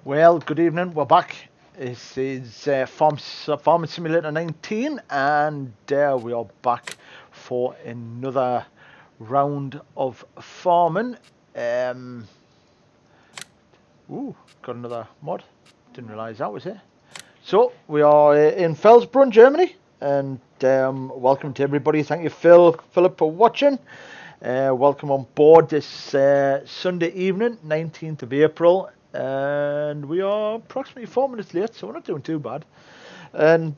Well, good evening. We're back. This is Farming Simulator 19, and we are back for another round of farming. Um, got another mod. Didn't realise that was it. So we are in Felsbrunn, Germany, and welcome to everybody. Thank you, Philip, for watching. Welcome on board this Sunday evening, 19th of April, and we are approximately 4 minutes late, so we're not doing too bad. And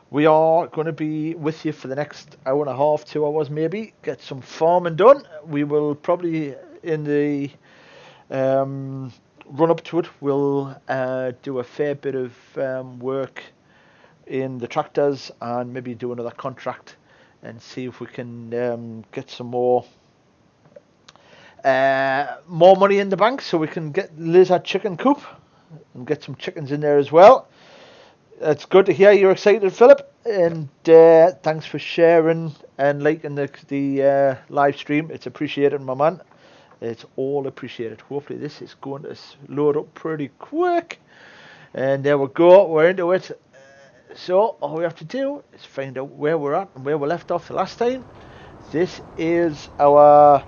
we are going to be with you for the next hour and a half, 2 hours maybe, get some farming done. We will probably, in the run up to it, we'll do a fair bit of work in the tractors and maybe do another contract and see if we can get some more money in the bank so we can get Liz a chicken coop and get some chickens in there as well. It's good to hear you're excited, Philip, and thanks for sharing and liking the live stream. It's appreciated, my man. It's all appreciated. Hopefully this is going to load up pretty quick. And there we go, we're into it. So all we have to do is find out where we're at and where we left off the last time. This is our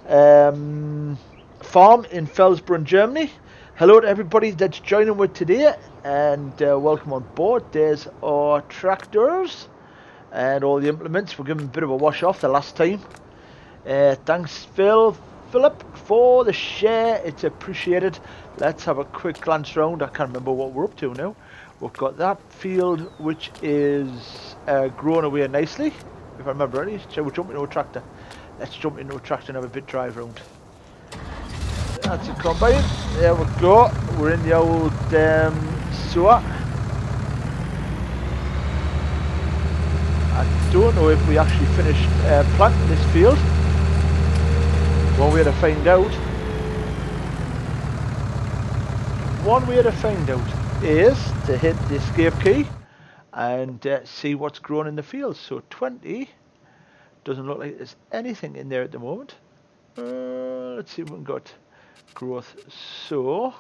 farm in Felsbrunn, Germany. Hello to everybody that's joining with today, and welcome on board. There's our tractors and all the implements. We're giving a bit of a wash off the last time. Thanks, Philip, for the share. It's appreciated. Let's have a quick glance around. I can't remember what we're up to now. We've got that field which is growing away nicely, if I remember rightly. So we'll jump into a tractor. Let's jump into a tractor and have a bit drive around. That's a combine. There we go. We're in the old sewer. I don't know if we actually finished planting this field. One way to find out. One way to find out is to hit the escape key and see what's growing in the field. So 20 doesn't look like there's anything in there at the moment. Let's see if we've got growth. So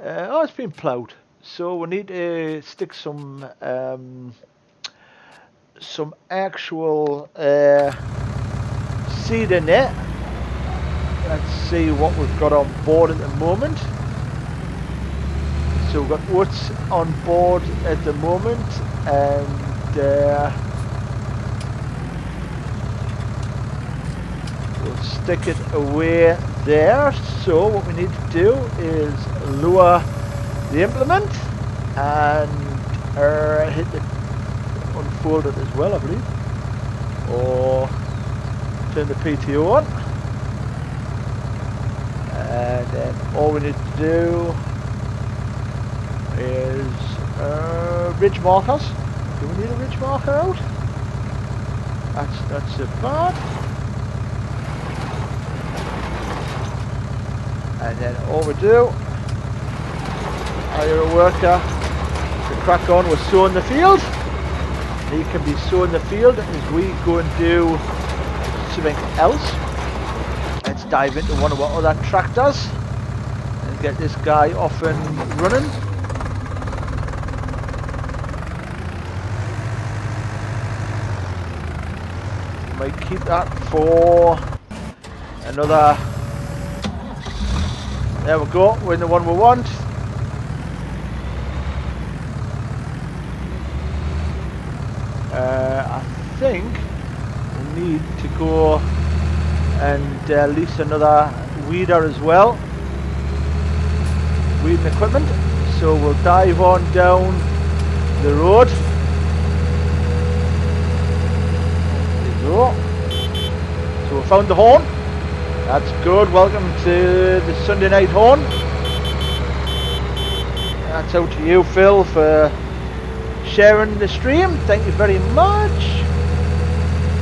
oh, it's been ploughed. So we need to stick some actual seed in there. Let's see what we've got on board at the moment. So we've got oats on board at the moment, and we'll stick it away there. So what we need to do is lower the implement and hit it, unfold it as well, I believe, or turn the PTO on, and then all we need to do is ridge markers. Do we need a ridge marker out? That's not so bad. And then all we do, hire a worker to crack on with sowing the field. He can be sowing the field as we go and do something else. Let's dive into one of our other tractors and get this guy off and running. Might keep that for another. There we go, we're in the one we want. I think we need to go and lease another weeder as well. Weeding equipment. So we'll dive on down the road. So we found the horn. That's good. Welcome to the Sunday night horn. That's out to you, Phil, for sharing the stream. Thank you very much.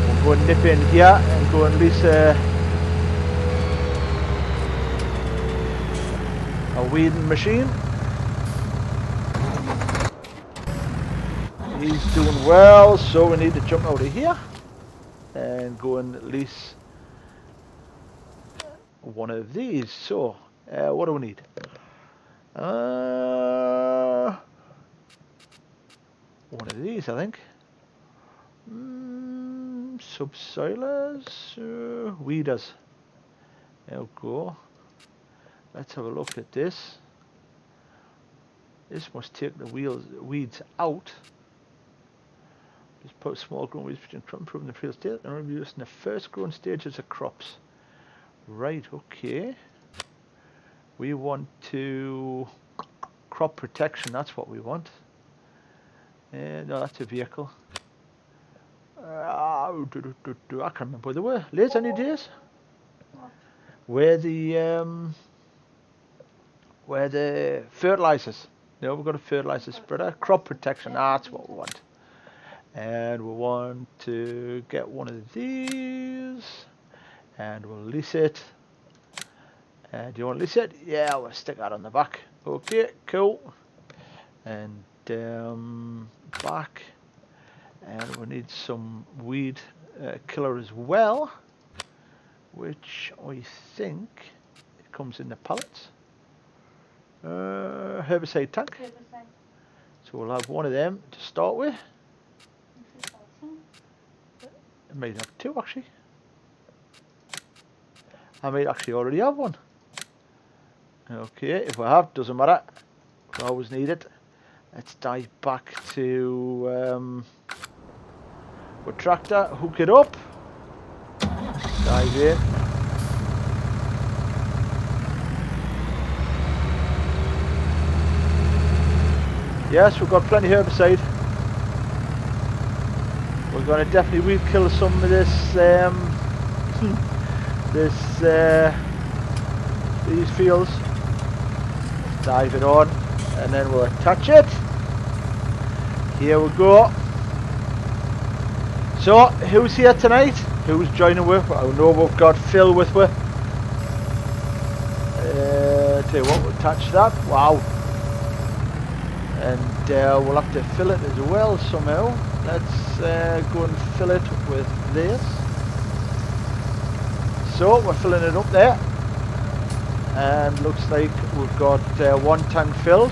We'll go and nip in here and go and lease a weeding machine. He's doing well, so we need to jump out of here and go and lease one of these. So What do we need? One of these, I think. Subsoilers, weeders. There we go. Let's have a look at this. This must take the weeds out. Just put small growing weeds between crop improving the field state and reducing the first growing stages of crops. Right, okay. We want to crop protection, that's what we want. No, that's a vehicle. I can't remember where they were. Liz, any days? Where the fertilizers. No, we've got a fertilizer spreader. Crop protection, that's what we want. And we want to get one of these. And we'll lease it. Do you want to lease it? Yeah, we'll stick that on the back. Okay, cool. And back. And we need some weed killer as well, which I think it comes in the pallets. Herbicide tank. So we'll have one of them to start with. I might have two actually. I might actually already have one. Okay, if we have, doesn't matter. We always need it. Let's dive back to our tractor, hook it up, dive in. Yes, we've got plenty of herbicide. We're going to definitely weed kill some of this, these fields. Dive it on, and then we'll attach it. Here we go. So, who's here tonight? Who's joining with? I know we've got Phil with us. Tell you what, we'll attach that. Wow. And we'll have to fill it as well somehow. Let's go and fill it with this. So, we're filling it up there. And looks like we've got one tank filled.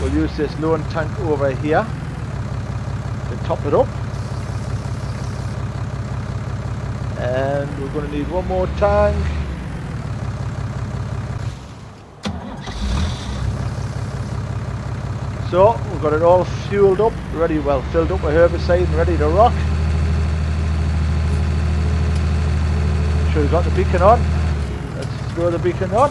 We'll use this lone tank over here to top it up. And we're going to need one more tank. So we've got it all fueled up, ready, well filled up with herbicide and ready to rock. Sure we've got the beacon on. Let's throw the beacon on.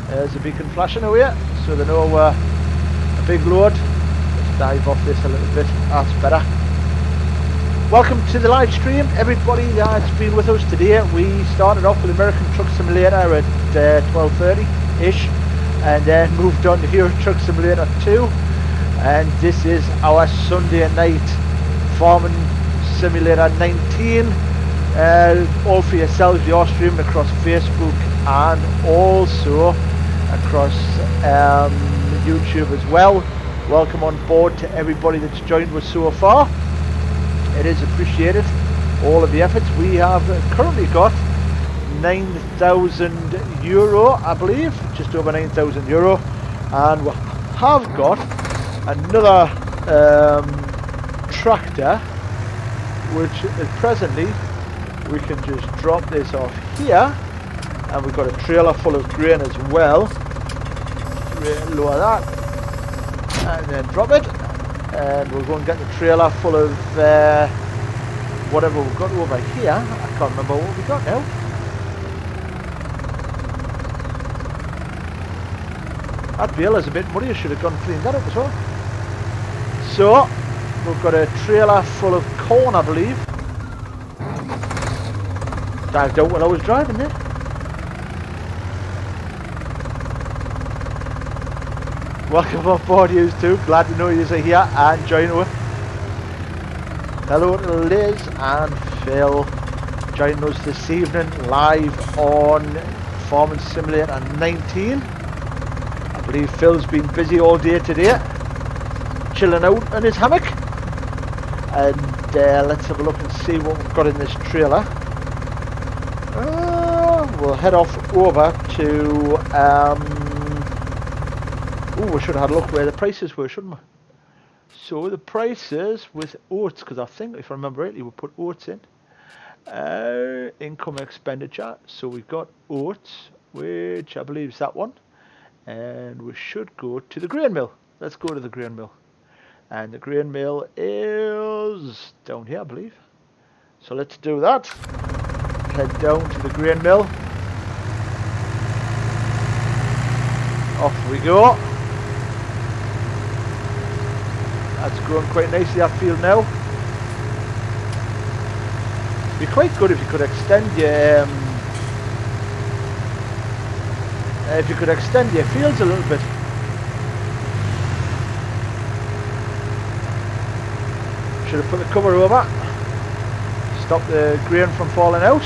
There's the beacon flashing away, so they know we're a big load. Let's dive off this a little bit, that's better. Welcome to the live stream, everybody that's been with us today. We started off with American Truck Simulator at 12:30-ish, and then moved on to Euro Truck Simulator 2. And this is our Sunday night Farming Simulator 19. All for yourselves, you're streaming across Facebook and also across YouTube as well. Welcome on board to everybody that's joined us so far. It is appreciated, all of the efforts. We have currently got €9,000, I believe, just over €9,000, and we have got another tractor, which presently we can just drop this off here, and we've got a trailer full of grain as well. Lower that, and then drop it. And we'll go and get the trailer full of whatever we've got over here. I can't remember what we got now. That bale is a bit muddy. I should have gone and cleaned that up as well. So we've got a trailer full of corn, I believe. Dived out while I was driving there. Welcome on board, you too. Glad to know you're here and joining us. Hello to Liz and Phil joining us this evening live on Farming Simulator 19. I believe Phil's been busy all day today, chilling out in his hammock. And let's have a look and see what we've got in this trailer. we'll head off over to we should have had a look where the prices were, shouldn't we? So the prices with oats, because I think if I remember rightly we put oats in. Income expenditure, so we've got oats, which I believe is that one, and we should go to the grain mill. Let's go to the grain mill, and the grain mill is down here, I believe. So let's do that. Head down to the grain mill. Off we go. That's growing quite nicely, that field now. It'd be quite good if you could extend your fields a little bit. Should have put the cover over. Stop the grain from falling out.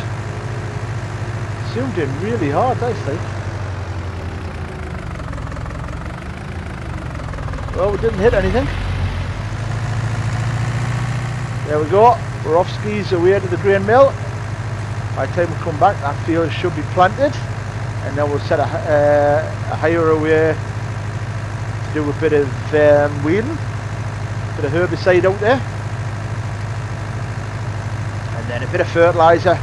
Zoomed in really hard, I think. Well, we didn't hit anything. There we go. We're off skis away to the grain mill. By the time we come back, that field should be planted, and then we'll set a hire away to do a bit of weeding, a bit of herbicide out there, and then a bit of fertiliser,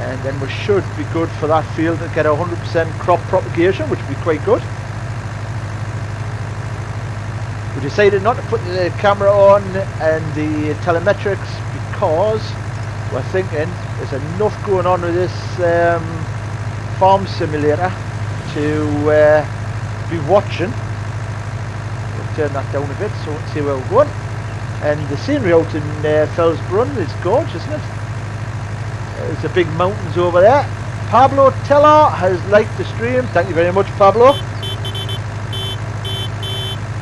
and then we should be good for that field to get 100% crop propagation, which would be quite good. We decided not to put the camera on and the telemetrics because we're thinking there's enough going on with this farm simulator to be watching. We'll turn that down a bit so we can see where we're going. And the scenery out in Fellsbrunn is gorgeous, isn't it? There's the big mountains over there. Pablo Teller has liked the stream. Thank you very much, Pablo.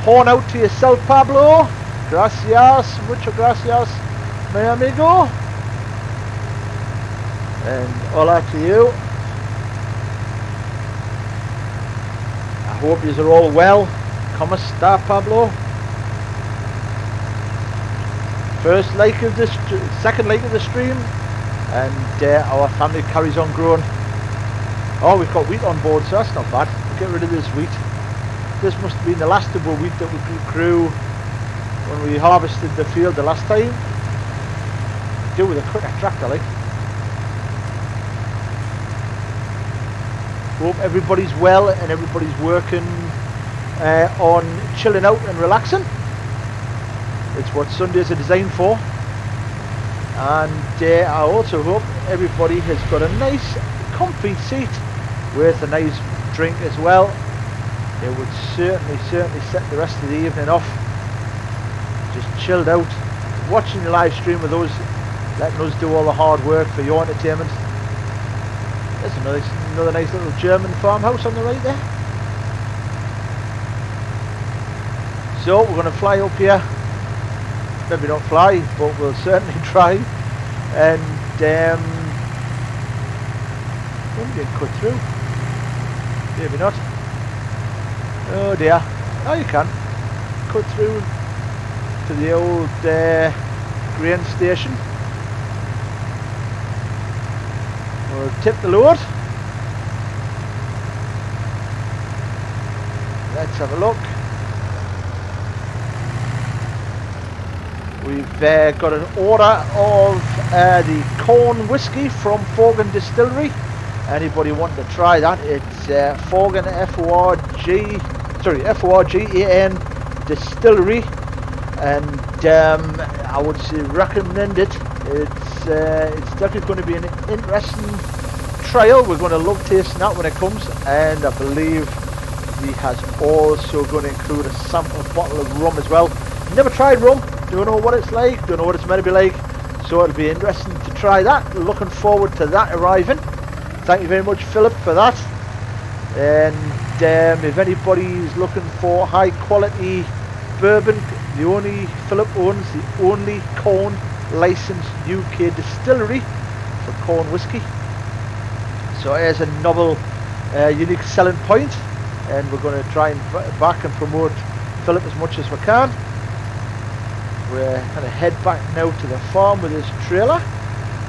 Horn out to yourself, Pablo. Gracias, mucho gracias, mi amigo. And hola to you. I hope you are all well. Como está, Pablo? First like of this, second like of the stream, and our family carries on growing. Oh, we've got wheat on board, so that's not bad. We'll get rid of this wheat. This must have been the last of our wheat that we grew when we harvested the field the last time. Do with a quicker tractor, like. Hope everybody's well and everybody's working on chilling out and relaxing. It's what Sundays are designed for. And I also hope everybody has got a nice comfy seat with a nice drink as well. It would certainly set the rest of the evening off. Just chilled out, watching the live stream with us, letting us do all the hard work for your entertainment. There's another nice little German farmhouse on the right there. So we're going to fly up here. Maybe not fly, but we'll certainly try. And maybe we can cut through. Maybe not. Oh dear. Oh, you can cut through to the old grain station. We'll tip the load. Let's have a look. We've got an order of the corn whiskey from Forgan Distillery. Anybody want to try that? It's Forgan F-O-R-G-A-N Distillery, and I would say recommend it. It's definitely going to be an interesting trial. We're going to love tasting that when it comes, and I believe he has also going to include a sample bottle of rum as well. Never tried rum, don't know what it's like, don't know what it's meant to be like, so it'll be interesting to try that. Looking forward to that arriving. Thank you very much, Philip, for that. And if anybody's looking for high quality bourbon, Philip owns the only corn licensed UK distillery for corn whiskey. So here's a novel, unique selling point, and we're going to try and back and promote Philip as much as we can. We're going to head back now to the farm with this trailer,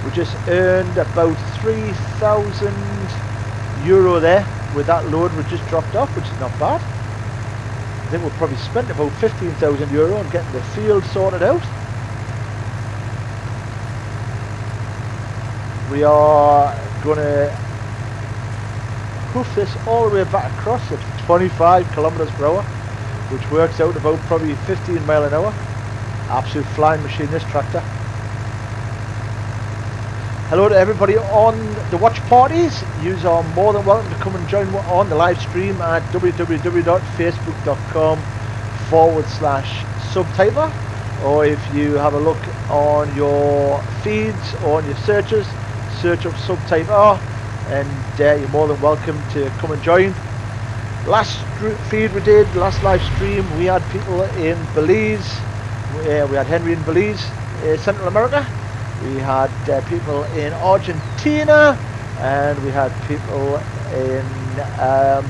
We just earned about €3,000 there with that load we just dropped off, which is not bad. I think we'll probably spent about €15,000 on getting the field sorted out. We are going to hoof this all the way back across at 25 kilometers per hour, which works out about probably 15 mile an hour. Absolute flying machine, this tractor. Hello to everybody on the watch parties. You are more than welcome to come and join on the live stream at www.facebook.com/subtyper, or if you have a look on your feeds or on your searches, search up Subtyper, and you're more than welcome to come and join. Last feed we did, last live stream, we had people in Belize. We had Henry in Belize, Central America. We had people in Argentina, and we had people in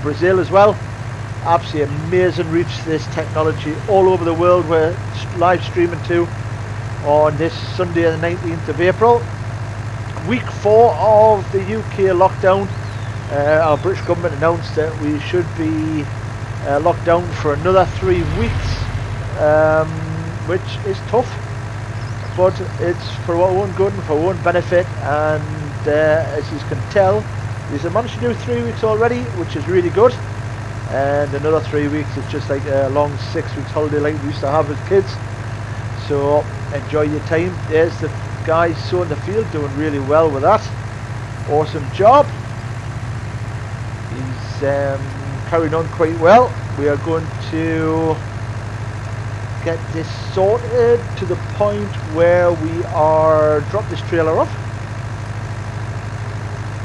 Brazil as well. Absolutely amazing reach, this technology all over the world. We're live streaming to on this Sunday the 19th of April. Week 4 of the UK lockdown. Our British government announced that we should be locked down for another 3 weeks, which is tough, but it's for our own good and for our own benefit. And as you can tell, we've managed to do 3 weeks already, which is really good. And another 3 weeks is just like a long 6 weeks holiday like we used to have as kids. So enjoy your time. There's the guy sowing the field, doing really well with that. Awesome job. He's carrying on quite well. We are going to get this sorted to the point where we are drop this trailer off,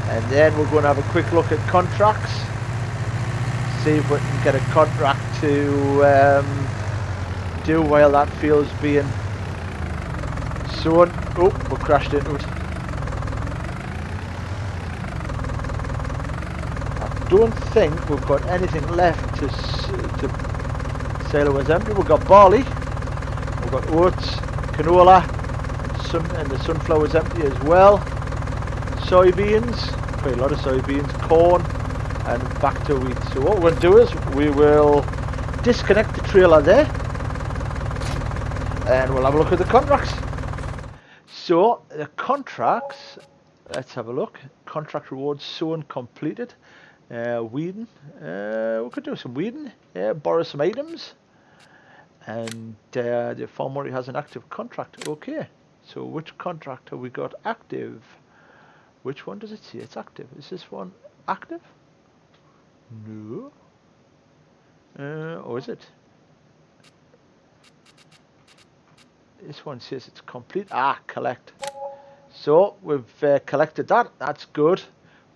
and then we're going to have a quick look at contracts, see if we can get a contract to do while that field's being sown. Oh, we crashed into it. I don't think we've got anything left to sale. Was empty. We've got barley, we've got oats, canola, and the sunflower's empty as well. Soybeans, quite a lot of soybeans, corn, and back to wheat. So what we're going to do is we will disconnect the trailer there, and we'll have a look at the contracts. So the contracts, let's have a look. Contract rewards sown completed. Weeding, we could do some weeding, borrow some items, and the farmer has an active contract. Okay, so which contract have we got active? Which one does it say it's active? Is this one active? No. Or is it? This one says it's complete. Ah, collect. So we've collected that. That's good.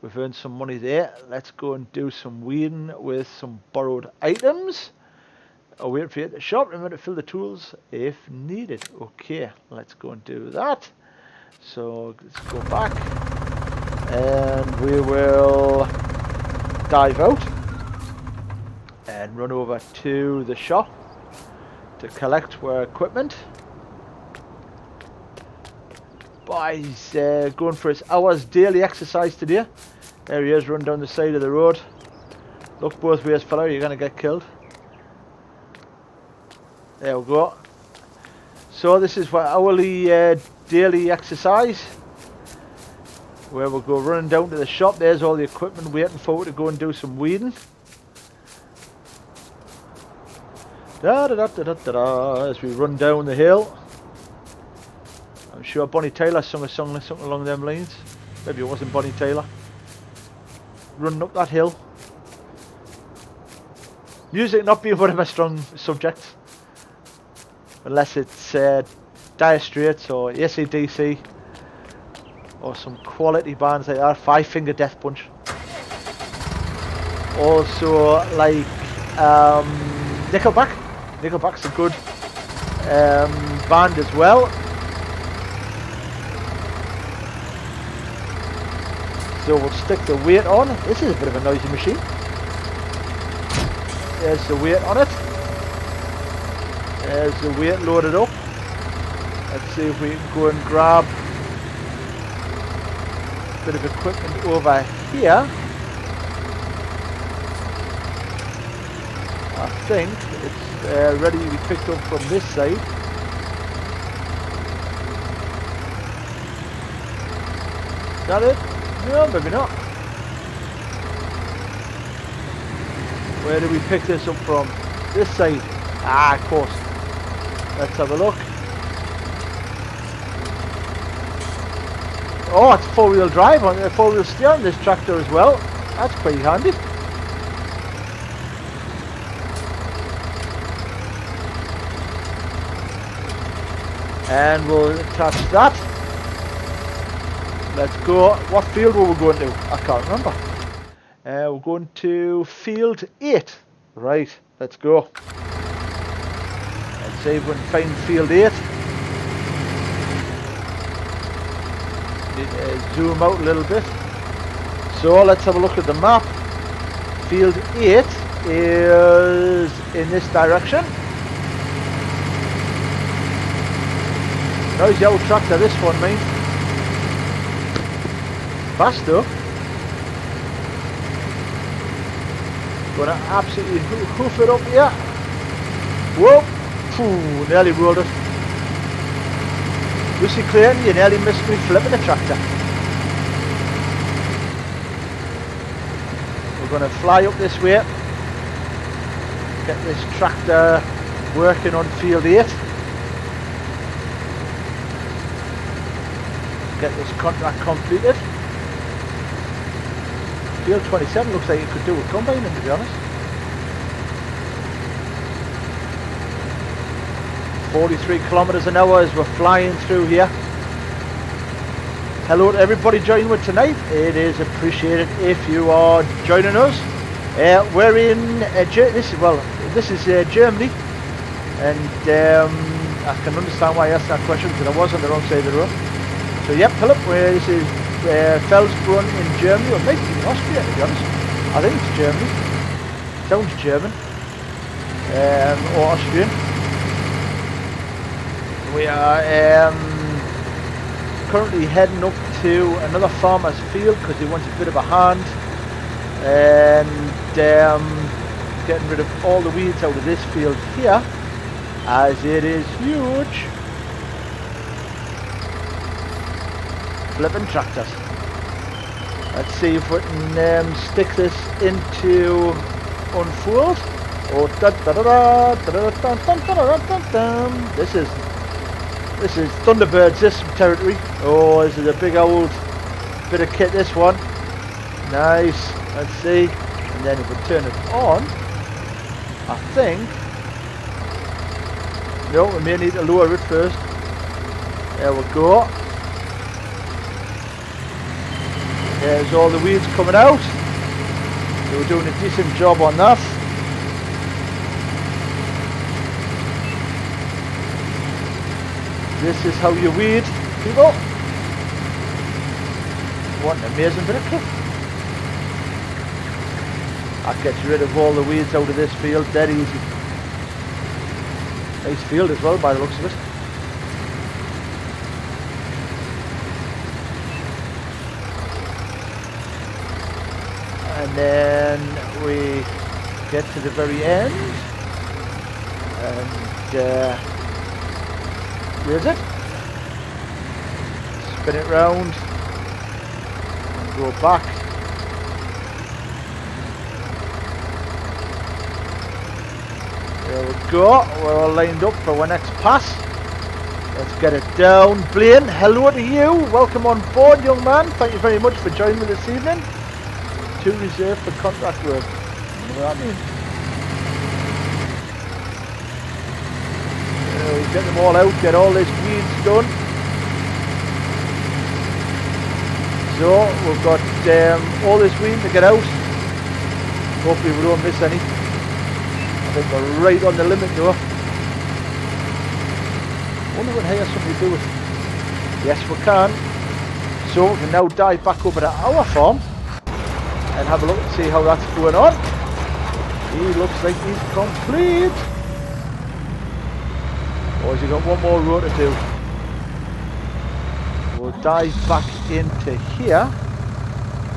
We've earned some money there. Let's go and do some weeding with some borrowed items. I'll wait for you at the shop. Remember to fill the tools if needed. Okay, let's go and do that. So let's go back, and we will dive out and run over to the shop to collect our equipment. Boy's going for his hour's daily exercise today. There he is, running down the side of the road. Look both ways, fella, you're going to get killed. There we go. So this is for hourly daily exercise, where we'll go running down to the shop. There's all the equipment waiting for to go and do some weeding. Da da da da da da, as we run down the hill. I'm sure Bonnie Tyler sung a song something along them lines. Maybe it wasn't Bonnie Tyler. Running up that hill. Music not being one of my strong subjects, unless it's Dire Straits or AC/DC or some quality bands like that. Five Finger Death Punch. Also like Nickelback. Nickelback's a good band as well. So we'll stick the weight on. This is a bit of a noisy machine. There's the weight on it. There's the weight loaded up. Let's see if we can go and grab bit of equipment over here. I think it's ready to be picked up from this side. Is that it? No, maybe not. Where do we pick this up from? This side. Ah, of course. Let's have a look. Oh, it's four-wheel drive on four-wheel steer on this tractor as well. That's quite handy. And we'll attach that. Let's go. What field were we going to? I can't remember. We're going to field 8. Right, let's go. Let's see if we can find field 8. Need to zoom out a little bit. So let's have a look at the map. Field 8 is in this direction. Nice old tractor, this one, mate. Fast though. Gonna absolutely hoof it up here. Whoa! Phew, nearly rolled it. Lucy Clayton, you nearly missed me flipping the tractor. We're gonna fly up this way. Get this tractor working on field 8. Get this contract completed. Field 27 looks like it could do with combining, to be honest. 43 kilometers an hour as we're flying through here. Hello to everybody joining with tonight. It is appreciated if you are joining us. We're in this is Germany, and I can understand why I asked that question because I was on the wrong side of the road. So yep, Philip, this is Felsbrunn in Germany, or maybe in Austria, to be honest. I think it's Germany. Sounds German. Or Austrian. We are currently heading up to another farmer's field because he wants a bit of a hand. And getting rid of all the weeds out of this field here, as it is huge. Flipping tractors. Let's see if we can stick this into unfold. Oh, this is Thunderbirds, this territory. Oh, this is a big old bit of kit, this one. Nice. Let's see. And then if we turn it on, I think. No, we may need to lower it first. There we go. There's all the weeds coming out. So we're doing a decent job on that. This is how you weed, people. What an amazing bit of kit. That gets rid of all the weeds out of this field dead easy. Nice field as well by the looks of it. And then we get to the very end, and here's it. Spin it round and go back. There we go. We're all lined up for our next pass. Let's get it down. Blaine, hello to you. Welcome on board, young man. Thank you very much for joining me this evening. 2 reserved for contract work. You know what I mean? Get them all out, get all this weeds done. So we've got all this weed to get out. Hopefully we don't miss any. I think we're right on the limit though. Wonder what here something to do with. Yes, we can. So we can now dive back over to our farm and have a look and see how that's going on. He looks like he's complete. Or has he got one more row to do? We'll dive back into here.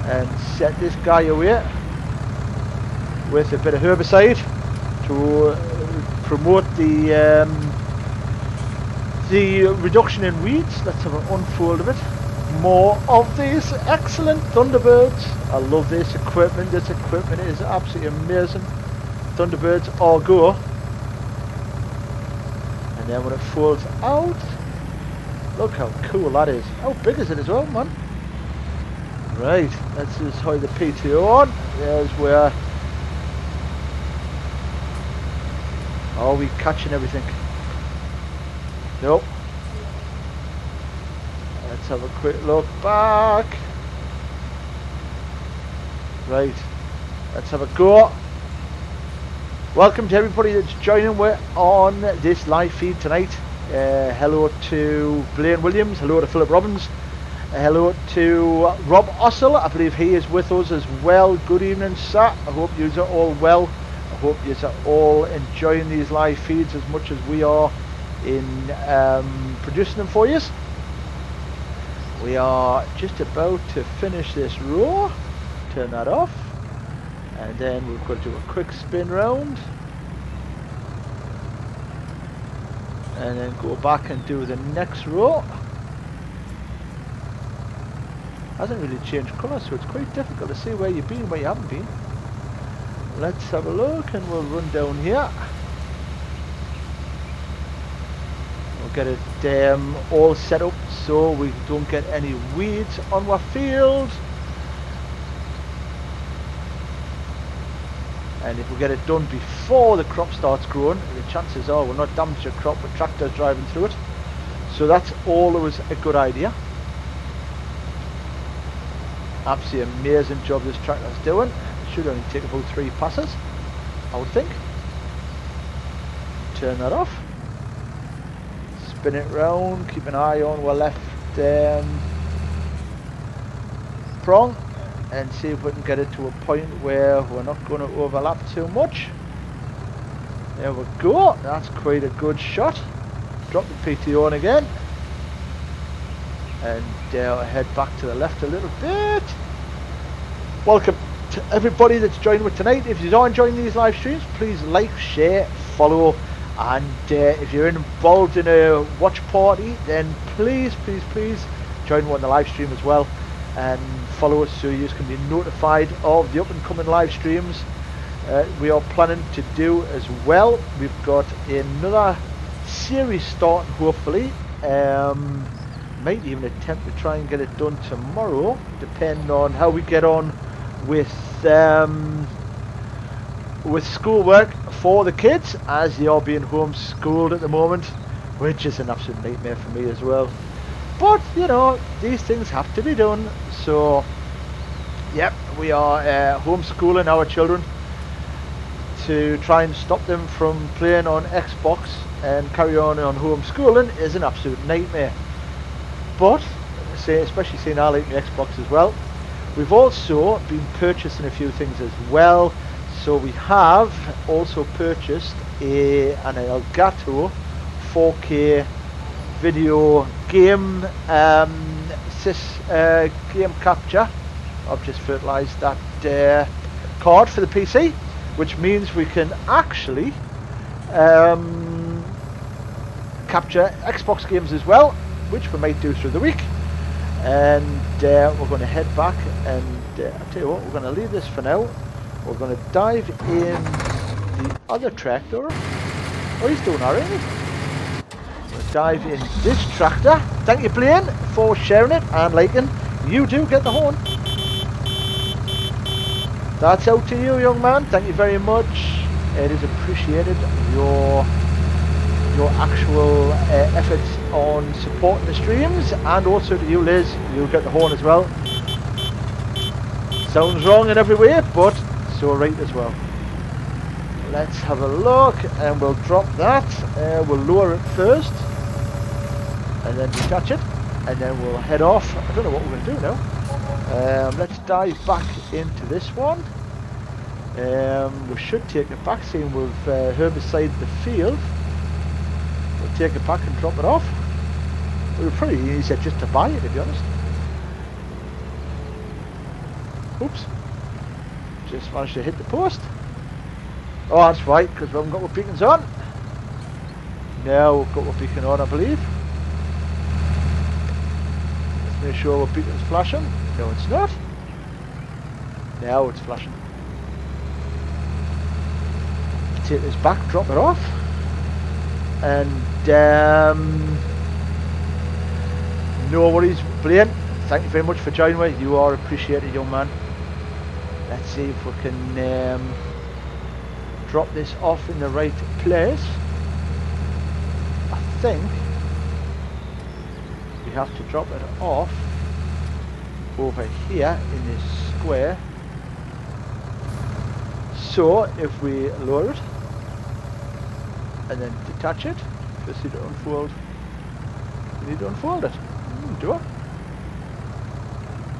and set this guy away with a bit of herbicide to promote the reduction in weeds. Let's have an unfold of it. More of these excellent Thunderbirds. I love this equipment. This equipment is absolutely amazing. Thunderbirds all go. And then when it folds out, look how cool that is. How big is it as well, man? Right, let's just hide the PTO on. There's where... Are we catching everything? Nope. Let's have a quick look back. Right, let's have a go. Welcome to everybody that's joining. We're on this live feed tonight. Hello to Blaine Williams. Hello to Philip Robbins. Hello to Rob Ossel. I believe he is with us as well. Good evening, sir. I hope you are all well. I hope you are all enjoying these live feeds as much as we are in producing them for you. We are just about to finish this row. Turn that off. And then we're going to do a quick spin round. And then go back and do the next row. Hasn't really changed colour, so it's quite difficult to see where you've been, where you haven't been. Let's have a look and we'll run down here. We'll get it all set up so we don't get any weeds on our field. And if we get it done before the crop starts growing, the chances are we'll not damage the crop with tractors driving through it. So that's always a good idea. Absolutely amazing job this tractor's doing. It should only take about 3 passes, I would think. Turn that off. Spin it round, keep an eye on our left prong. And see if we can get it to a point where we're not going to overlap too much. There we go. That's quite a good shot. Drop the PTO on again. And head back to the left a little bit. Welcome to everybody that's joining with tonight. If you are enjoying these live streams, please like, share, follow. And if you're involved in a watch party, then please join one on the live stream as well. And follow us so you can be notified of the up and coming live streams we are planning to do as well. We've got another series starting hopefully. Might even attempt to try and get it done tomorrow, depending on how we get on with schoolwork for the kids, as they are being homeschooled at the moment, which is an absolute nightmare for me as well. But, you know, these things have to be done. So, yep, we are homeschooling our children to try and stop them from playing on Xbox and carry on homeschooling is an absolute nightmare. But, especially seeing I like the Xbox as well, we've also been purchasing a few things as well. So we have also purchased an Elgato 4K video game game capture. I've just fertilized that card for the PC, which means we can actually capture Xbox games as well, which we might do through the week. And we're going to head back and I'll tell you what, we're going to leave this for now. We're going to dive in the other tractor. Oh, he's doing alright. Dive in this tractor. Thank you, Blaine, for sharing it and liking. You do get the horn. That's out to you, young man. Thank you very much. It is appreciated, your actual efforts on supporting the streams, and also to you, Liz. You'll get the horn as well. Sounds wrong in every way, but so right as well. Let's have a look, and we'll drop that. We'll lower it first, and then detach it, and then we'll head off. I don't know what we're going to do now. Let's dive back into this one. We should take it back, seeing we've herbicided the field. We'll take it back and drop it off. It would probably be easier just to buy it, to be honest. Oops. Just managed to hit the post. Oh, that's right, because we haven't got our beacons on. Now we've got our beacon on, I believe. Let's make sure our beacon's flashing. No, it's not. Now it's flashing. Take this back, drop it off. And, no worries, brilliant. Thank you very much for joining me. You are appreciated, young man. Let's see if we can drop this off in the right place. I think we have to drop it off over here in this square. So if we lower it and then detach it, just need to unfold. We need to unfold it. Do it.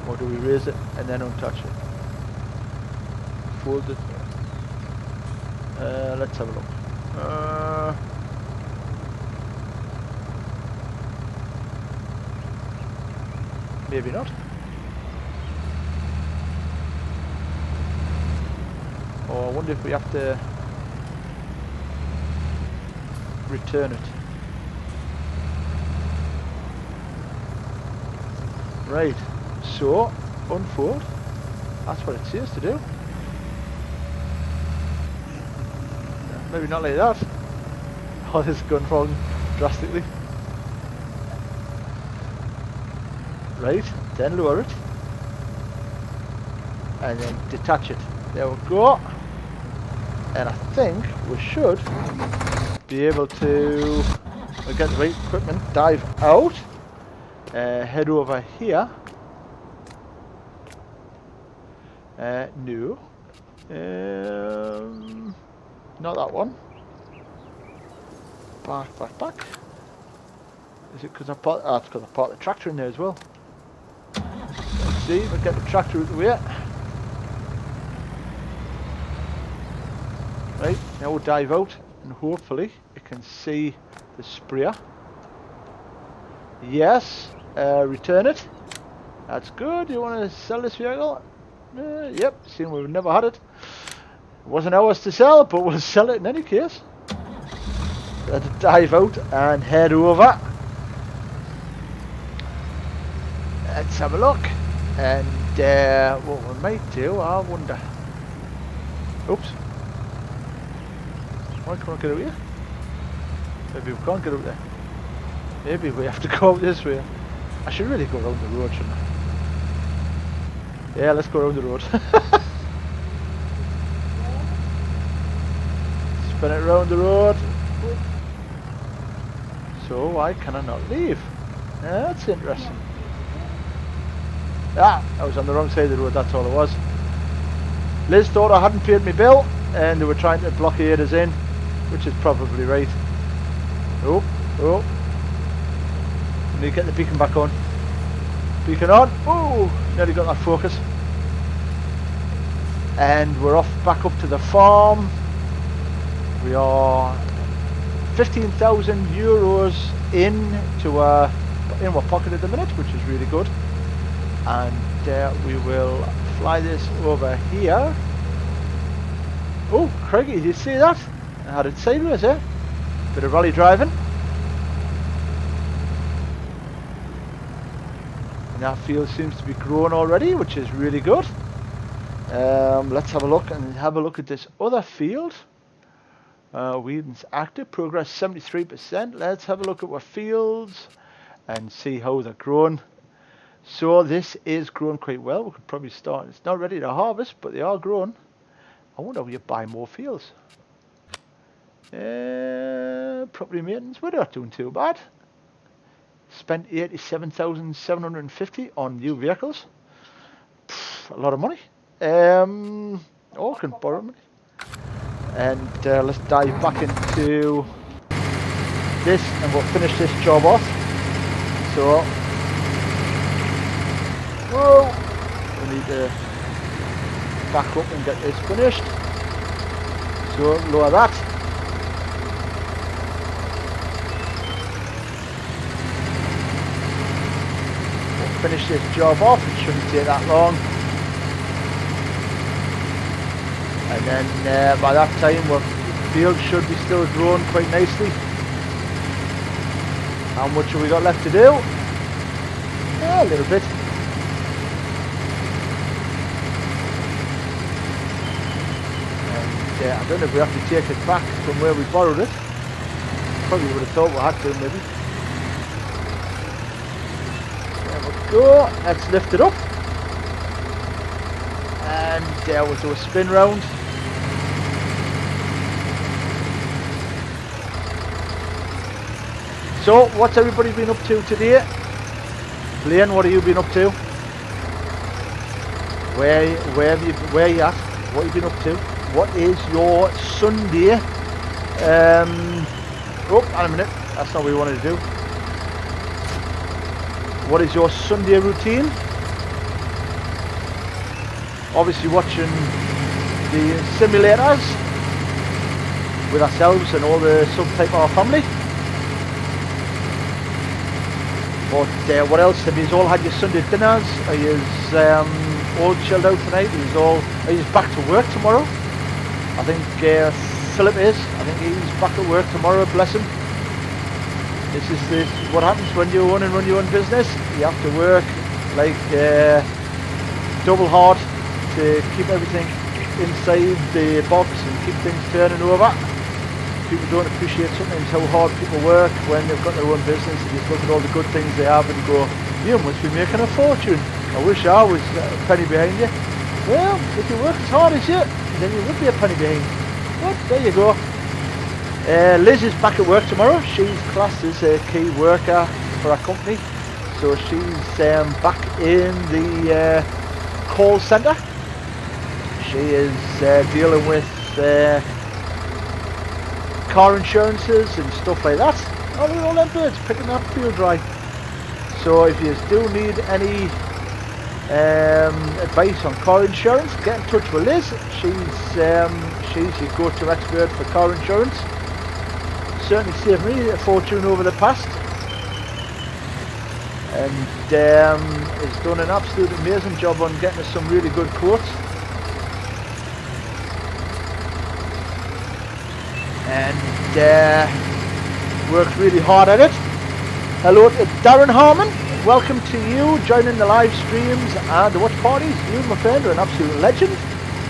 Or do we raise it and then untouch it? Fold it. Let's have a look. Maybe not. Or I wonder if we have to return it. Right, so unfold. That's what it says to do. Maybe not like that. Oh, this has gone wrong drastically. Right, then lower it. And then detach it. There we go. And I think we should be able to get the right equipment, dive out, head over here. No. Not that one. Back. Is it because I parked? Ah, it's because I parked the tractor in there as well. Let's see, we'll get the tractor out of the way. Right, now we'll dive out and hopefully it can see the sprayer. Yes, return it. That's good. You want to sell this vehicle? Yep, seeing we've never had it. It wasn't ours to sell, but we'll sell it in any case. Let's dive out and head over. Let's have a look. And what we might do, I wonder. Oops. Why can't I get out here? Maybe we can't get out there. Maybe we have to go out this way. I should really go around the road, shouldn't I? Yeah, let's go around the road. Spin it around the road. So why can I not leave? Yeah, that's interesting. Ah, I was on the wrong side of the road, that's all it was. Liz thought I hadn't paid my bill and they were trying to blockade us in, which is probably right. Oh. Need to get the beacon back on. Beacon on. Oh, nearly got that focus. And we're off back up to the farm. We are 15,000 euros into our pocket at the minute, which is really good. And we will fly this over here. Oh, Craigie, did you see that? I had it sideways, eh? Bit of rally driving. And that field seems to be growing already, which is really good. Let's have a look at this other field. Whedon's active, progress 73%. Let's have a look at our fields and see how they're growing. So this is growing quite well. We could probably start. It's not ready to harvest, but they are growing. I wonder if we buy more fields. Property maintenance, we're not doing too bad. Spent 87,750 on new vehicles. A lot of money. Oh, can borrow money. And let's dive back into this and we'll finish this job off. So, whoa, we need to back up and get this finished. So, lower that. We'll finish this job off, it shouldn't take that long. and then by that time the field should be still growing quite nicely. How much have we got left to do? A little bit. And I don't know if we have to take it back from where we borrowed it. Probably would have thought we had to, maybe. There we go. Let's lift it up. And we'll do a spin round. So, what's everybody been up to today? Blaine, what have you been up to? Where are you at? What have you been up to? What is your Sunday? Oh, hang a minute. That's not what we wanted to do. What is your Sunday routine? Obviously watching the simulators with ourselves and all the subtype of our family. But what else? Have you all had your Sunday dinners? Are you all chilled out tonight? Are you back to work tomorrow? I think Philip is. I think he's back at work tomorrow, bless him. This is what happens when you own and run your own business. You have to work like double hard to keep everything inside the box and keep things turning over. People don't appreciate sometimes how hard people work when they've got their own business. They just look at all the good things they have and go, you must be making a fortune. I wish I was a penny behind you. Well, if you work as hard as you, then you would be a penny behind. But there you go. Liz is back at work tomorrow. She's classed as a key worker for our company. So she's back in the call centre. She is dealing with car insurances and stuff like that. Oh, look at all them birds picking that field dry. So if you do need any advice on car insurance, get in touch with Liz. She's your go-to expert for car insurance. Certainly saved me a fortune over the past, and has done an absolute amazing job on getting us some really good quotes. And worked really hard at it. Hello to Darren Harmon. Welcome to you joining the live streams and the watch parties. You, my friend, are an absolute legend.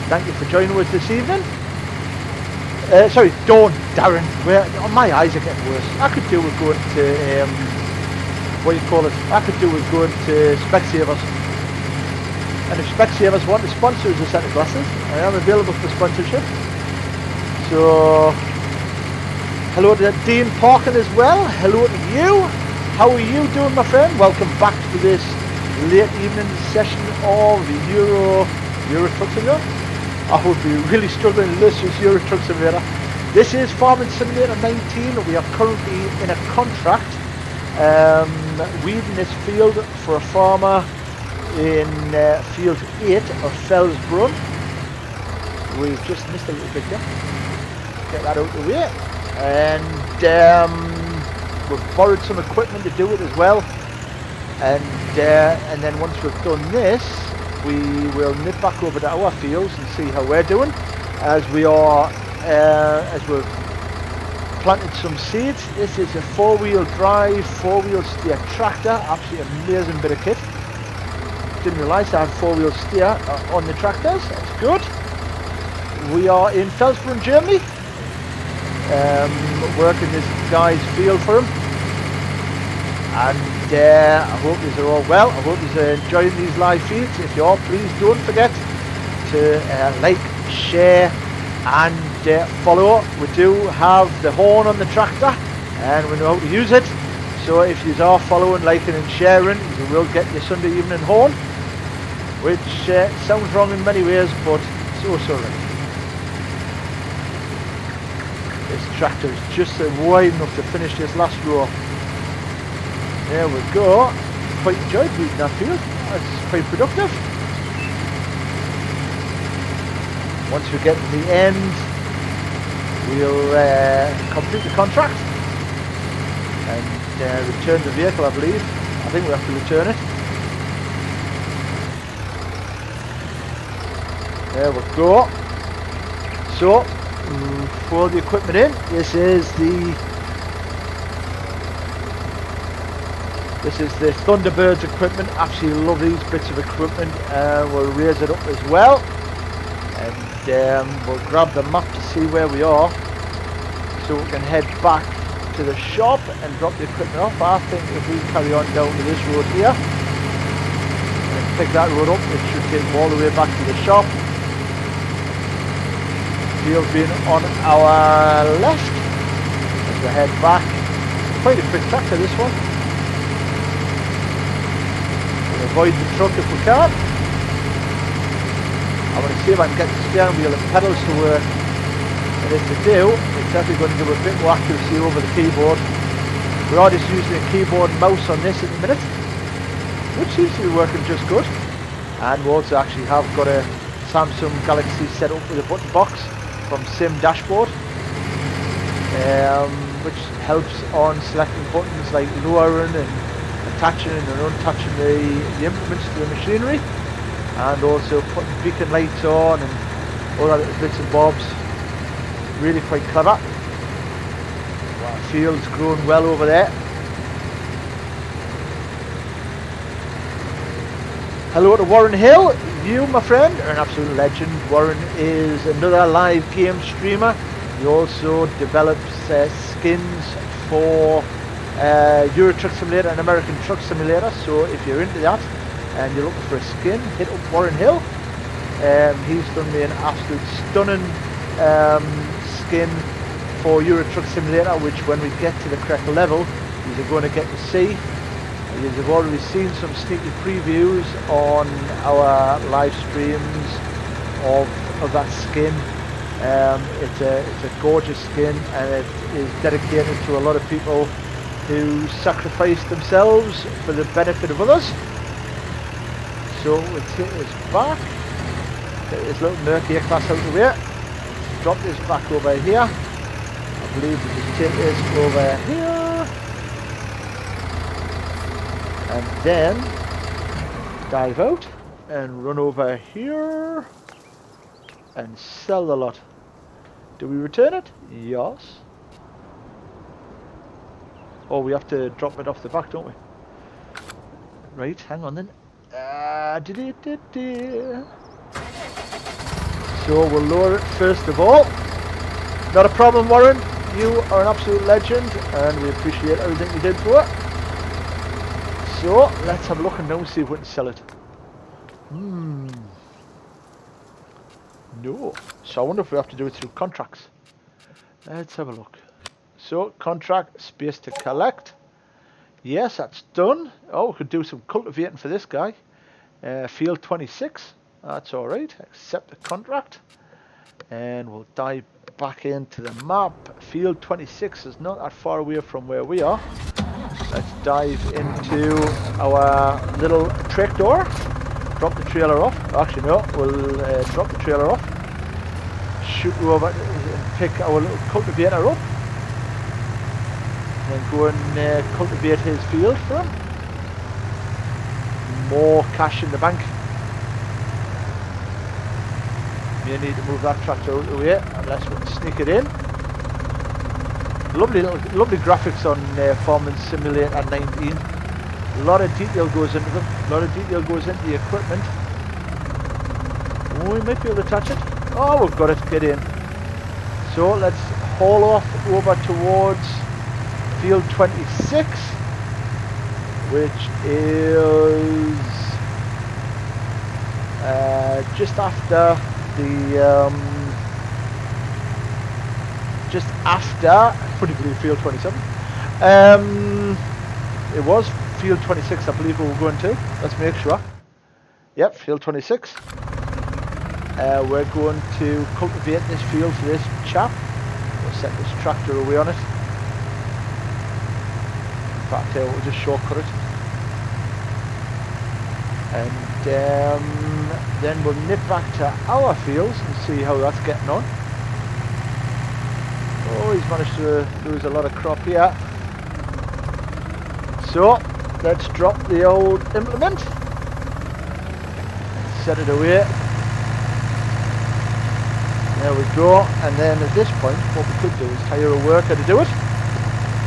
Thank you for joining us this evening. Sorry, don't, Darren. My eyes are getting worse. I could do with going to what do you call it? I could do with going to Specsavers. And if Specsavers want to sponsor us a set of glasses, I am available for sponsorship. So, hello to Dean Parkin as well. Hello to you. How are you doing, my friend? Welcome back to this late evening session of the Euro Truck Simulator. I would be really struggling to list this Euro Truck Simulator. This is Farming Simulator 19. We are currently in a contract weeding this field for a farmer in field 8 of Fellsbrunn. We've just missed a little bit there. Get that out of the way. And we've borrowed some equipment to do it as well. And then once we've done this, we will nip back over to our fields and see how we're doing, as we are as we've planted some seeds. This is a 4-wheel drive, 4-wheel steer tractor. Absolutely amazing bit of kit. Didn't realise I had 4-wheel steer on the tractors. That's good. We are in Fellsbrunn, Germany, working this guy's field for him. And I hope these are all well. I hope you're enjoying these live feeds. If you are, please don't forget to like, share and follow. We do have the horn on the tractor and we know how to use it. So if you are following, liking and sharing, you will get your Sunday evening horn, which sounds wrong in many ways, but so right. This tractor is just wide enough to finish this last row. There we go. Quite enjoyed weeding that field. That's quite productive. Once we get to the end, we'll complete the contract and return the vehicle, I believe. I think we have to return it. There we go. So, for the equipment in, this is the Thunderbirds equipment. Absolutely love these bits of equipment. We'll raise it up as well, and we'll grab the map to see where we are, so we can head back to the shop and drop the equipment off. I think if we carry on down to this road here and pick that road up, it should take all the way back to the shop. Field being on our left as we head back. Quite a quick tractor, this one. We'll avoid the truck if we can. I want to see if I can get the steering wheel and pedals to work. And if they do, it's definitely going to give a bit more accuracy over the keyboard. We are just using a keyboard and mouse on this at the minute, which seems to be working just good. And we also actually have got a Samsung Galaxy set up with a button box from Sim Dashboard, which helps on selecting buttons like lowering and attaching and unattaching the implements to the machinery, and also putting beacon lights on and all that little bits and bobs. Really quite clever. Wow, field's growing well over there. Hello to Warren Hill. You, my friend, are an absolute legend. Warren is another live game streamer. He also develops skins for Euro Truck Simulator and American Truck Simulator. So if you're into that and you're looking for a skin, hit up Warren Hill. He's done me an absolute stunning skin for Euro Truck Simulator, which when we get to the correct level, you're going to get to see. You've already seen some sneaky previews on our live streams of that skin. It's a gorgeous skin, and it is dedicated to a lot of people who sacrifice themselves for the benefit of others. So we'll take this back, get this little Mercury class out of the way, drop this back over here. I believe we just take this over here. And then dive out and run over here and sell the lot. Do we return it? Yes. Oh, we have to drop it off the back, don't we? Right, hang on then. So we'll lower it first of all. Not a problem, Warren. You are an absolute legend, and we appreciate everything you did for it. So let's have a look and now see if we can sell it. No. So I wonder if we have to do it through contracts. Let's have a look. So contract, space to collect. Yes, that's done. Oh, we could do some cultivating for this guy. Field 26. That's all right. Accept the contract. And we'll dive back into the map. Field 26 is not that far away from where we are. Let's dive into our little tractor. Drop the trailer off. Actually, no, we'll drop the trailer off. Shoot over and pick our little cultivator up. And then go and cultivate his field for him. More cash in the bank. You need to move that tractor out of the way unless we can sneak it in. Lovely graphics on Farming Simulator 19. A lot of detail goes into them. A lot of detail goes into the equipment. Oh, we might be able to touch it. Oh, we've got it. Get in. So let's haul off over towards Field 26, which is just after the I believe Field 27. It was Field 26, I believe we were going to. Let's make sure. Yep, Field 26. We're going to cultivate this field for this chap. We'll set this tractor away on it. In fact, we'll just shortcut it. And then we'll nip back to our fields and see how that's getting on. Oh, he's managed to lose a lot of crop here. So, let's drop the old implement. Set it away. There we go. And then at this point, what we could do is hire a worker to do it.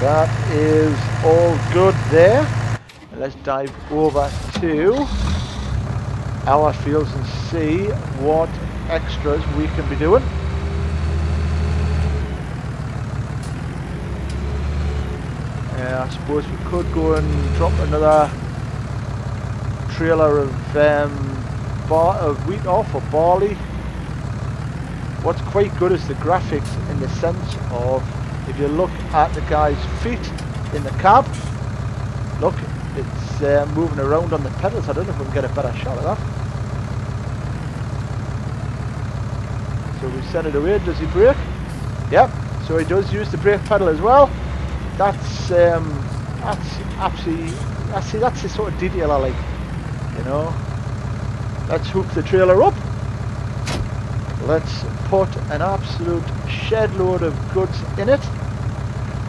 That is all good there. And let's dive over to our fields and see what extras we can be doing. I suppose we could go and drop another trailer of wheat off, or barley. What's quite good is the graphics, in the sense of, if you look at the guy's feet in the cab, look, it's moving around on the pedals. I don't know if we can get a better shot of that. So we set it away. Does he brake? Yep. So he does use the brake pedal as well. That's absolutely, that's the sort of detail I like. You know. Let's hook the trailer up. Let's put an absolute shed load of goods in it.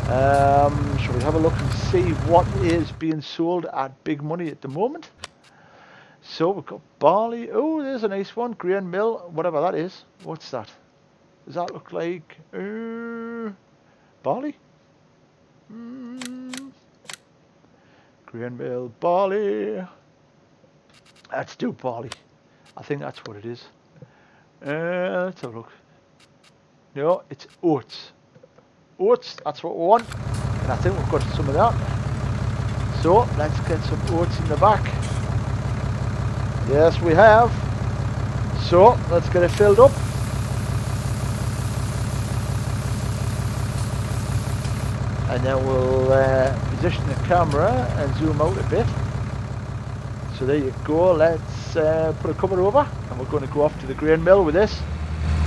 Shall we have a look and see what is being sold at Big Money at the moment? So we've got barley. Oh, there's a nice one. Grain mill, whatever that is. What's that? Does that look like barley? Grain mill, barley. Let's do barley. I think that's what it is. Let's have a look. No, it's oats. Oats, that's what we want. And I think we've got some of that. So, let's get some oats in the back. Yes, we have. So, let's get it filled up. And then we'll position the camera and zoom out a bit. So there you go. Let's put a cover over, and we're going to go off to the grain mill with this.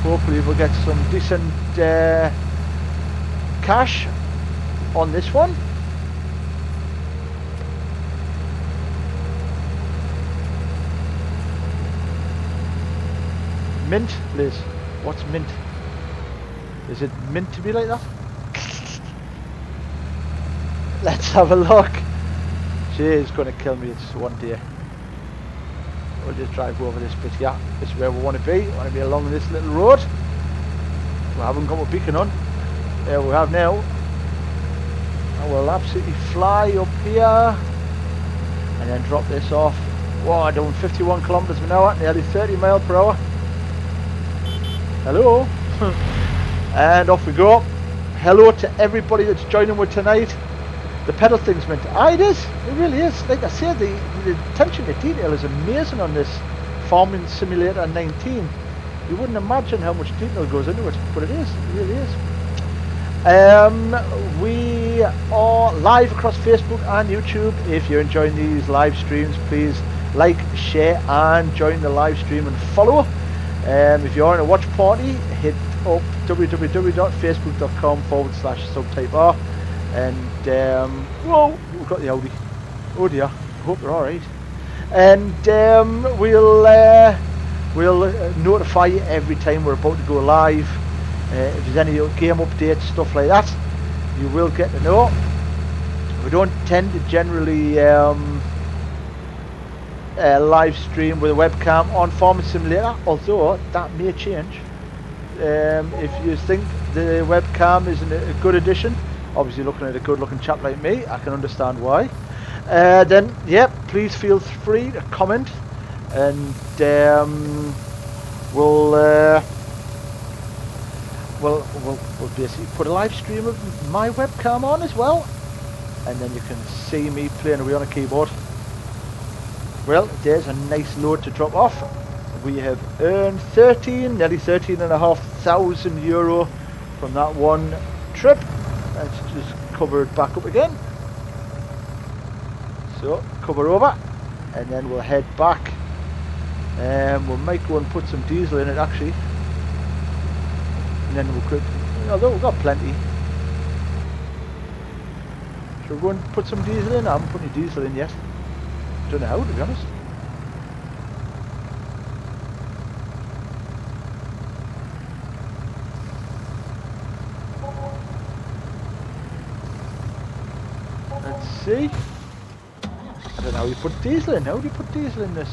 Hopefully we'll get some decent cash on this one. Mint, Liz. What's mint? Is it meant to be like that? Let's have a look. She is going to kill me. It's one day. We'll just drive over this bit here. This is where we want to be. We want to be along this little road. We haven't got a beacon on. There we have now. And we'll absolutely fly up here and then drop this off. Wow, doing 51 kilometers an hour, nearly 30 miles per hour. Hello. And off we go. Hello to everybody that's joining with tonight. The pedal thing's meant to... it is. It really is. Like I said, the attention to detail is amazing on this Farming Simulator 19. You wouldn't imagine how much detail goes into it, but it is. It really is. We are live across Facebook and YouTube. If you're enjoying these live streams, please like, share, and join the live stream and follow. If you're in a watch party, hit up www.facebook.com/subtyper. And whoa, we've got the Audi. Oh dear, hope they're all right. And we'll notify you every time we're about to go live. If there's any game updates, stuff like that, you will get to know. We don't tend to generally live stream with a webcam on Farming Simulator, although that may change. If you think the webcam isn't a good addition, obviously looking at a good looking chap like me, I can understand why. Then yeah, please feel free to comment, and we'll basically put a live stream of my webcam on as well, and then you can see me playing away on a keyboard. Well, there's a nice load to drop off. We have earned nearly 13,500 euro from that one trip. Let's just cover it back up again. So, cover over, and then we'll head back. We might go and put some diesel in it actually. And then we'll quick, although we've got plenty. Should we go and put some diesel in? I haven't put any diesel in yet. Don't know how, to be honest. Let's see. I don't know how you put diesel in. How do you put diesel in this?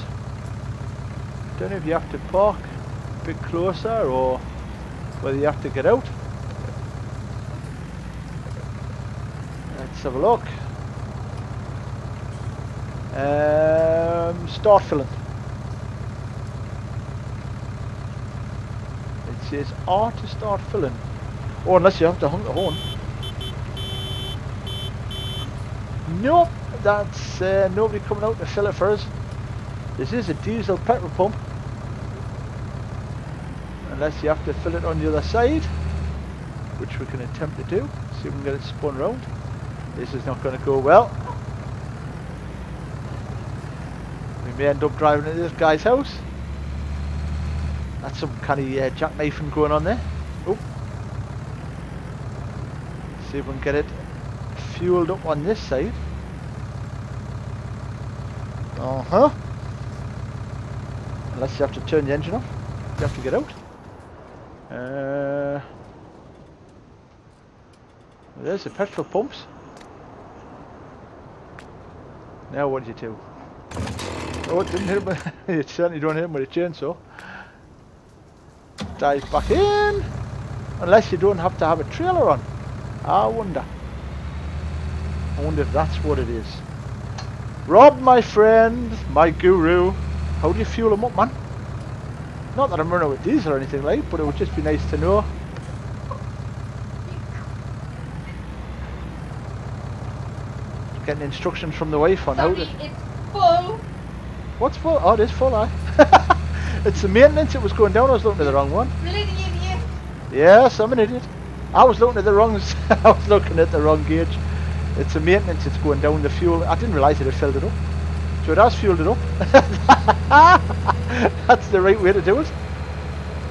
Don't know if you have to park a bit closer or whether you have to get out. Let's have a look. Start filling. It says R to start filling. Oh, unless you have to honk the horn. Nope, that's nobody coming out to fill it for us. This is a diesel petrol pump. Unless you have to fill it on the other side, which we can attempt to do. See if we can get it spun round. This is not going to go well. We may end up driving into this guy's house. That's some kind of jackknifing going on there. Oh. See if we can get it fueled up on this side. Unless you have to turn the engine off. You have to get out. There's the petrol pumps. Now what do you do? Oh, it didn't hit him. It certainly don't hit him with a chainsaw. Dive back in. Unless you don't have to have a trailer on. I wonder if that's what it is. Rob, my friend, my guru. How do you fuel them up, man? Not that I'm running with diesel or anything like, but it would just be nice to know. Getting instructions from the wife on how to... It's full. What's full? Oh, it is full, aye. It's the maintenance, it was going down, I was looking at the wrong one. Bloody idiot. Yes, I'm an idiot. I was looking at the wrong... I was looking at the wrong gauge. It's the maintenance, it's going down the fuel. I didn't realise it had filled it up. So it has fueled it up. That's the right way to do it.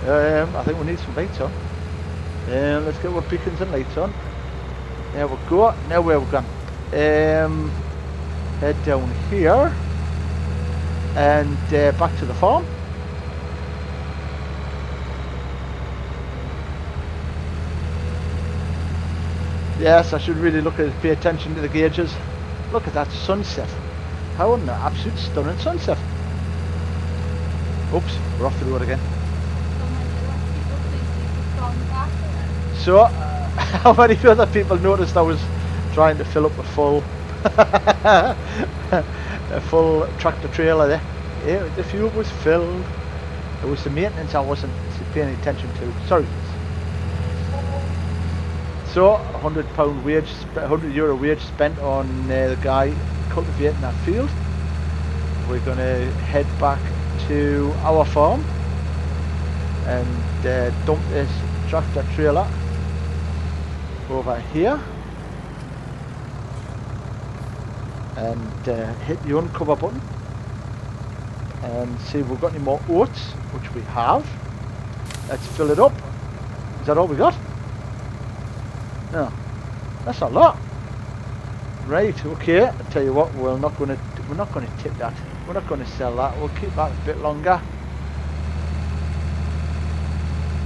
I think we need some lights on. Let's get our beacons and lights on. There we go. Now where we're going. Head down here and back to the farm. Yes, I should really pay attention to the gauges. Look at that sunset. How an absolute stunning sunset. Oops, we're off the road again. So, how many other people noticed I was trying to fill up a full tractor trailer there? Yeah, the fuel was filled. It was the maintenance I wasn't paying attention to. Sorry. So, £100 wage, €100 wage spent on the guy cultivating that field. We're going to head back to our farm and dump this tractor trailer over here and hit the uncover button and see if we've got any more oats, which we have. Let's fill it up. Is that all we got? No, that's a lot. Right, okay. I'll tell you what, we're not going to tip that. We're not going to sell that. We'll keep that a bit longer,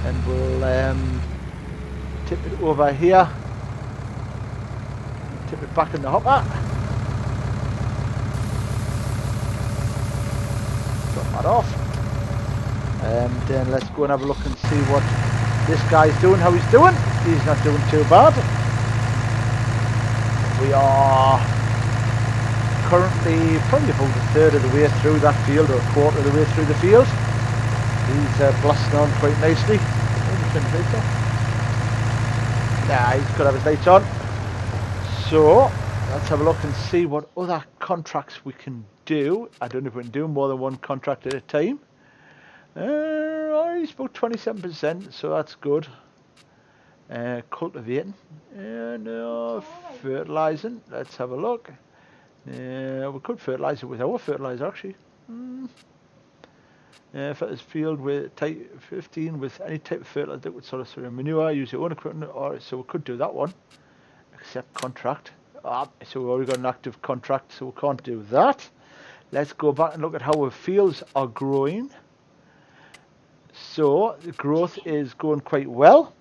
and we'll tip it over here. Tip it back in the hopper. Drop that off, and then let's go and have a look and see what this guy's doing. How he's doing? He's not doing too bad. We are currently probably about a third of the way through that field, or a quarter of the way through the field. He's blasting on quite nicely. Yeah, he's got to have his lights on. So let's have a look and see what other contracts we can do. I don't know if we can do more than one contract at a time. He's about 27%, so that's good. Cultivating, no, fertilising. Let's have a look. We could fertilise it with our fertiliser actually. Fertilize field with type 15 with any type of fertiliser that would sort of manure. Use your own equipment, or so we could do that one. Accept contract. So we've already got an active contract, so we can't do that. Let's go back and look at how our fields are growing. So the growth is going quite well.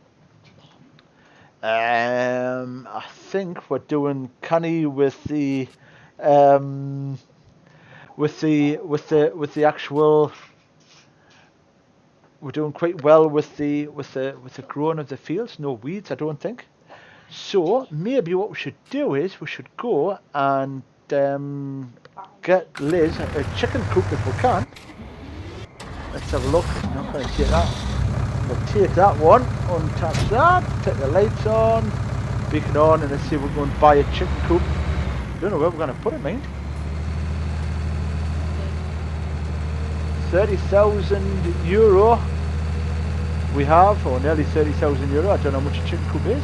I think we're doing canny with the we're doing quite well with the growing of the fields. No weeds, I don't think. So maybe what we should do is we should go and get Liz a chicken coop if we can. Let's have a look. I'm not going to take that. We'll take that one, untouch that, take the lights on, beacon on, and let's see if we're going to buy a chicken coop. Don't know where we're going to put it, mind. 30,000 euro we have, or nearly 30,000 euro. I don't know how much a chicken coop is.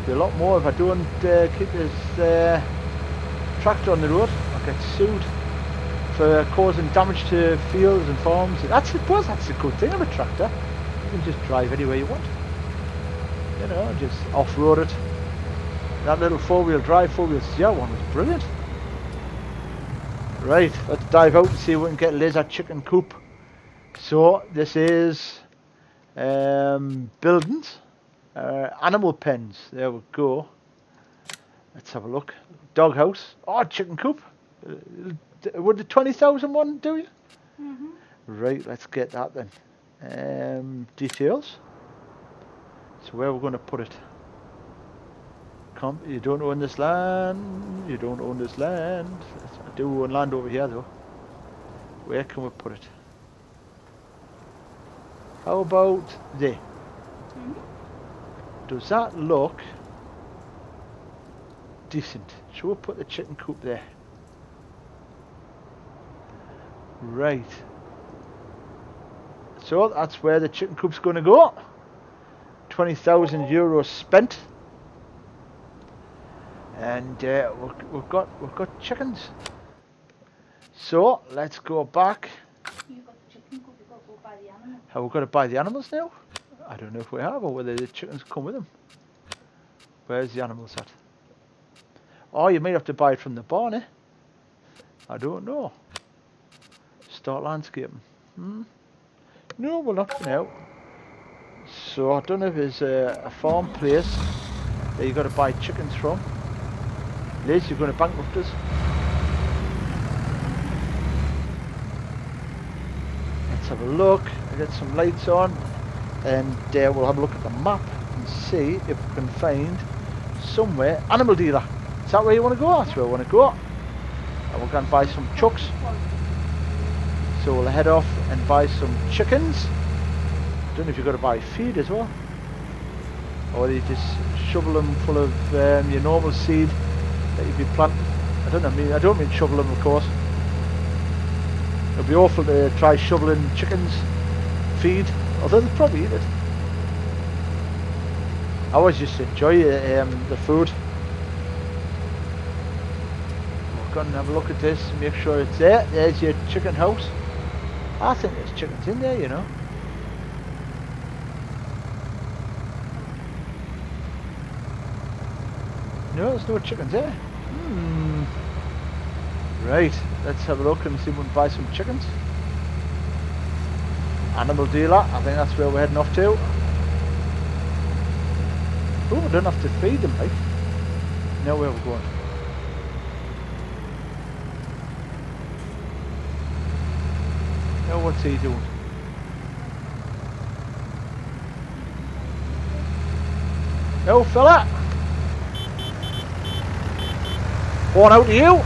Be a lot more if I don't keep this tractor on the road. I'll get sued for causing damage to fields and farms. I suppose that's a good thing of a tractor. You can just drive anywhere you want. You know, just off-road it. That little four-wheel drive, four-wheel steer one was brilliant. Right, let's dive out and see if we can get Liz a chicken coop. So this is buildings, animal pens. There we go. Let's have a look. Doghouse. Oh, chicken coop. Would the 20,000 one do you? Mm-hmm. Right, let's get that then. Details. So where we're going to put it? You don't own this land. You don't own this land. I do own land over here though. Where can we put it? How about there? Mm-hmm. Does that look decent? Shall we put the chicken coop there? Right. So that's where the chicken coop's going to go. 20,000 euros spent. And we've got chickens. So let's go back. You've got the chicken coop, you've got to go buy the animal. Have we got to buy the animals now? I don't know if we have, or whether the chickens come with them. Where's the animals at? Oh, you might have to buy it from the barn, eh? I don't know. Start landscaping. No, we're not for now. So I don't know if there's a farm place that you've got to buy chickens from. Liz, you're going to bankrupt us. Let's have a look. I'll get some lights on, and we'll have a look at the map and see if we can find somewhere. Animal dealer. Is that where you want to go? That's where I want to go. And we're going to buy some chucks. So we'll head off and buy some chickens. Don't know if you've got to buy feed as well, or you just shovel them full of your normal seed that you'd be planting. I don't mean shovel them, of course. It'd be awful to try shoveling chickens feed, although they'd probably eat it. I always just enjoy the food. We're going to have a look at this and make sure it's there. There's your chicken house. I think there's chickens in there, you know. No, there's no chickens there. Right, let's have a look and see if we can buy some chickens. Animal dealer, I think that's where we're heading off to. Oh, we don't have to feed them, like. Now where we're going. Now what's he doing? No, fella. On out to you.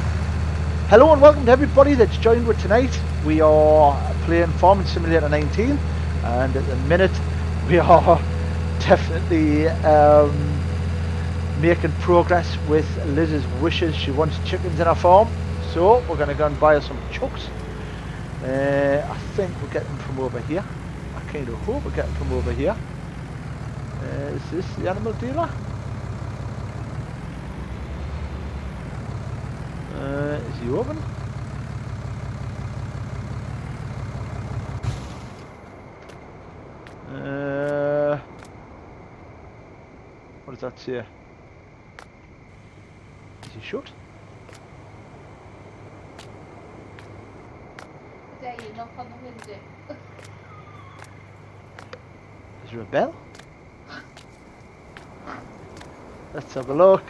Hello and welcome to everybody that's joined with tonight. We are playing Farming Simulator 19, and at the minute we are definitely making progress with Liz's wishes. She wants chickens in her farm, so we're going to go and buy her some chucks. I think we're getting from over here. I kind of hope we're getting from over here. Is this the animal dealer? Is he open? What does that say? Is he shut? There you knock on the window. Is there a bell? Let's have a look.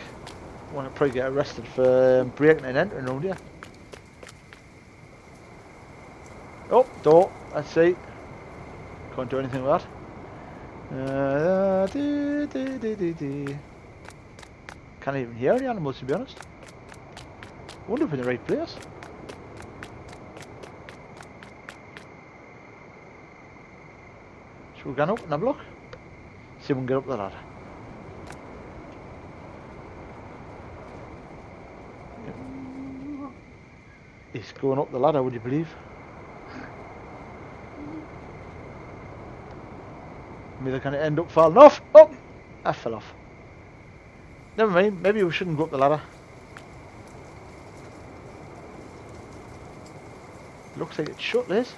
I want to probably get arrested for breaking and entering around here. Oh, door. let's see. Can't do anything with that. Can't even hear the animals, to be honest. Wonder if we're in the right place. Should we go up and have a look? See if we can get up the ladder. He's going up the ladder, would you believe? Maybe they're going to end up falling off. Oh! I fell off. Never mind, maybe we shouldn't go up the ladder. Looks like it's shut, Liz.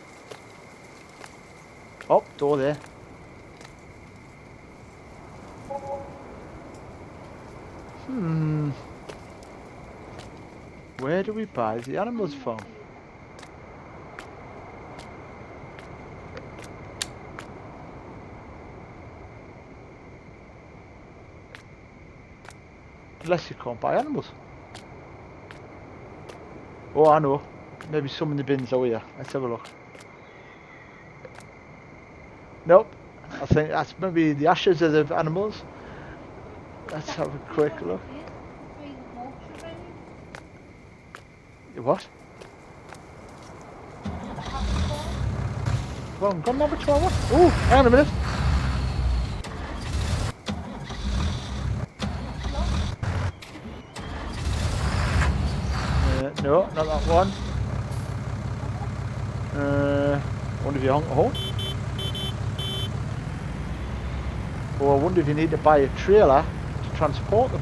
Oh, door there. Where do we buy the animals from? Unless you can't buy animals. Oh, I know. Maybe some in the bins over here. Let's have a look. Nope. I think that's maybe the ashes of the animals. Let's have a quick look. What? Well, I'm gone abattoir one. Oh, hang on a minute. No, not that one. Wonder if you honk the horn. Or I wonder if you need to buy a trailer to transport them.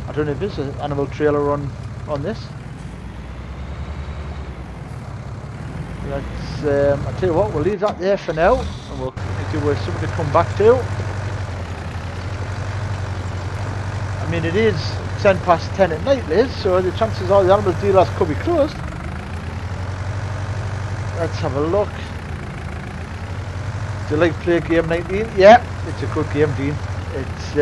I don't know if there's an animal trailer on this. Let's, I'll tell you what, we'll leave that there for now, and we'll give away something to come back to. I mean, it is 10 past 10 at night, Liz, so the chances are the animal dealers could be closed. Let's have a look. Do you like to play game 19? Yeah, it's a good game, Dean. It's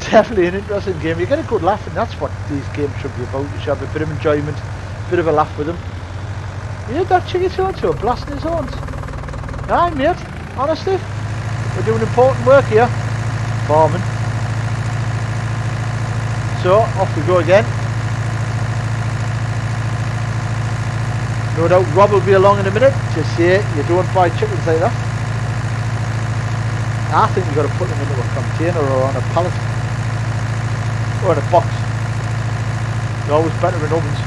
definitely an interesting game. You get a good laugh, and that's what these games should be about. You should have a bit of enjoyment, a bit of a laugh with them. You heard that chickie so blasting his horns. Aye, mate, honestly, we're doing important work here. Farming. So, off we go again. No doubt Rob will be along in a minute to say you don't buy chickens like that. I think you've got to put them into a container or on a pallet. Or in a box. They're always better in ovens.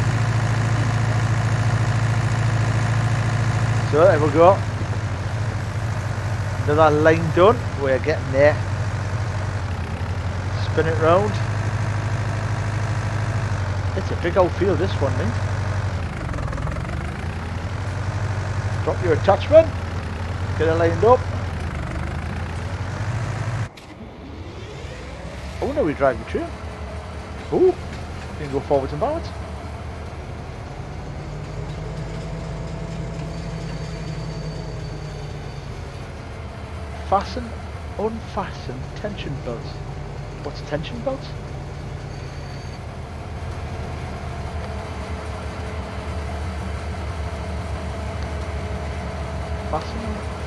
So there we go. Another line done. We're getting there. Spin it round. It's a big old field, this one, mate. Drop your attachment. Get it lined up. I wonder we drive the train. Ooh, you can go forwards and backwards. Fasten, unfasten tension belts. What's tension belts?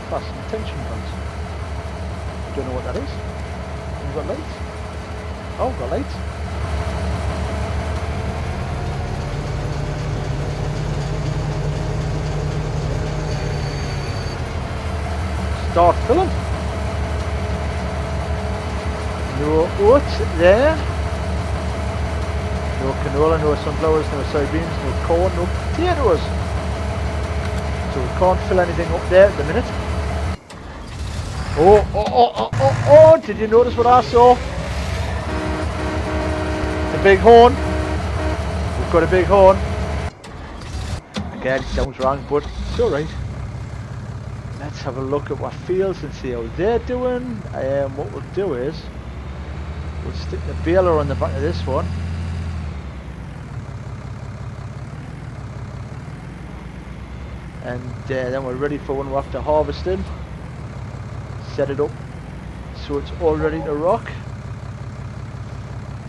Fasten tension belts. Don't know what that is. We've got lights. Oh, got lights. Start filling. No oats there. No canola, no sunflowers, no soybeans, no corn, no potatoes. So we can't fill anything up there at the minute. Oh, did you notice what I saw? The big horn. We've got a big horn. Again, it sounds wrong, but it's alright. Let's have a look at what fields and see how they're doing. What we'll do is, we'll stick the baler on the back of this one. And then we're ready for when we're after harvesting. Set it up so it's all ready to rock.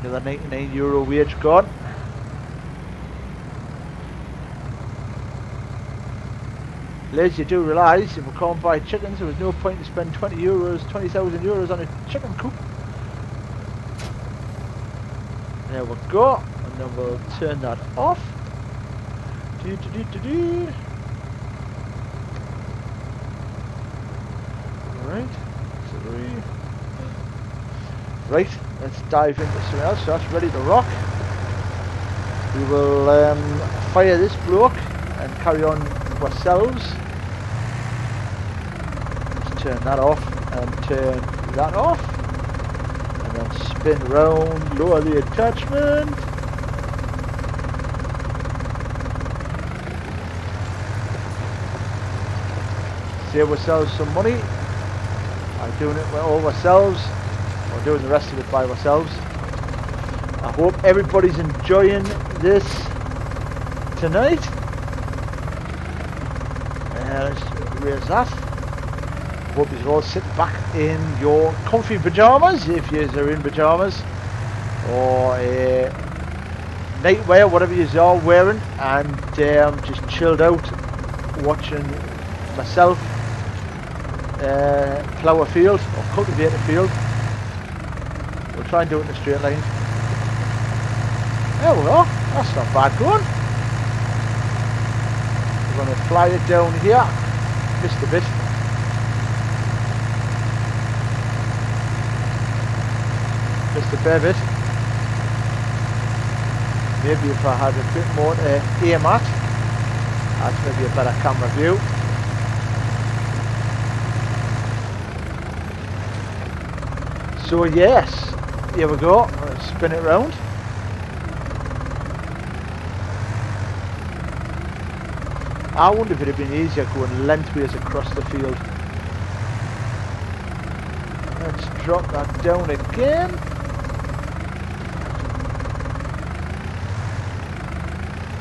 Another €99 wage gone. Les, you do realise if we can't buy chickens, there was no point to spend €20, 20,000 euros on a chicken coop. There we go, and then we'll turn that off. Right, 3. Right, let's dive into something else. So that's ready to rock. We will fire this bloke and carry on ourselves. Let's turn that off and turn that off. And then spin round, lower the attachment. Save ourselves some money by doing it all ourselves, or doing the rest of it by ourselves. I hope everybody's enjoying this tonight. Let's raise that. Hope you're all sitting back in your comfy pyjamas, if you are in pyjamas, or nightwear, whatever you are wearing, and just chilled out watching myself plough a field or cultivate a field. We'll try and do it in a straight line. There we go, that's not bad going. We're going to fly it down here. Missed a bit. Missed a fair bit. Maybe if I had a bit more to aim at, that's maybe a better camera view. So yes, here we go. Let's spin it round. I wonder if it would have been easier going lengthways across the field. Let's drop that down again.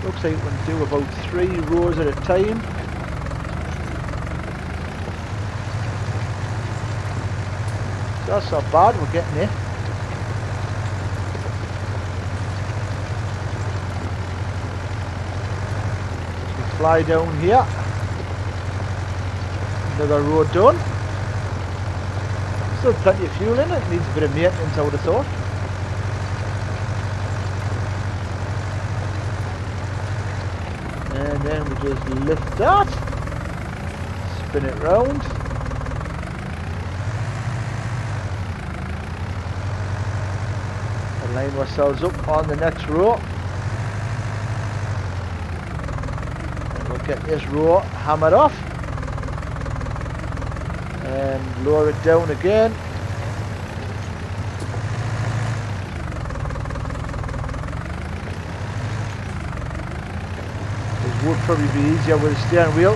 Looks like we can do about 3 rows at a time. That's not bad, we're getting there. Fly down here. Another row done. Still plenty of fuel in it. Needs a bit of maintenance, I would have thought. And then we just lift that. Spin it round. And line ourselves up on the next row. Get this row hammered off and lower it down again. This would probably be easier with a steering wheel.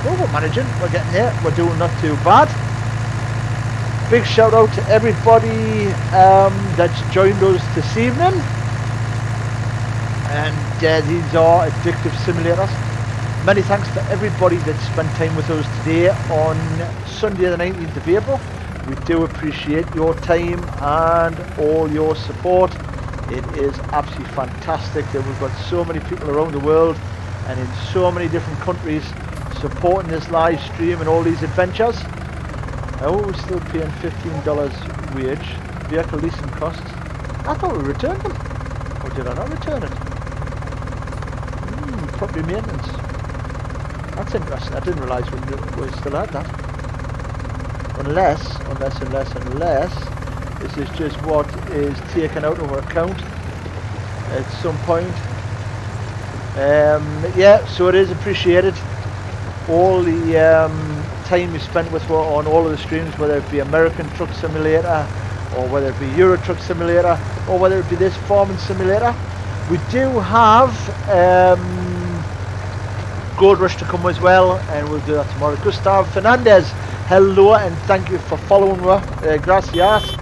Oh, we're managing, we're getting there, we're doing not too bad. Big shout out to everybody that's joined us this evening, and these are Addictive Simulators. Many thanks to everybody that spent time with us today on Sunday the 19th of April. We do appreciate your time and all your support. It is absolutely fantastic that we've got so many people around the world and in so many different countries supporting this live stream and all these adventures. Oh, we're still paying $15 wage, vehicle leasing costs. I thought we returned them. Or did I not return it? Property maintenance. That's interesting. I didn't realise we still had that. Unless this is just what is taken out of our account at some point. Yeah, so it is appreciated. All the time you spent with on all of the streams, whether it be American Truck Simulator, or whether it be Euro Truck Simulator, or whether it be this Farming Simulator. We do have Gold Rush to come as well, and we'll do that tomorrow. Gustav Fernandez, hello and thank you for following me. Gracias.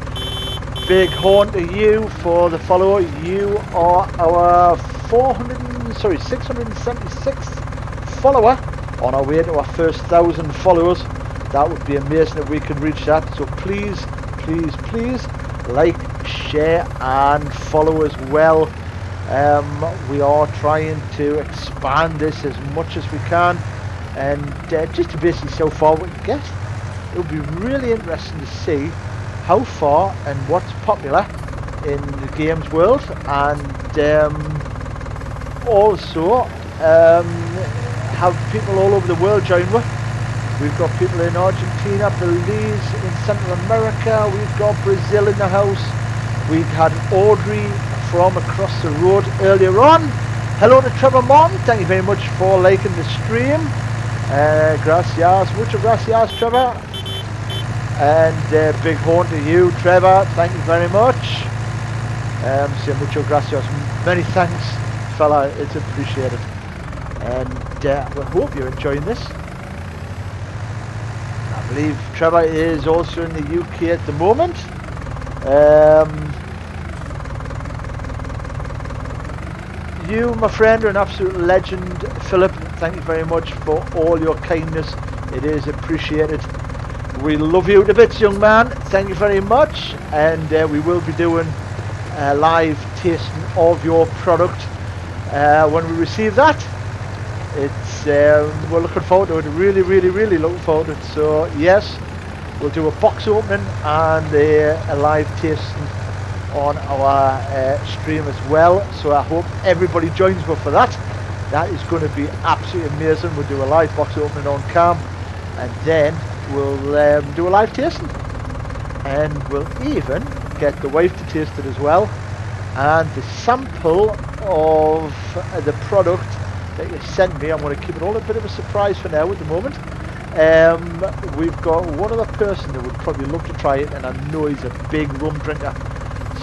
Big horn to you for the follow. You are our 676th follower. On our way to our first 1,000 followers. That would be amazing if we could reach that. So please, please, please like, share and follow as well. We are trying to expand this as much as we can, and just to basically see how far we can get. It would be really interesting to see how far and what's popular in the games world, and also have people all over the world join us. We've got people in Argentina, Belize, in Central America. We've got Brazil in the house. We've had Audrey from across the road earlier on. Hello to Trevor Martin. Thank you very much for liking the stream. Gracias, muchas gracias, Trevor. And big horn to you, Trevor. Thank you very much. Say mucho gracias. Many thanks, fella. It's appreciated. And we hope you're enjoying this. I believe Trevor is also in the UK at the moment. You, my friend, are an absolute legend, Philip. Thank you very much for all your kindness. It is appreciated. We love you to bits, young man. Thank you very much. And we will be doing a live tasting of your product when we receive that. It's we're looking forward to it. Really, really, really looking forward to it. So yes, we'll do a box opening and a live tasting on our stream as well. So I hope everybody joins me for that. That is going to be absolutely amazing. We'll do a live box opening on cam, and then we'll do a live tasting, and we'll even get the wife to taste it as well, and the sample of the product that you sent me. I'm going to keep it all a bit of a surprise for now at the moment. We've got one other person that would probably love to try it, and I know he's a big rum drinker,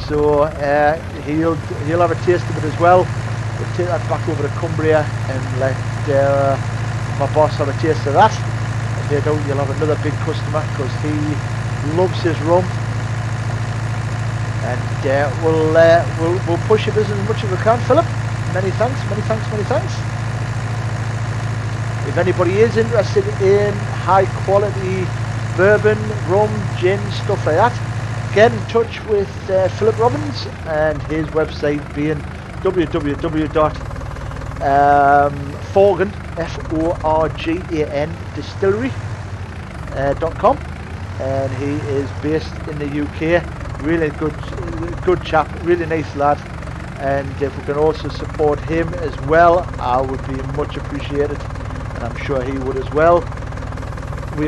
so he'll have a taste of it as well. We'll take that back over to Cumbria and let my boss have a taste of that. And no doubt you'll have another big customer, because he loves his rum. And we'll push your business as much as we can, Philip. Many thanks, many thanks, many thanks. If anybody is interested in high quality bourbon, rum, gin, stuff like that, get in touch with Philip Robbins, and his website being www.forgan, Forgan distillery.com, and he is based in the UK. Really good chap, really nice lad, and if we can also support him as well, I would be much appreciated, and I'm sure he would as well. We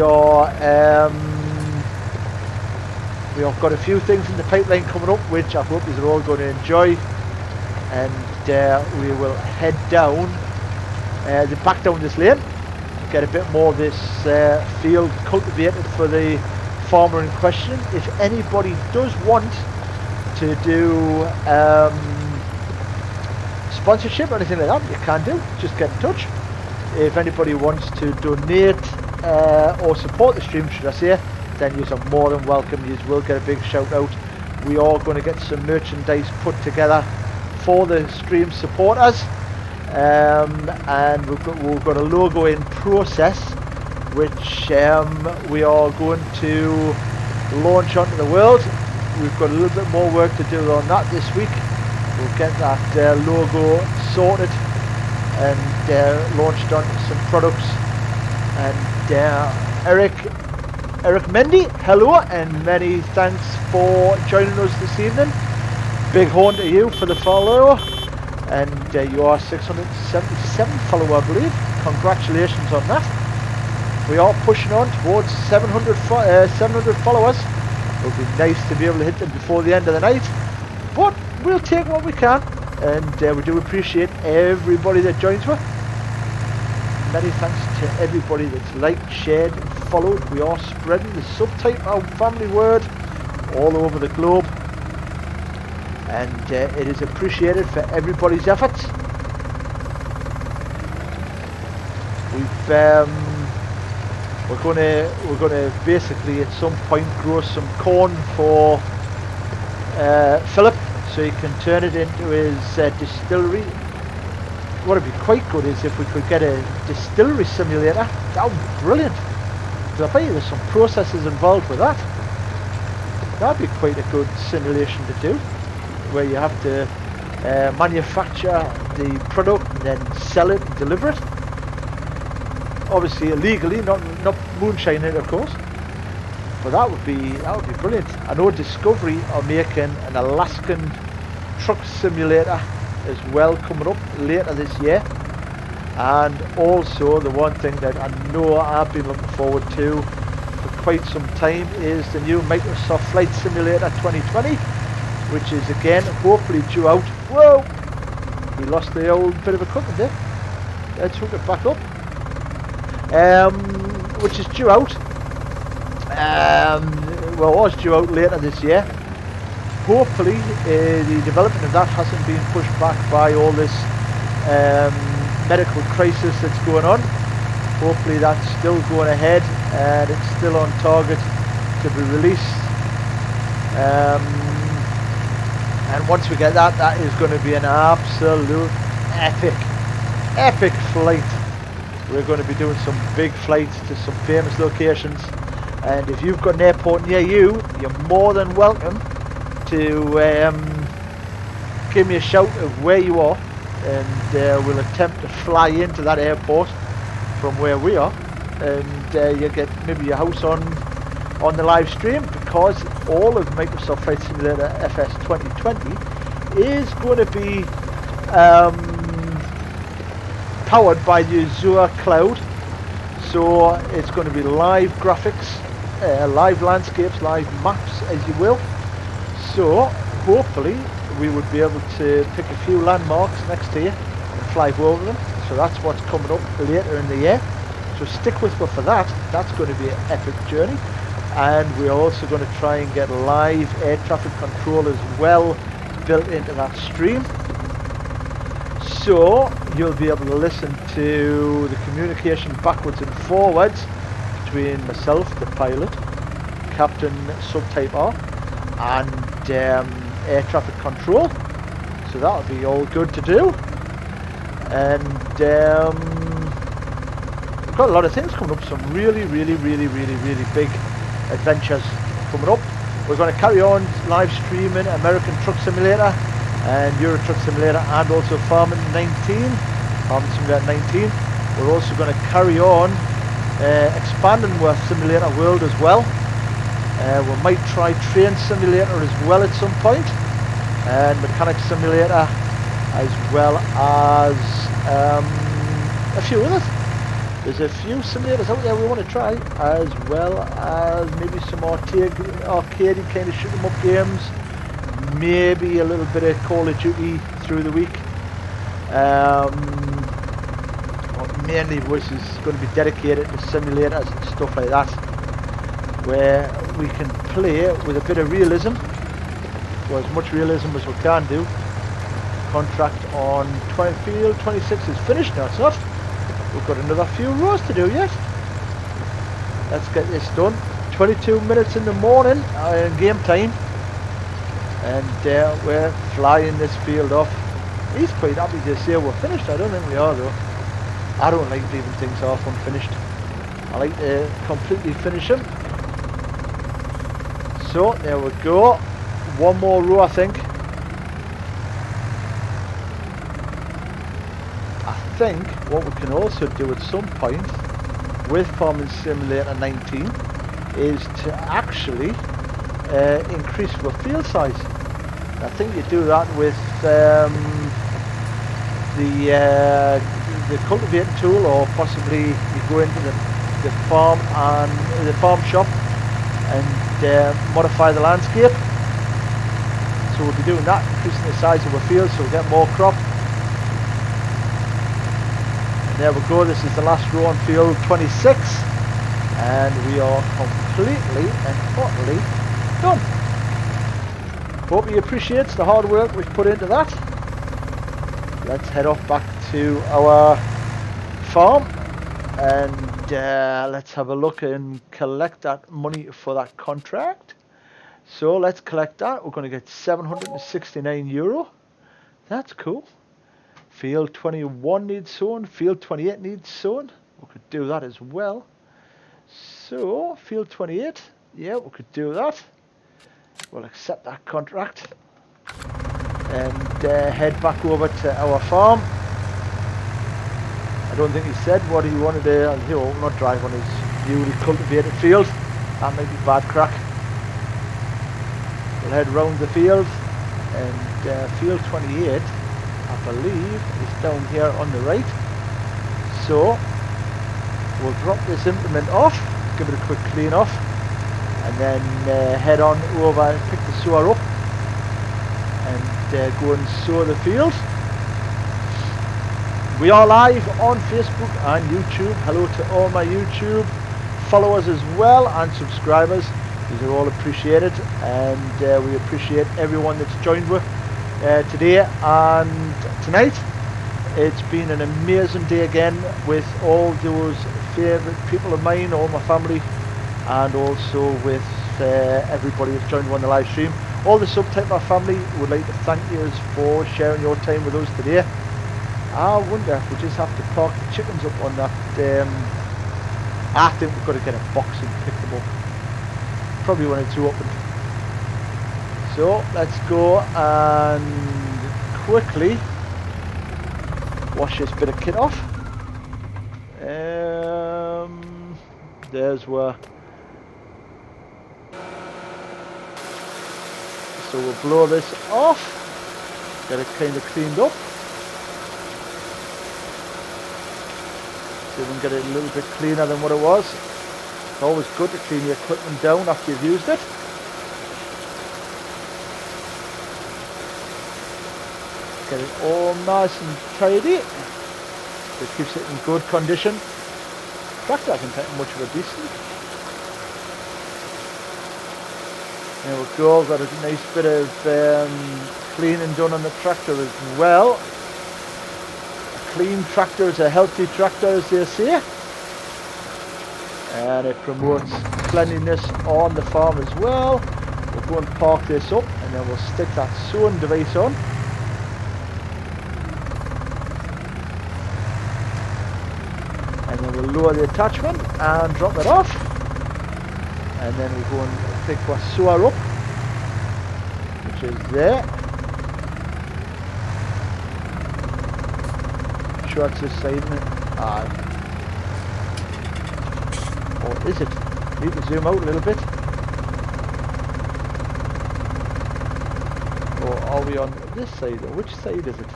have got a few things in the pipeline coming up, which I hope you're all going to enjoy, and we will head down back down this lane, get a bit more of this field cultivated for the farmer in question. If anybody does want to do sponsorship or anything like that, you can do, just get in touch. If anybody wants to donate or support the stream, should I say, then you are more than welcome. You will get a big shout out. We are going to get some merchandise put together for the stream supporters, and we've got a logo in process, which we are going to launch onto the world. We've got a little bit more work to do on that this week. We'll get that logo sorted and launched onto some products. And Eric Mendy, hello, and many thanks for joining us this evening. Big horn to you for the follow, and you are 677 follower, I believe. Congratulations on that. We are pushing on towards 700 followers. It would be nice to be able to hit them before the end of the night, but we'll take what we can, and we do appreciate everybody that joins us. Many thanks to everybody that's liked, shared and followed. We are spreading the Subtype Our Family word all over the globe, and it is appreciated for everybody's efforts. We're going to basically at some point grow some corn for Philip, so he can turn it into his distillery. What would be quite good is if we could get a distillery simulator. That would be brilliant. I bet you there's some processes involved with that. That'd be quite a good simulation to do, where you have to manufacture the product and then sell it and deliver it. Obviously illegally, not moonshining it, of course. But that would be brilliant. I know Discovery are making an Alaskan truck simulator as well coming up later this year. And also the one thing that I know I've been looking forward to for quite some time is the new Microsoft Flight Simulator 2020, which is again hopefully due out. Whoa! We lost the old bit of equipment there. Let's hook it back up. Which is due out. Well, it was due out later this year. Hopefully the development of that hasn't been pushed back by all this medical crisis that's going on. Hopefully that's still going ahead and it's still on target to be released. And once we get that, that is going to be an absolute epic flight. We're going to be doing some big flights to some famous locations. And if you've got an airport near you, you're more than welcome to give me a shout of where you are, and we'll attempt to fly into that airport from where we are, and you get maybe your house on the live stream, because all of Microsoft Flight Simulator FS 2020 is going to be powered by the Azure cloud. So it's going to be live graphics, live landscapes, live maps, as you will. So hopefully we would be able to pick a few landmarks next to you and fly over them. So that's what's coming up later in the year. So stick with me for that. That's going to be an epic journey. And we're also going to try and get live air traffic control as well built into that stream. So you'll be able to listen to the communication backwards and forwards between myself, the pilot, Captain Subtype R, and air traffic control. So that'll be all good to do. And we've got a lot of things coming up, some really big adventures coming up. We're going to carry on live streaming American Truck Simulator and Euro Truck Simulator, and also Farming Simulator 19. We're also going to carry on expanding with Simulator World as well. We might try Train Simulator as well at some point, and Mechanic Simulator, as well as a few others. There's a few simulators out there we want to try, as well as maybe some arcade kind of shoot 'em up games, maybe a little bit of Call of Duty through the week. Mainly which is going to be dedicated to simulators and stuff like that, where we can play with a bit of realism, or as much realism as we can do. Contract on field 26 is finished. No, it's not. We've got another few rows to do yet. Let's get this done. 22 minutes in the morning in game time, and we're flying this field off. He's quite happy to say we're finished. I don't think we are though. I don't like leaving things off unfinished. I like to completely finish them. So there we go. One more row, I think. I think what we can also do at some point with Farming Simulator 19 is to actually increase the field size. I think you do that with the cultivating tool, or possibly you go into the farm and the farm shop and modify the landscape. So we'll be doing that, increasing the size of the field so we'll get more crop. And there we go, this is the last row on field 26, and we are completely and utterly done. Hope he appreciates the hard work we've put into that. Let's head off back to our farm, and let's have a look and collect that money for that contract. So let's collect that. We're going to get €769. That's cool. Field 21 needs sown. Field 28 needs sown. We could do that as well. So field 28, yeah, we could do that. We'll accept that contract. and head back over to our farm. I don't think he said what he wanted to, not drive on his newly cultivated field. That might be bad crack. We'll head round the field, and field 28, I believe, is down here on the right. So we'll drop this implement off, give it a quick clean off, and then head on over, pick the sower up, and go and sow the field. We are live on Facebook and YouTube. Hello to all my YouTube followers as well, and subscribers. These are all appreciated, and we appreciate everyone that's joined with today and tonight. It's been an amazing day again with all those favourite people of mine, all my family, and also with everybody that's joined on the live stream. All the Subtyper family would like to thank you for sharing your time with us today. I wonder if we just have to park the chickens up on that. I think we've got to get a box and pick them up. Probably when it's open. So let's go and quickly wash this bit of kit off. There's where. So we'll blow this off. Get it kind of cleaned up. See if we can get it a little bit cleaner than what it was. It's always good to clean your equipment down after you've used it. Get it all nice and tidy. It keeps it in good condition. Tractor hasn't taken much of a beasting. There we go, got a nice bit of cleaning done on the tractor as well. Clean tractor is a healthy tractor, as they say, and it promotes cleanliness on the farm as well. We'll go and park this up, and then we'll stick that sewing device on. And then we'll lower the attachment and drop it off, and then we'll go and pick our sower up, which is there. Sure it's this side, isn't it? Aye. Or is it? Need to zoom out a little bit. Or are we on this side? Or which side is it?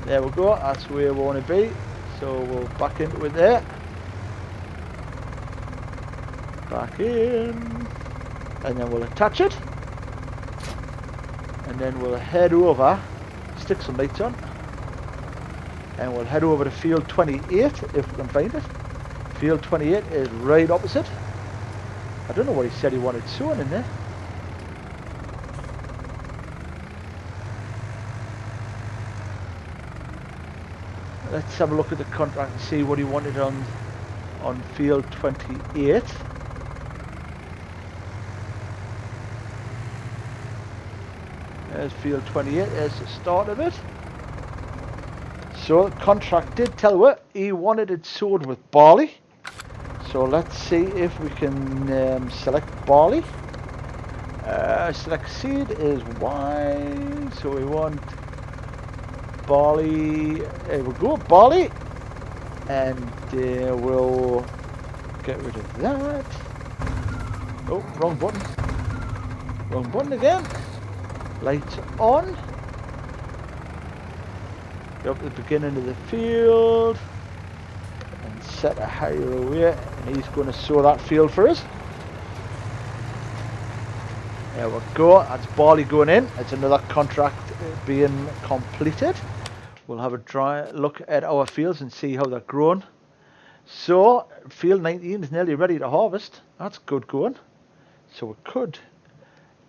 There we go, that's where we want to be. So we'll back into it there. Back in. And then we'll attach it. And then we'll head over. Stick some lights on, and we'll head over to field 28 if we can find it. Field 28 is right opposite. I don't know what he said he wanted sown in there. Let's have a look at the contract and see what he wanted on field 28. There's field 28, there's the start of it. So the contract did tell her he wanted it sowed with barley. So let's see if we can select barley. Select seed is Y. So we want barley. There we go, barley. And we'll get rid of that. Oh, wrong button. Wrong button again. Lights on. Go up to the beginning of the field and set a higher away, and he's going to sow that field for us. There we go, that's barley going in. It's another contract being completed. We'll have a dry look at our fields and see how they're growing. So field 19 is nearly ready to harvest. That's good going. So we could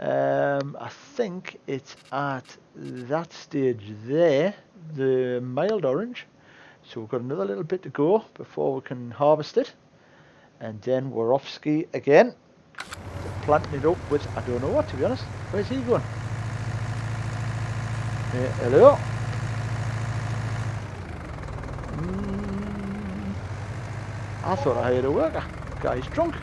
I think it's at that stage there, the mild orange. So we've got another little bit to go before we can harvest it. And then we're off ski again. Planting it up with, I don't know what, to be honest. Where's he going? Hello? I thought I hired a worker. Guy's drunk.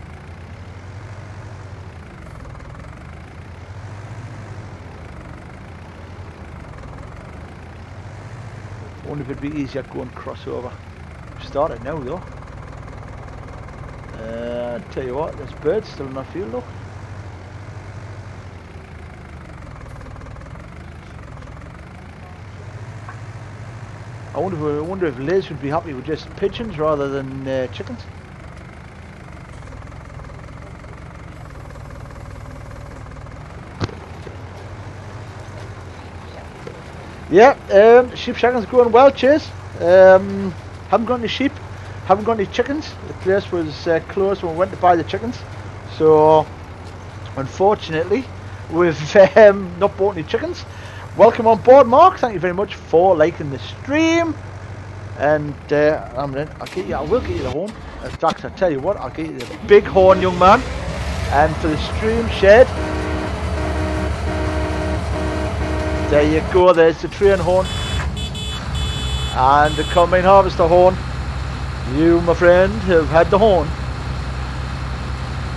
wonder if it'd be easier going crossover. Started now though. Tell you what, there's birds still in our field, look. I wonder if Liz would be happy with just pigeons rather than chickens. Yeah, sheep shagging's going well, Chase. Haven't got any sheep, haven't got any chickens. The place was closed when we went to buy the chickens. So, unfortunately, we've not bought any chickens. Welcome on board, Mark. Thank you very much for liking the stream. And I will get you the horn. In fact, I tell you what, I'll get you the big horn, young man. And for the stream shed, there you go. There's the train horn and the combine harvester horn. You, my friend, have had the horn.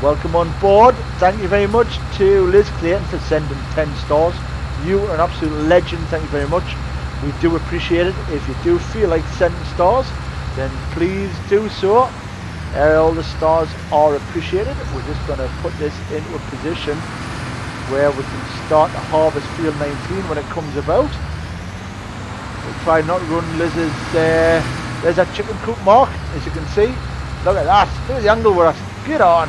Welcome on board. Thank you very much to Liz Clayton for sending 10 stars. You are an absolute legend. Thank you very much. We do appreciate it. If you do feel like sending stars, then please do so. All the stars are appreciated. We're just going to put this into a position where we can start to harvest field 19 when it comes about. We'll try not to run Liz's. There's that chicken coop, Mark, as you can see. Look at that. Look at the angle we're at. Get on.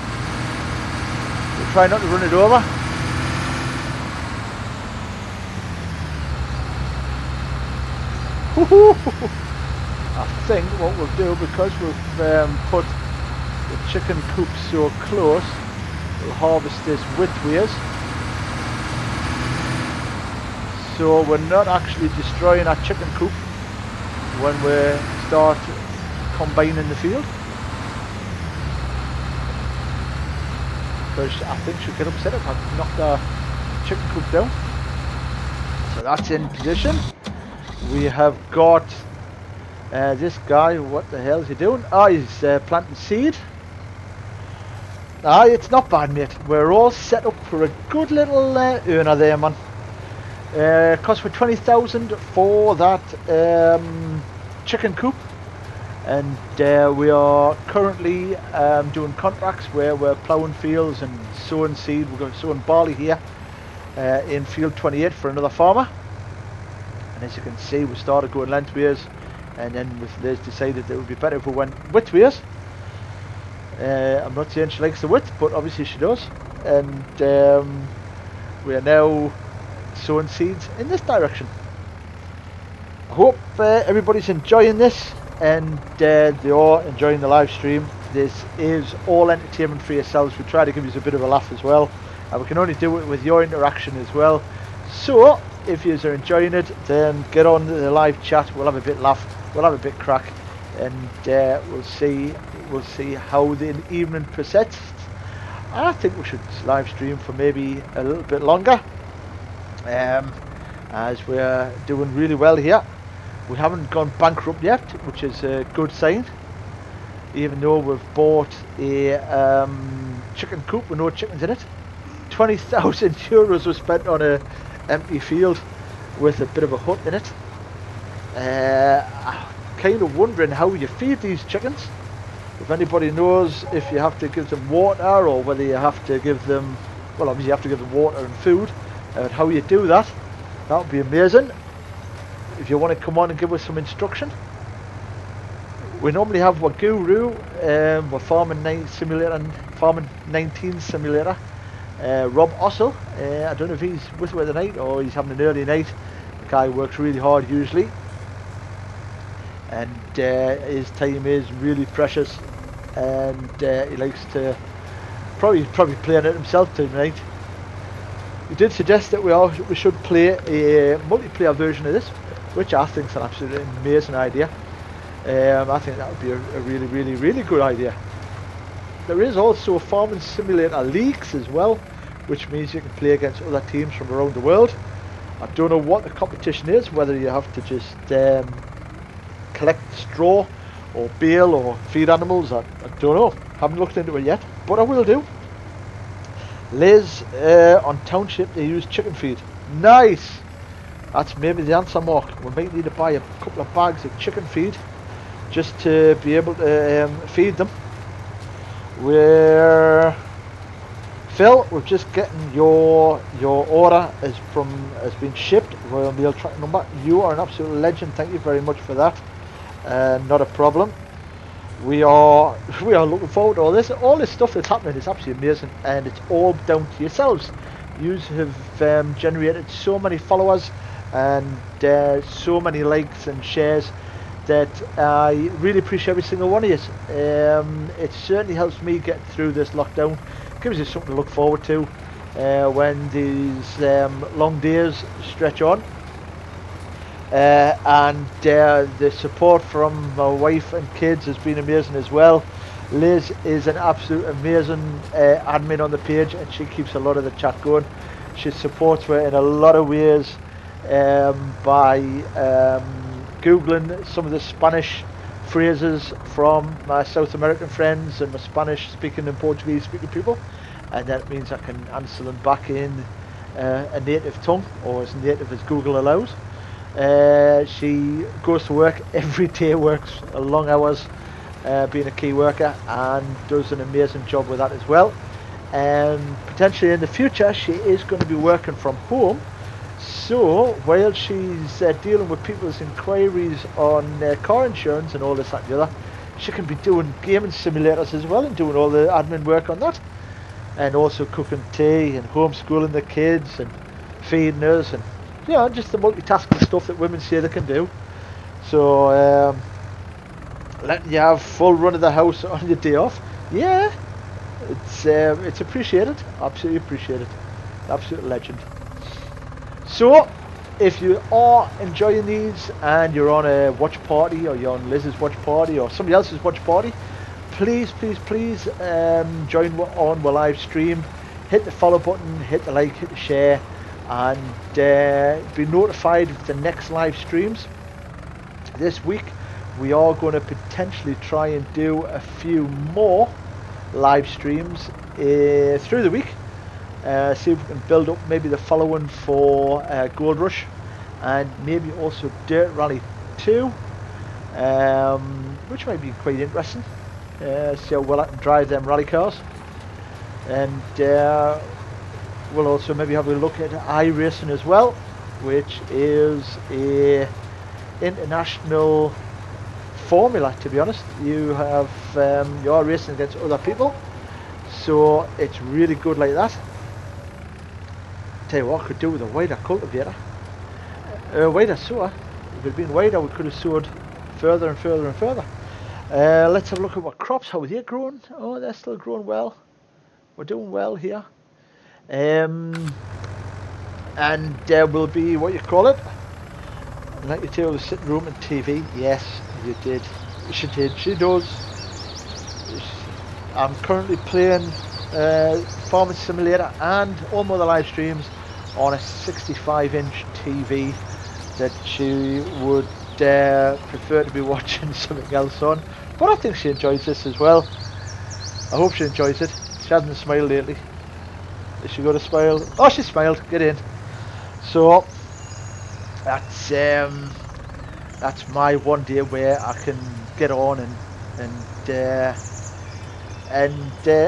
We'll try not to run it over. I think what we'll do, because we've put the chicken coop so close, we'll harvest this widthways, so we're not actually destroying our chicken coop when we start combining the field, because I think she'll get upset if I knock the chicken coop down. So that's in position. We have got this guy. What the hell is he doing? Oh, he's planting seed. Ah, it's not bad, mate. We're all set up for a good little earner there, man. Cost for 20,000 for that chicken coop, and we are currently doing contracts where we're ploughing fields and sowing seed. We're going to sowing barley here in field 28 for another farmer. And as you can see, we started going lengthways, and then Liz decided that it would be better if we went widthways. I'm not saying she likes the width, but obviously she does. And we are now sowing seeds in this direction. I hope everybody's enjoying this, and they are enjoying the live stream. This is all entertainment for yourselves. We try to give you a bit of a laugh as well, and we can only do it with your interaction as well. So if you are enjoying it, then get on the live chat. We'll have a bit laugh, we'll have a bit crack, and we'll see how the evening proceeds. I think we should live stream for maybe a little bit longer, as we're doing really well here. We haven't gone bankrupt yet, which is a good sign, even though we've bought a chicken coop with no chickens in it. 20,000 euros was spent on a empty field with a bit of a hut in it. I'm kind of wondering how you feed these chickens. If anybody knows if you have to give them water, or whether you have to give them, well, obviously you have to give them water and food, and how you do that, that would be amazing. If you want to come on and give us some instruction. We normally have Waguru, we're Farming 9 Simulator and Farming 19 Simulator. Rob Ossel, I don't know if he's with me tonight or he's having an early night. The guy works really hard usually, and his time is really precious, and he likes to probably playing it himself tonight. He did suggest that we should play a multiplayer version of this, which I think is an absolutely amazing idea. I think that would be a really good idea. There is also Farming Simulator leagues as well, which means you can play against other teams from around the world. I don't know what the competition is, whether you have to just collect straw or bale or feed animals. I don't know, haven't looked into it yet, but I will do. Liz, on Township they use chicken feed. Nice, That's maybe the answer, Mark. We might need to buy a couple of bags of chicken feed just to be able to feed them. We're Phil, we're just getting your order has been shipped. Royal Mail tracking number. You are an absolute legend. Thank you very much for that. Not a problem. We are looking forward to all this. All this stuff that's happening is absolutely amazing, and it's all down to yourselves. You have generated so many followers and so many likes and shares that I really appreciate every single one of you. It certainly helps me get through this lockdown. Gives you something to look forward to when these long days stretch on. And the support from my wife and kids has been amazing as well. Liz is an absolute amazing admin on the page, and she keeps a lot of the chat going. She supports me in a lot of ways by Googling some of the Spanish phrases from my South American friends and my Spanish speaking and Portuguese speaking people, and that means I can answer them back in a native tongue, or as native as Google allows. She goes to work every day, works long hours being a key worker, and does an amazing job with that as well. And potentially in the future she is going to be working from home, so while she's dealing with people's inquiries on car insurance and all this, that and the other, she can be doing gaming simulators as well and doing all the admin work on that, and also cooking tea and homeschooling the kids and feeding us, and just the multitasking stuff that women say they can do. So letting you have full run of the house on your day off, it's appreciated, absolutely appreciated, absolute legend. So if you are enjoying these and you're on a watch party, or you're on Liz's watch party or somebody else's watch party, please join on our live stream. Hit the follow button, hit the like, hit the share, and be notified of the next live streams. This week we are going to potentially try and do a few more live streams through the week. See if we can build up maybe the following for Gold Rush, and maybe also Dirt Rally 2, which might be quite interesting. See how well I can drive them rally cars, and we'll also maybe have a look at iRacing as well, which is a international formula. To be honest, you are racing against other people, so it's really good like that. Tell you what, I could do with a wider cultivator, wider sower. If it had been wider, we could have sowed further and further and further. Let's have a look at what crops, how they're growing. Oh, they're still growing well. We're doing well here. And there will be, what you call it, like you tell the sitting room and TV. Yes, you did. She did. She does. I'm currently playing Farming Simulator and all my other live streams on a 65-inch TV that she would prefer to be watching something else on, but I think she enjoys this as well. I hope she enjoys it. She hasn't smiled lately. Is she going to smile? Oh, she smiled. Get in. So that's my one day where I can get on and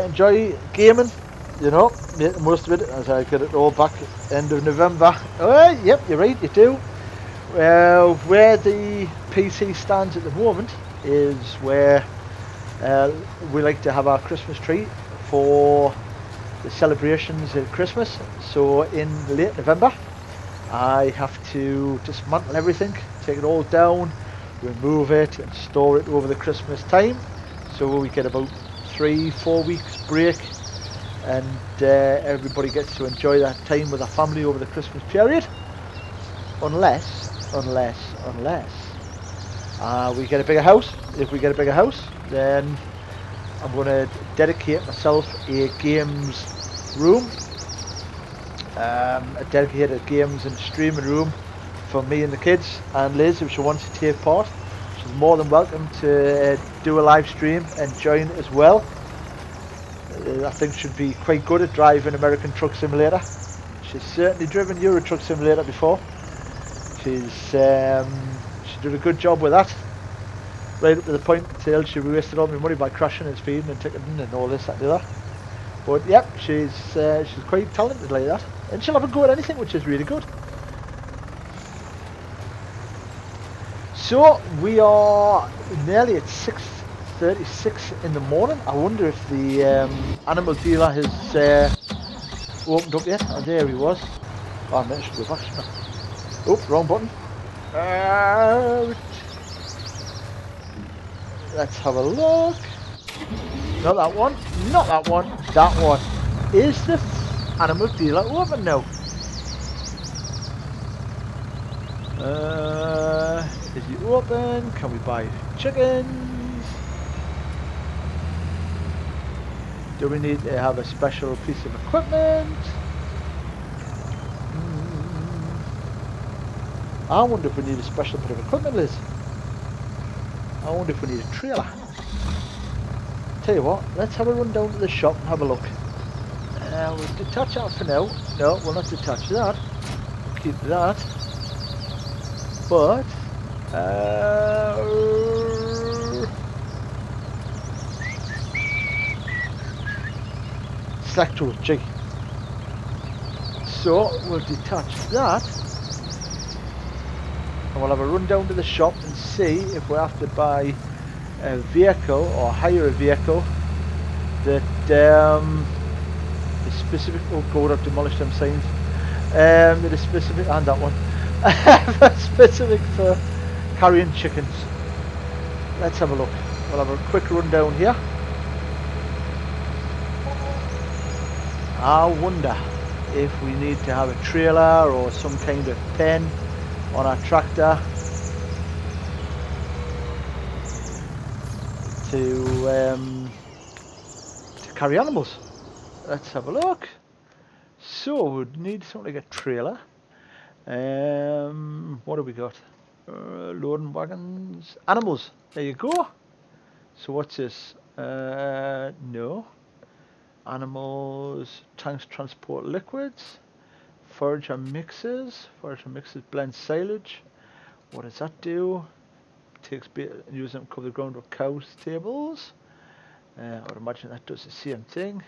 enjoy gaming, make the most of it as I get it all back end of November. Oh, yep, you're right, you do. Where the PC stands at the moment is where we like to have our Christmas tree for the celebrations at Christmas. So in late November I have to dismantle everything, take it all down, remove it and store it over the Christmas time, so we get about 3-4 weeks break, and everybody gets to enjoy that time with their family over the Christmas period, unless we get a bigger house. If we get a bigger house, then I'm going to dedicate myself a games room, a dedicated games and streaming room for me and the kids, and Liz, if she wants to take part, she's more than welcome to do a live stream and join as well. I think she'd be quite good at driving American Truck Simulator. She's certainly driven Euro Truck Simulator before, She's did a good job with that. Right up to the point till she wasted all my money by crashing his feed and ticketing and all this, that, and the other. But yep, she's quite talented like that, and she'll have a go at anything, which is really good. So we are nearly at 6:36 in the morning. I wonder if the animal dealer has opened up yet. Oh, there he was. Oh, I should go back, shouldn't I? Oh, wrong button. Let's have a look. Not that one. Not that one. That one. Is the animal dealer open now? Is he open? Can we buy chickens? Do we need to have a special piece of equipment? I wonder if we need a special bit of equipment, Liz. I wonder if we need a trailer. Tell you what, let's have a run down to the shop and have a look. We'll detach that for now. No, we'll not detach that. Keep that. But select tool, G. So we'll detach that, and we'll have a run down to the shop and see if we have to buy a vehicle or hire a vehicle that is specific. Oh God, I've demolished them signs. That is specific, and that one. Specific for carrying chickens. Let's have a look. We'll have a quick run down here. I wonder if we need to have a trailer or some kind of pen on our tractor to carry animals. Let's have a look. So we'd need something like a trailer. What have we got? Loading wagons, animals. There you go. So what's this? No. Animals, tanks transport liquids, forager mixes. Forager mixes blend silage. What does that do? Takes bait and use them to cover the ground with cow stables. I would imagine that does the same thing.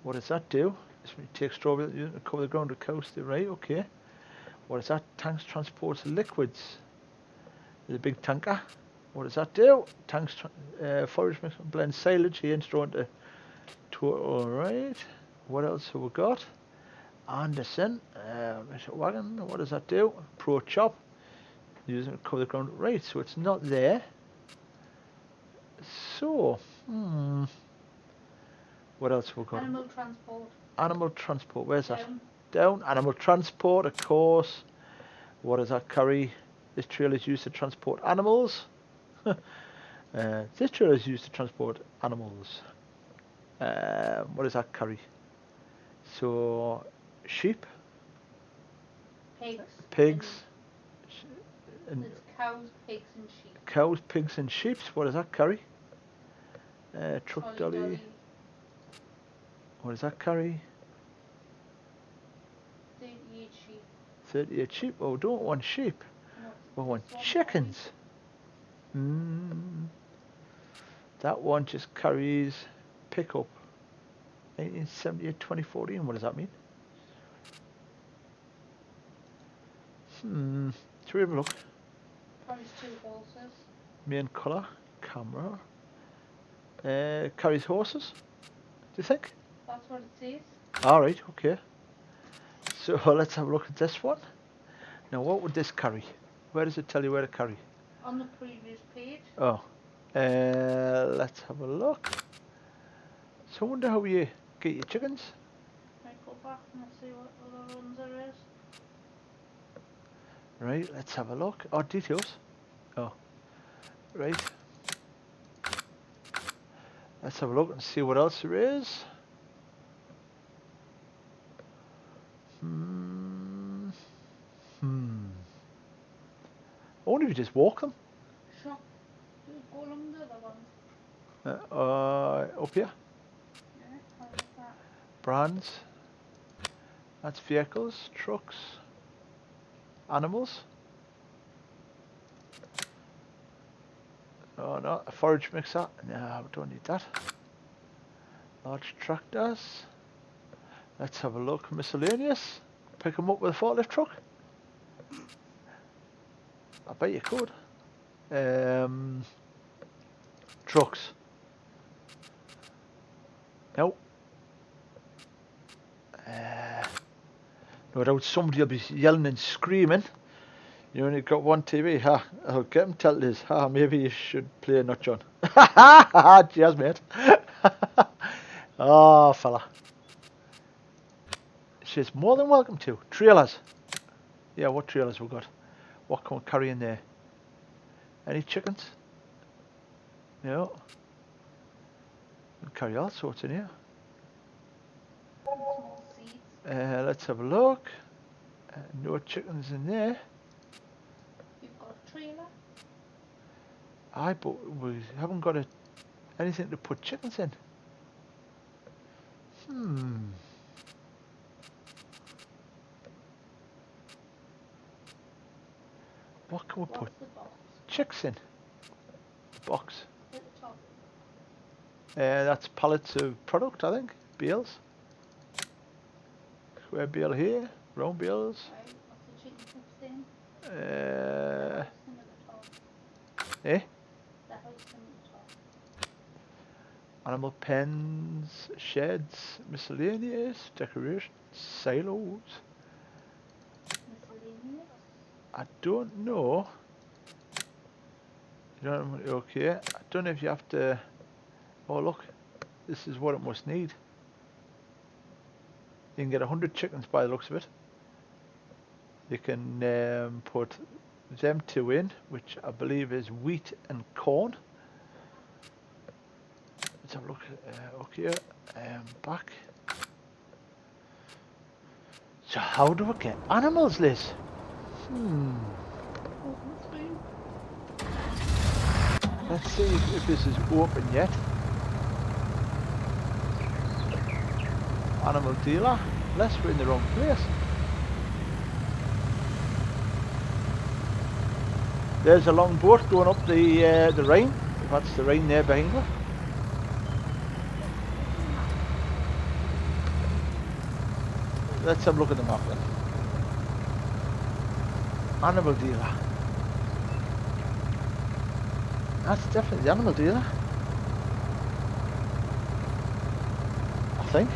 What does that do? This one takes strawberry and use them to cover the ground with cow stables. Right, okay. What is that? Tanks transports liquids. The big tanker. What does that do? Tanks forage mix and blend silage here and throw into alright. What else have we got? Anderson. Wagon. What does that do? Pro chop. Using it to cover the ground. Right, so it's not there. So, what else have we got? Animal transport. Animal transport. Where's that? Down. Down. Animal transport, of course. What does that carry? This trailer is used to transport animals. This trailer is used to transport animals. What does that carry? So, sheep, pigs, and There's cows, pigs and sheep. cows, pigs, and sheep. What does that carry? Truck Dolly, dolly. What does that carry? 38 sheep. 38 sheep. Oh, we don't want sheep. No, We want this one chickens. That one just carries pickup. 1978, 2014. What does that mean? Should we have a look? carries 2 horses. Main colour, camera. Carries horses. Do you think? That's what it says. Alright, okay. So let's have a look at this one. Now what would this carry? Where does it tell you where to carry? On the previous page. Oh. Let's have a look. So I wonder how you get your chickens. Might go back and see what other ones there is. Right, let's have a look. Oh, details. Oh. Right. Let's have a look and see what else there is. I wonder if you just walk them. Shop. Just go along the other ones. Up here. Yeah, how is that? Brands. That's vehicles, trucks, animals. Oh no, a forage mixer. No, we don't need that. Large tractors. Let's have a look. Miscellaneous. Pick them up with a forklift truck. I bet you could. Trucks. No. No doubt somebody will be yelling and screaming. You only got one TV, ha. I'll get him tell this. Ha, maybe you should play Not John. Cheers, mate. Oh, fella. She's more than welcome to. Trailers. Yeah, what trailers we got? What can we carry in there? Any chickens? No. We'll carry all sorts in here. Small seeds. Let's have a look. No chickens in there. You've got a trailer. Aye, but we haven't got anything to put chickens in. What can we put What's the box? chicks in? Box. At the top. That's pallets of product, I think. Bales. Square bale here. Round bales. Right, what's the chicken coops in? Uh, The house in at the top. eh? The house in at the top. Animal pens, sheds, miscellaneous, decorations, silos. Miscellaneous. I don't know. You don't, okay. I don't know if you have to. Oh look, this is what it must need. You can get 100 chickens by the looks of it. You can put them two in, which I believe is wheat and corn. Let's have a look. Okay, back. So how do I get animals, Liz? Open screen. Let's see if this is open yet. Animal dealer. Unless we're in the wrong place. There's a long boat going up the Rhine. That's the Rhine there behind her. Let's have a look at the map then. Animal dealer. That's definitely the animal dealer. I think.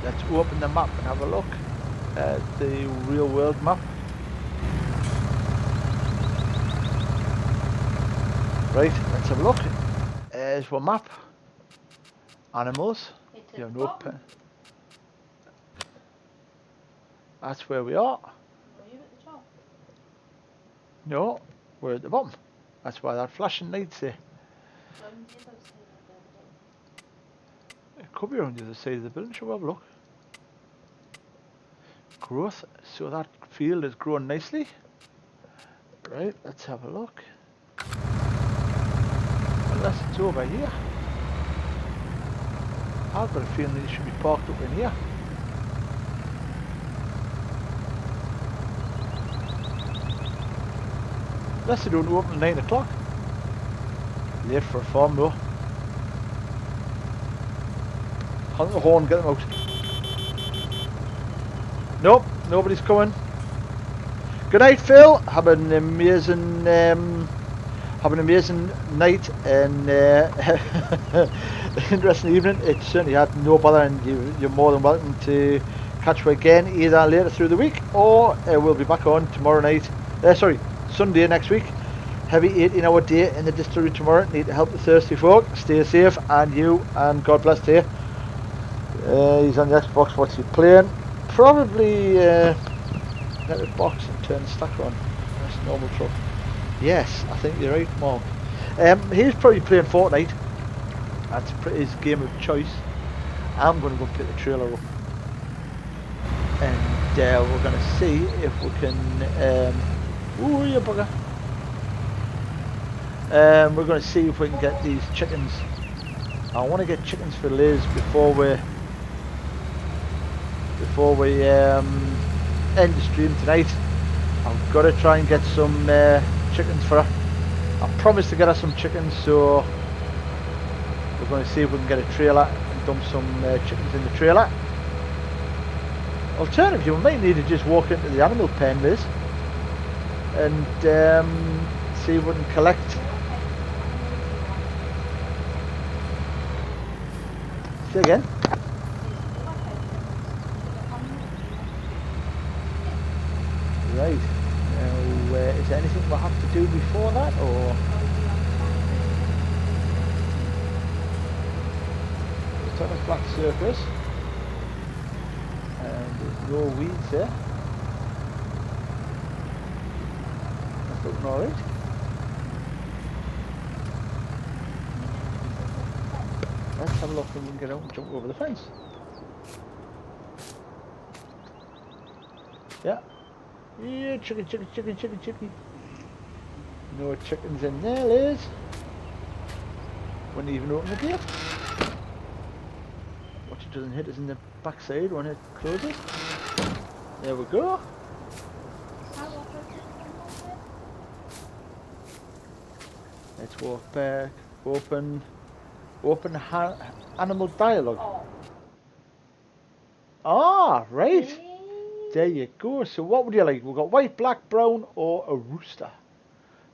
Let's open the map and have a look at the real world map. Right, let's have a look. There's one map. Animals. It's You at have the no bottom. pen. That's where we are. Are you at the top? No, we're at the bottom. That's why that flashing light's there. So on the other side of the building. It could be on the other side of the building. Shall we have a look? Growth. So that field is growing nicely. Right, let's have a look. Unless it's over here. I've got a feeling it should be parked up in here. Unless they don't open at 9 o'clock. Late for a farm though. Honk the horn, get them out. Nope, nobody's coming. Good night, Phil. Have an amazing night and interesting evening. It certainly had no bother, and you're more than welcome to catch me again either later through the week, or we'll be back on tomorrow night. Sunday next week. Heavy 18-hour day in the distillery tomorrow. Need to help the thirsty folk. Stay safe, and you, and God bless you. He's on the Xbox. What's he playing? Probably let it box and turn the stacker on. That's normal truck. Yes, I think you're right, Mark. He's probably playing Fortnite. That's his game of choice. I'm going to go pick the trailer up, and we're going to see if we can. Ooh, you bugger! We're going to see if we can get these chickens. I want to get chickens for Liz before we end the stream tonight. I've got to try and get some chickens for her. I promised to get her some chickens, so we're going to see if we can get a trailer and dump some chickens in the trailer. Alternatively, we might need to just walk into the animal pen, Liz, and see if we can collect. Say again. Right. Now, is there anything we'll have to do before that, or? It's on a flat surface, and there's no weeds there. That's looking alright. Let's have a look and we can get out and jump over the fence. Yeah. Yeah, chicken, chicken, chicken, chicken, chicken. No chickens in there, Liz. Wouldn't even open the gate. Watch it doesn't hit us in the backside when it closes. There we go. Let's walk back. Open animal dialogue. Ah, right. There you go. So what would you like? We've got white, black, brown, or a rooster.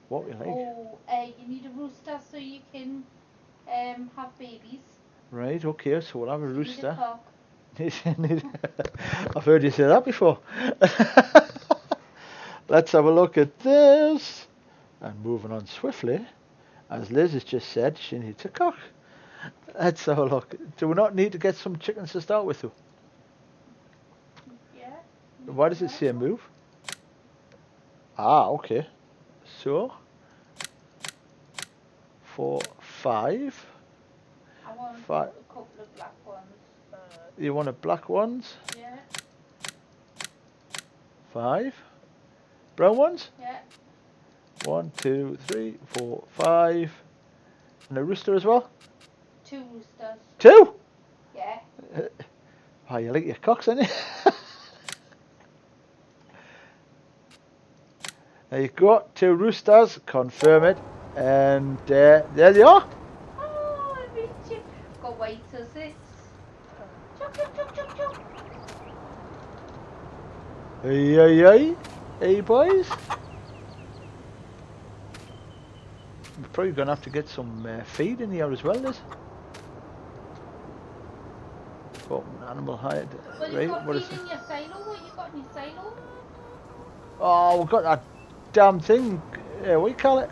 What would you like? Oh, you need a rooster so you can have babies. Right, okay, so we'll have a rooster. Need a cock. I've heard you say that before. Let's have a look at this. And moving on swiftly, as Liz has just said, she needs a cock. Let's have a look. Do we not need to get some chickens to start with though? Yeah. Why does it say move? Ah, okay. So, 4, 5. I want Five. a couple of black ones. You want a black ones? Yeah. 5. Brown ones? Yeah. 1, 2, 3, 4, 5. And a rooster as well? 2 roosters. 2? Yeah. Oh, you like your cocks, ain't you? There you go, 2 roosters, confirm it, and there they are. Oh, I reach it. Got white as this. Chop, chop, chop, chop, chop. Hey, hey, hey, hey boys. We're probably going to have to get some feed in here as well, Liz. Oh, animal hide. Well, Right, you've got what is feed it? in your silo. What you got in your silo? Oh, we've got that damn thing, what do you call it?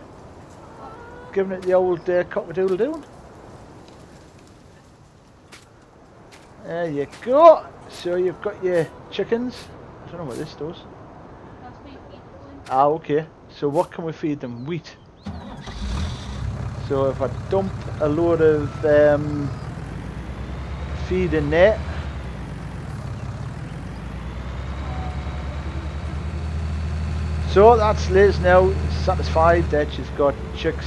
Giving it the old cock-a-doodle-doo. There you go. So you've got your chickens. I don't know what this does. That's what you feed them. Ah, okay. So what can we feed them? Wheat. So if I dump a load of feed in there, so that's Liz now satisfied that she's got chicks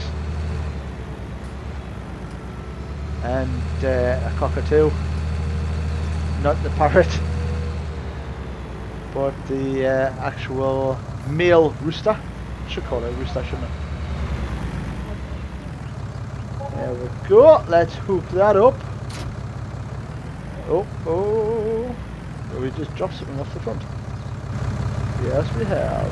and a cockatoo, not the parrot, but the actual male rooster. Should call it a rooster, shouldn't it? There we go. Let's hook that up. Oh, we just dropped something off the front. Yes, we have.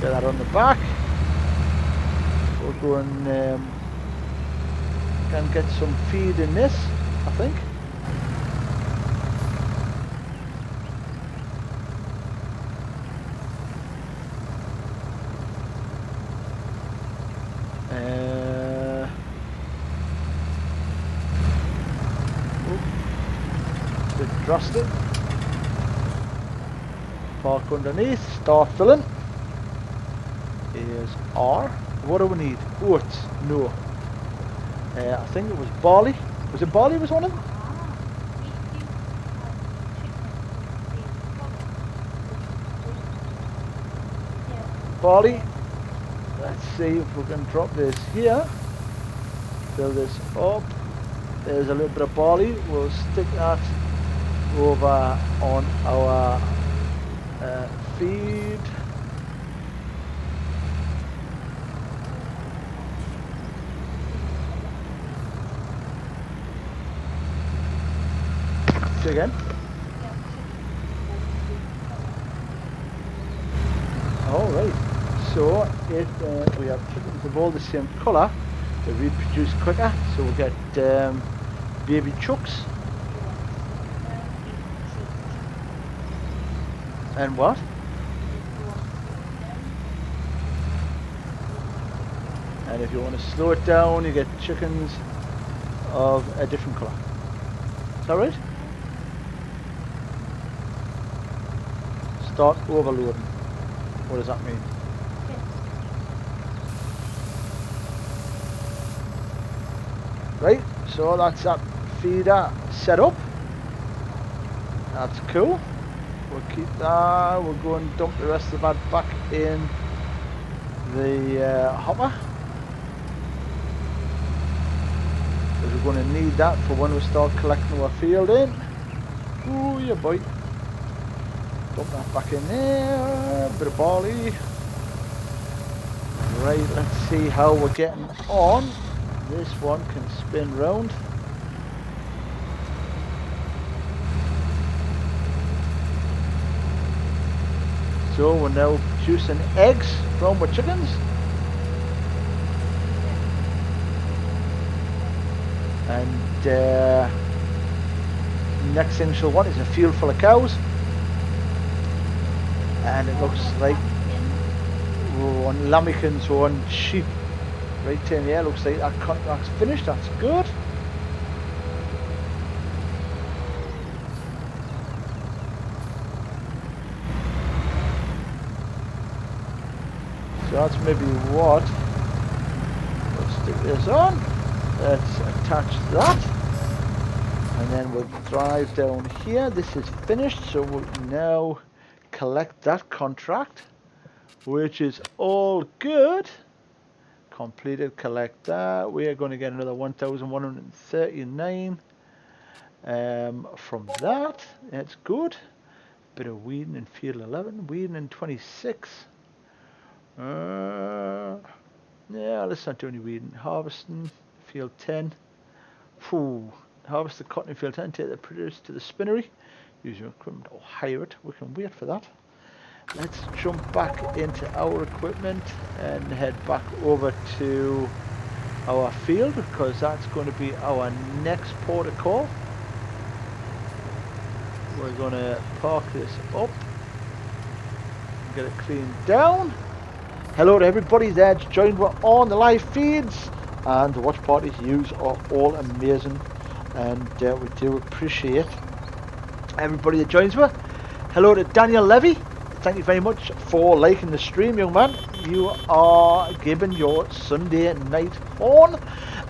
Get that on the back. We'll go and can get some feed in this, I think. Trust it. Park underneath, start filling. Here's R. What do we need? Oats? No. I think it was barley. Was it barley was one of them? Barley. Let's see if we can drop this here. Fill this up. there's a little bit of barley. We'll stick that over on our feed. Say again. Alright, so if we have chickens of all the same colour, they reproduce quicker, so we'll get baby chooks. And what? And if you want to slow it down, you get chickens of a different colour. Is that right? Start overloading. What does that mean? Right, so that's that feeder set up. That's cool. We'll keep that. We'll go and dump the rest of that back in the hopper. Because we're going to need that for when we start collecting our field in. Ooh, yeah, boy. Dump that back in there. Bit of barley. Right, let's see how we're getting on. This one can spin round. So we're now producing eggs from our chickens. And next thing she'll want is a field full of cows. And it looks like we're on lambikins or on sheep. Right in here, looks like that contract's finished. That's good. So that's maybe what. Let's stick this on. Let's attach that. And then we'll drive down here. This is finished, so we'll now collect that contract, which is all good. Completed, collect that. We are going to get another 1,139 from that. That's good. Bit of weeding in field 11, weeding in 26. Yeah, let's not do any weeding. Harvesting field 10. Harvest the cotton in field 10. Take the produce to the spinnery. Use your equipment or hire it. We can wait for that. Let's jump back into our equipment and head back over to our field, because that's going to be our next port of call. We're going to park this up, get it cleaned down. Hello to everybody that's joined. We're on the live feeds, and the watch parties you are all amazing, and we do appreciate everybody that joins me. Hello to Daniel Levy. Thank you very much for liking the stream, young man. You are given your Sunday night horn,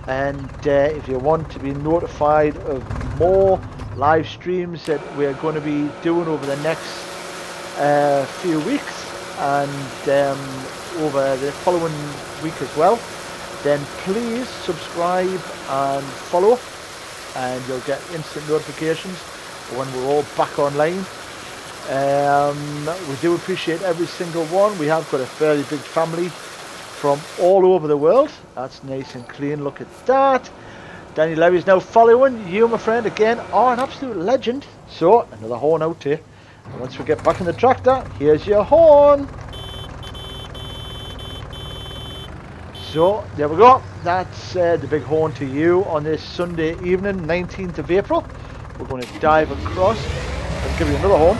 and if you want to be notified of more live streams that we're going to be doing over the next few weeks and over the following week as well, then please subscribe and follow, and you'll get instant notifications when we're all back online. We do appreciate every single one. We have got a fairly big family from all over the world. That's nice and clean. Look at that. Danny Levy is now following you, my friend. Again, are an absolute legend. So another horn out here. And once we get back in the tractor, here's your horn. So there we go. That's the big horn to you on this Sunday evening, 19th of April. We're going to dive across and give you another horn.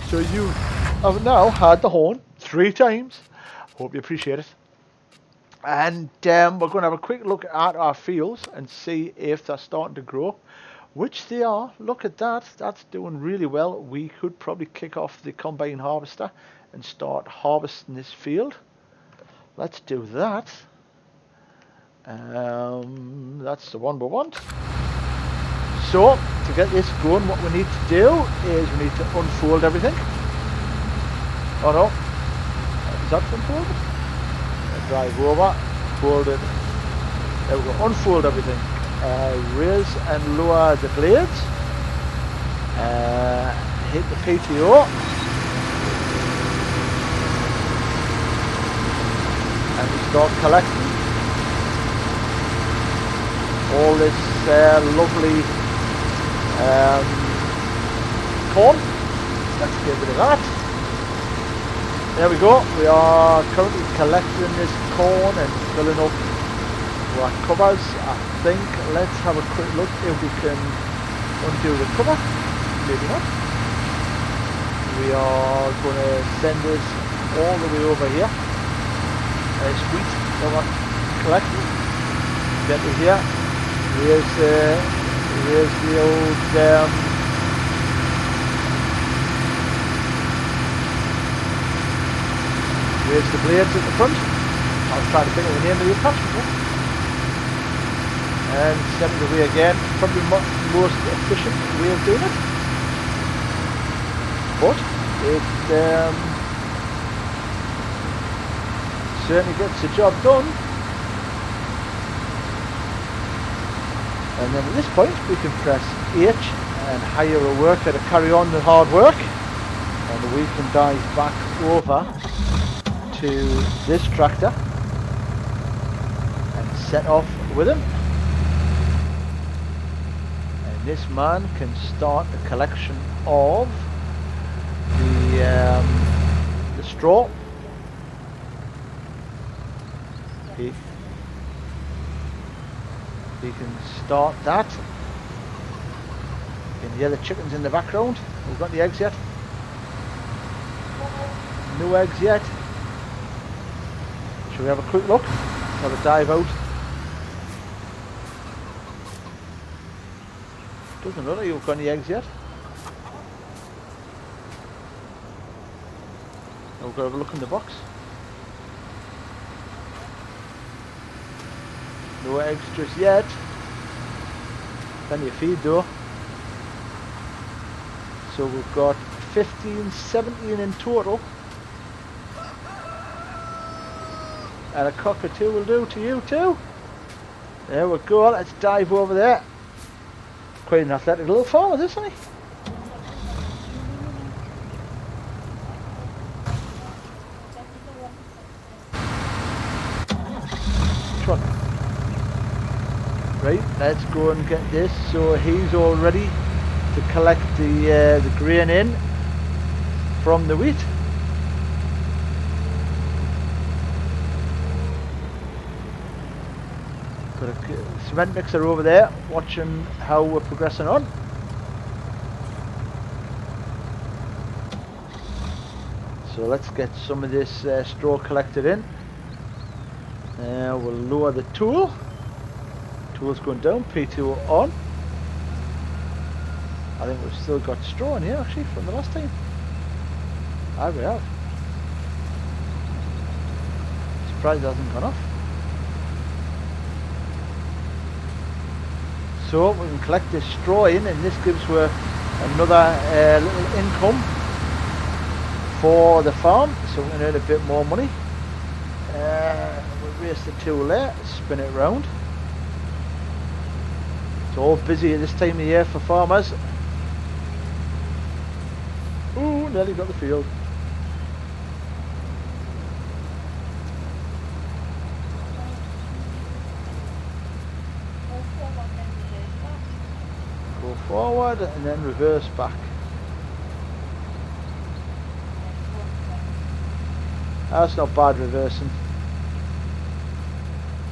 So you have now had the horn 3 times. Hope you appreciate it. And we're going to have a quick look at our fields and see if they're starting to grow, which they are. Look at that. That's doing really well. We could probably kick off the combine harvester and start harvesting this field. Let's do that. That's the one we want. So, to get this going, what we need to do is we need to unfold everything. Oh no, is that unfolded? Drive over, fold it There we go. Unfold everything. Raise and lower the blades. Hit the PTO. And we start collecting all this lovely corn. Let's get rid of that. There we go. We are currently collecting this corn and filling up our covers. I think let's have a quick look if we can undo the cover. Maybe not. We are going to send this all the way over here. It's wheat that we're collecting. Get to here. Here's the old here's the blades at the front. I'll try to think of the name of the attachment. And send it away again. Probably the most efficient way of doing it. But it certainly gets the job done. And then at this point we can press H and hire a worker to carry on the hard work, and we can dive back over to this tractor and set off with him, and this man can start the collection of the straw. He can start that. You can hear the chickens in the background. We've got the eggs yet? No eggs yet. Shall we have a quick look? Have a dive out. Doesn't look like you've got any eggs yet. We've got to have a look in the box. No eggs just yet. Plenty of feed though. So we've got 15, 17 in total. And a cockatoo will do to you too. There we go, let's dive over there. Quite an athletic little farmer, isn't he? Which one? Right, let's go and get this. So he's all ready to collect the grain in from the wheat. Got a cement mixer over there, watching how we're progressing on. So let's get some of this straw collected in. We'll lower the tool. Tool's going down, P2 on. I think we've still got straw in here actually from the last time. Aye, we have. Surprised it hasn't gone off. So we can collect this straw in, and this gives us another little income for the farm, so we can earn a bit more money. We'll raise the tool there, spin it round. It's all busy at this time of year for farmers. Ooh, nearly got the field. Go forward and then reverse back. That's not bad reversing.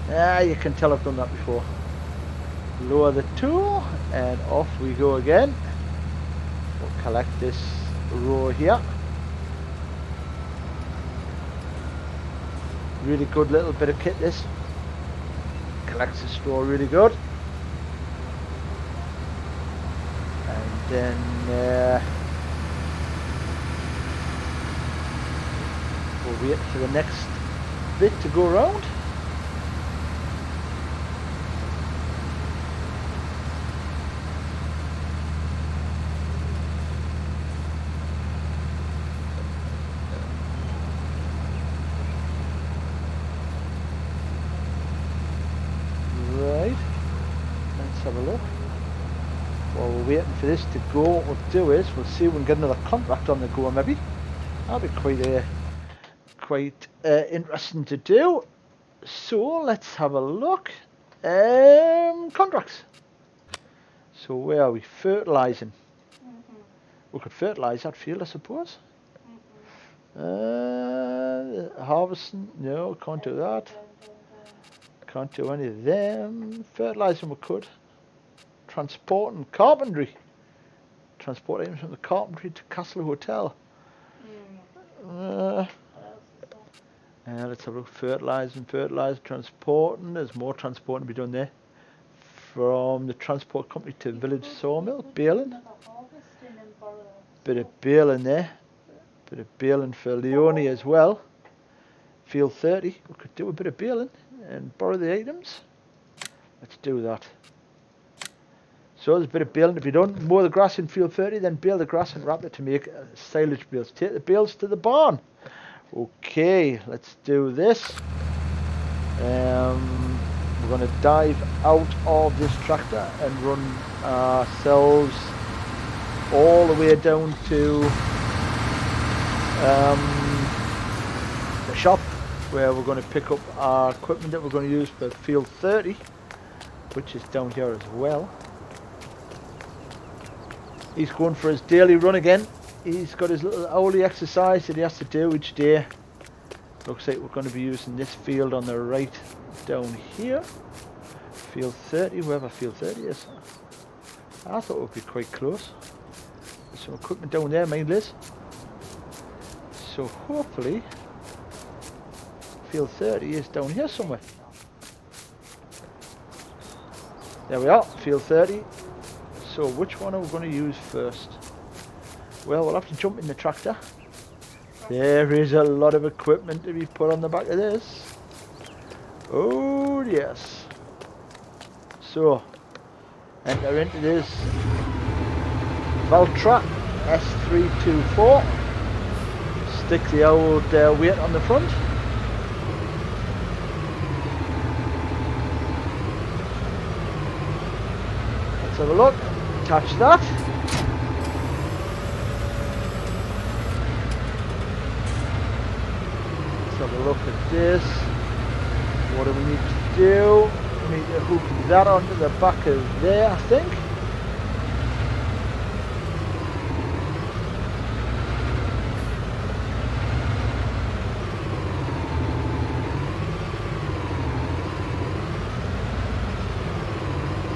Yeah, you can tell I've done that before. Lower the tool and off we go again. We'll collect this row here. Really good little bit of kit this. Collects the straw really good. And then we'll wait for the next bit to go around. have a look. While we're waiting for this to go, what we'll do is we'll see if we can get another contract on the go maybe. That'll be quite interesting to do. So let's have a look. Contracts. So where are we? Fertilising. We could fertilise that field, I suppose. Harvesting, no, can't do that. Can't do any of them. Fertilising we could. Transport and carpentry. Transport items from the carpentry to Castle Hotel. Let's have a look. Fertilising, transporting. There's more transporting to be done there. From the transport company to village sawmill. Baling. Bit of baling there. Bit of baling for Leonie as well. Field 30. We could do a bit of baling and borrow the items. Let's do that. So there's a bit of baling to be done. Mow the grass in field 30, then bale the grass and wrap it to make silage bales. Take the bales to the barn. Okay, let's do this. We're going to dive out of this tractor and run ourselves all the way down to the shop, where we're going to pick up our equipment that we're going to use for field 30, which is down here as well. He's going for his daily run again. He's got his little hourly exercise that he has to do each day. Looks like we're going to be using this field on the right down here. Field 30, wherever field 30 is. I thought it would be quite close. There's some equipment down there, mind Liz. So hopefully field 30 is down here somewhere. There we are, field 30. So which one are we going to use first? Well, we'll have to jump in the tractor. There is a lot of equipment to be put on the back of this. Oh yes. So, enter into this Valtra S324. Stick the old weight on the front. Let's have a look. Attach that. Let's have a look at this. What do we need to do? We need to hook that onto the back of there, I think.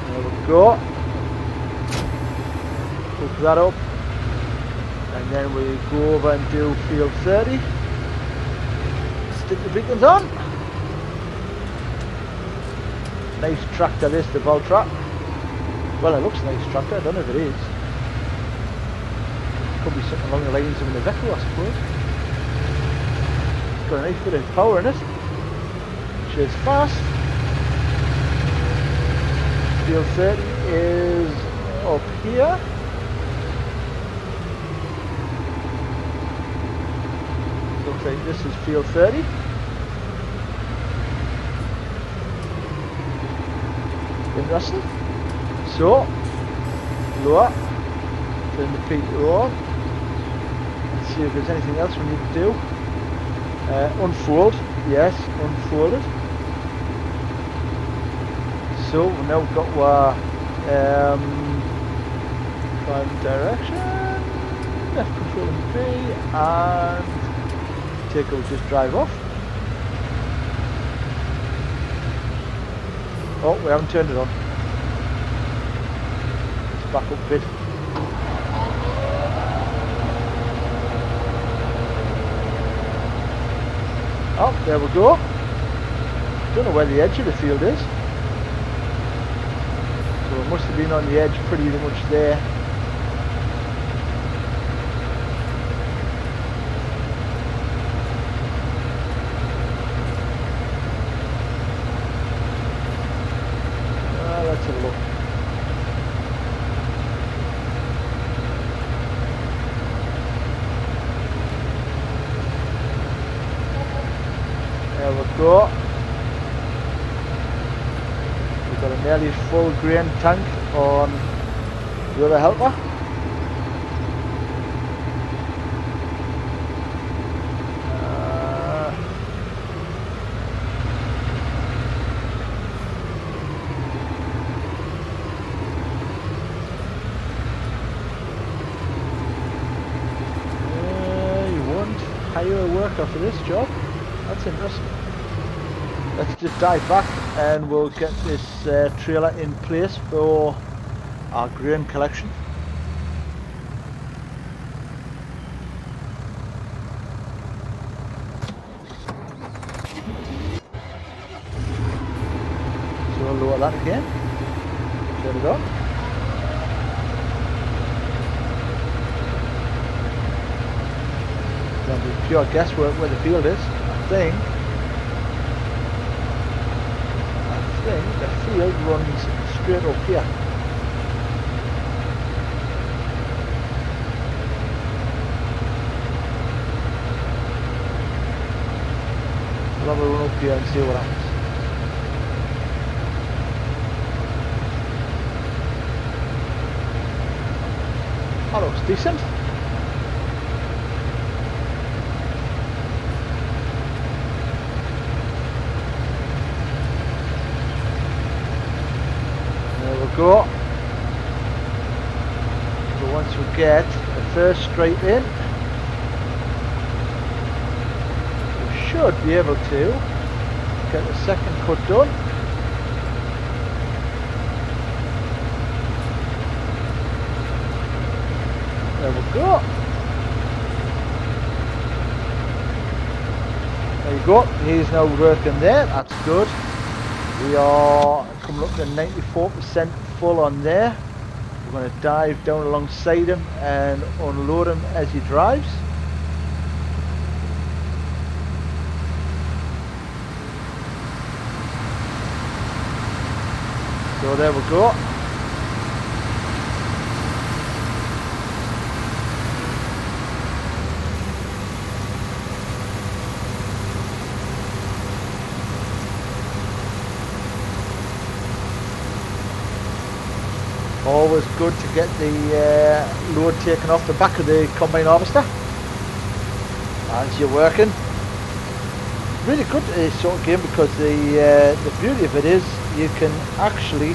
There we go. Hook that up. And then we go over and do field 30. Stick the beacons on. Nice tractor this, the Valtra. Well, it looks a nice tractor, I don't know if it is. Could be something along the lines of an Iveco, I suppose. It's got a nice bit of power in it. Which is fast. Field 30 is up here. Looks like this is field 30. Interesting. So, lower, turn the P2 on. Let's see if there's anything else we need to do. Unfold, yes, unfold it. So we've now got our driving direction, left control and B, and take will just drive off. Oh, we haven't turned it on. Let's back up a bit. Oh, there we go. Don't know where the edge of the field is. So it must have been on the edge pretty much there. Let's have a look. There we go. We've got a nearly full grain tank on the other helper. You won't hire a worker for this job. That's interesting. Let's just dive back and we'll get this trailer in place for our grain collection. So we'll lower that again. Shut it on. That'll be pure guesswork where the field is. I think the field runs straight up here. We'll have a run up here and see what happens. That looks decent. Go. So once we get the first straight in, we should be able to get the second cut done. There we go. There you go. He's now working there. That's good. We are coming up to 94% full on there. We're going to dive down alongside him and unload him as he drives. So there we go. Always good to get the load taken off the back of the combine harvester as you're working. Really good sort of game because the beauty of it is you can actually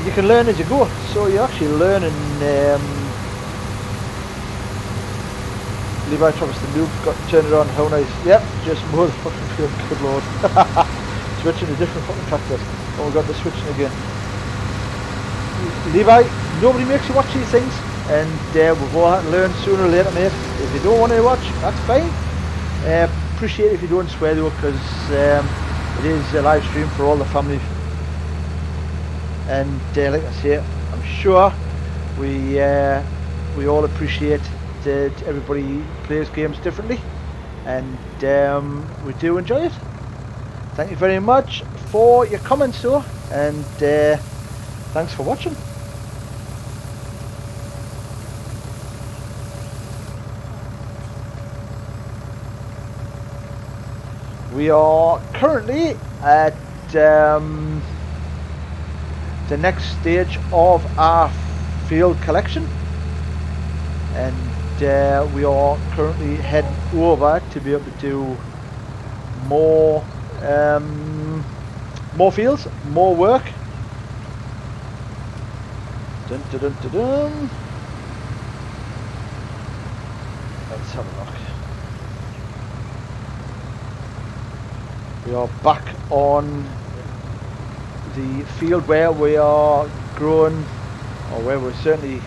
you can learn as you go. So you're actually learning. Levi Thomas the noob got to turn it on. How nice! Yep, just more the fucking field. Good lord. Switching to different fucking tractors. Oh, we got the switching again. Levi, nobody makes you watch these things, and we've all had to learn sooner or later, mate. If you don't want to watch, that's fine. Appreciate it if you don't swear though, because it is a live stream for all the family. And like I say, I'm sure we all appreciate that everybody plays games differently, and we do enjoy it. Thank you very much for your comments though, and thanks for watching. We are currently at the next stage of our field collection, and we are currently heading over to be able to do more fields, more work. Dun, dun, dun, dun, dun. Let's have a look. We are back on the field where we are growing, or where we're certainly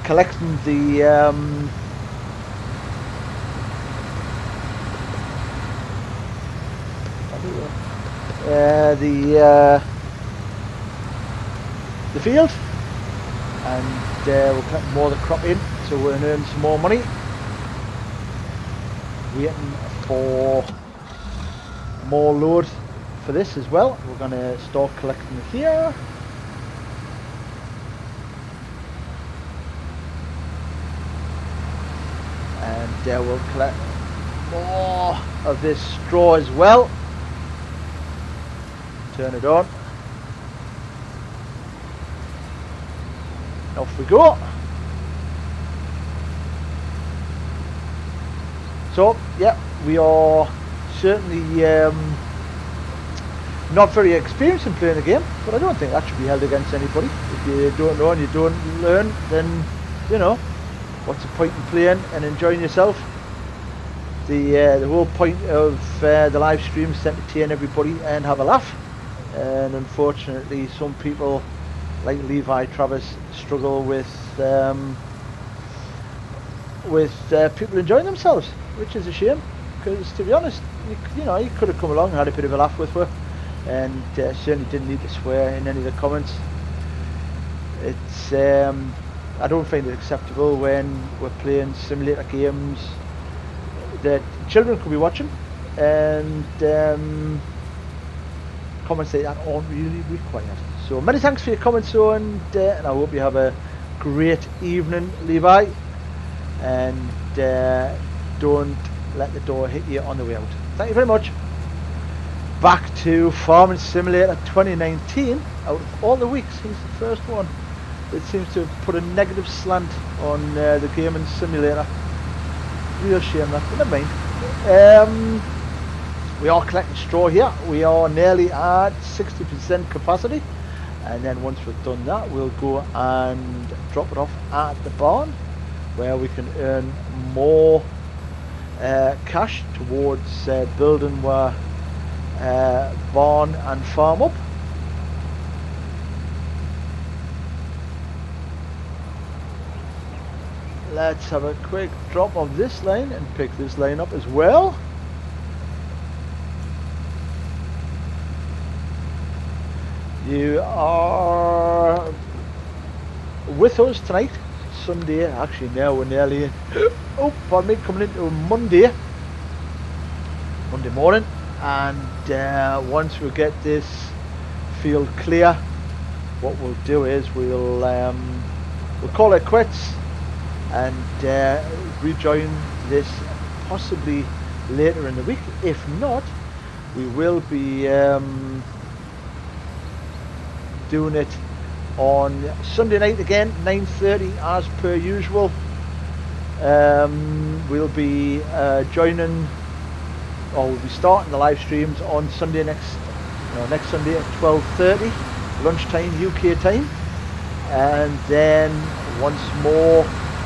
collecting the field, and we're putting more of the crop in, so we're earning some more money. Waiting for more load for this as well. We're going to start collecting here. And we'll collect more of this straw as well. Turn it on. Off we go. So, yeah, we are certainly not very experienced in playing the game, but I don't think that should be held against anybody. If you don't know and you don't learn, then, you know, what's the point in playing and enjoying yourself? The whole point of the live stream is to entertain everybody and have a laugh. And unfortunately, some people like Levi Travis struggle with people enjoying themselves, which is a shame. Because to be honest, you know, you could have come along and had a bit of a laugh with her, and certainly didn't need to swear in any of the comments. It's I don't find it acceptable when we're playing simulator games that children could be watching, and comments like that aren't really required. So many thanks for your comments, and I hope you have a great evening, Levi, and don't let the door hit you on the way out. Thank you very much. Back to Farming Simulator 2019. Out of all the weeks, he's the first one that seems to have put a negative slant on the gaming simulator. Real shame that, but never mind. We are collecting straw here. We are nearly at 60% capacity, and then once we've done that, we'll go and drop it off at the barn, where we can earn more cash towards building our barn and farm up. Let's have a quick drop of this line and pick this line up as well. You are with us tonight, Sunday. Actually, now we're nearly oh, pardon me, coming into Monday morning, and once we get this field clear, what we'll do is we'll call it quits and rejoin this possibly later in the week. If not, we will be doing it on Sunday night again, 9:30 as per usual. We'll be joining, or we'll be starting the live streams on Sunday next Sunday at 12:30 lunchtime UK time, and then once more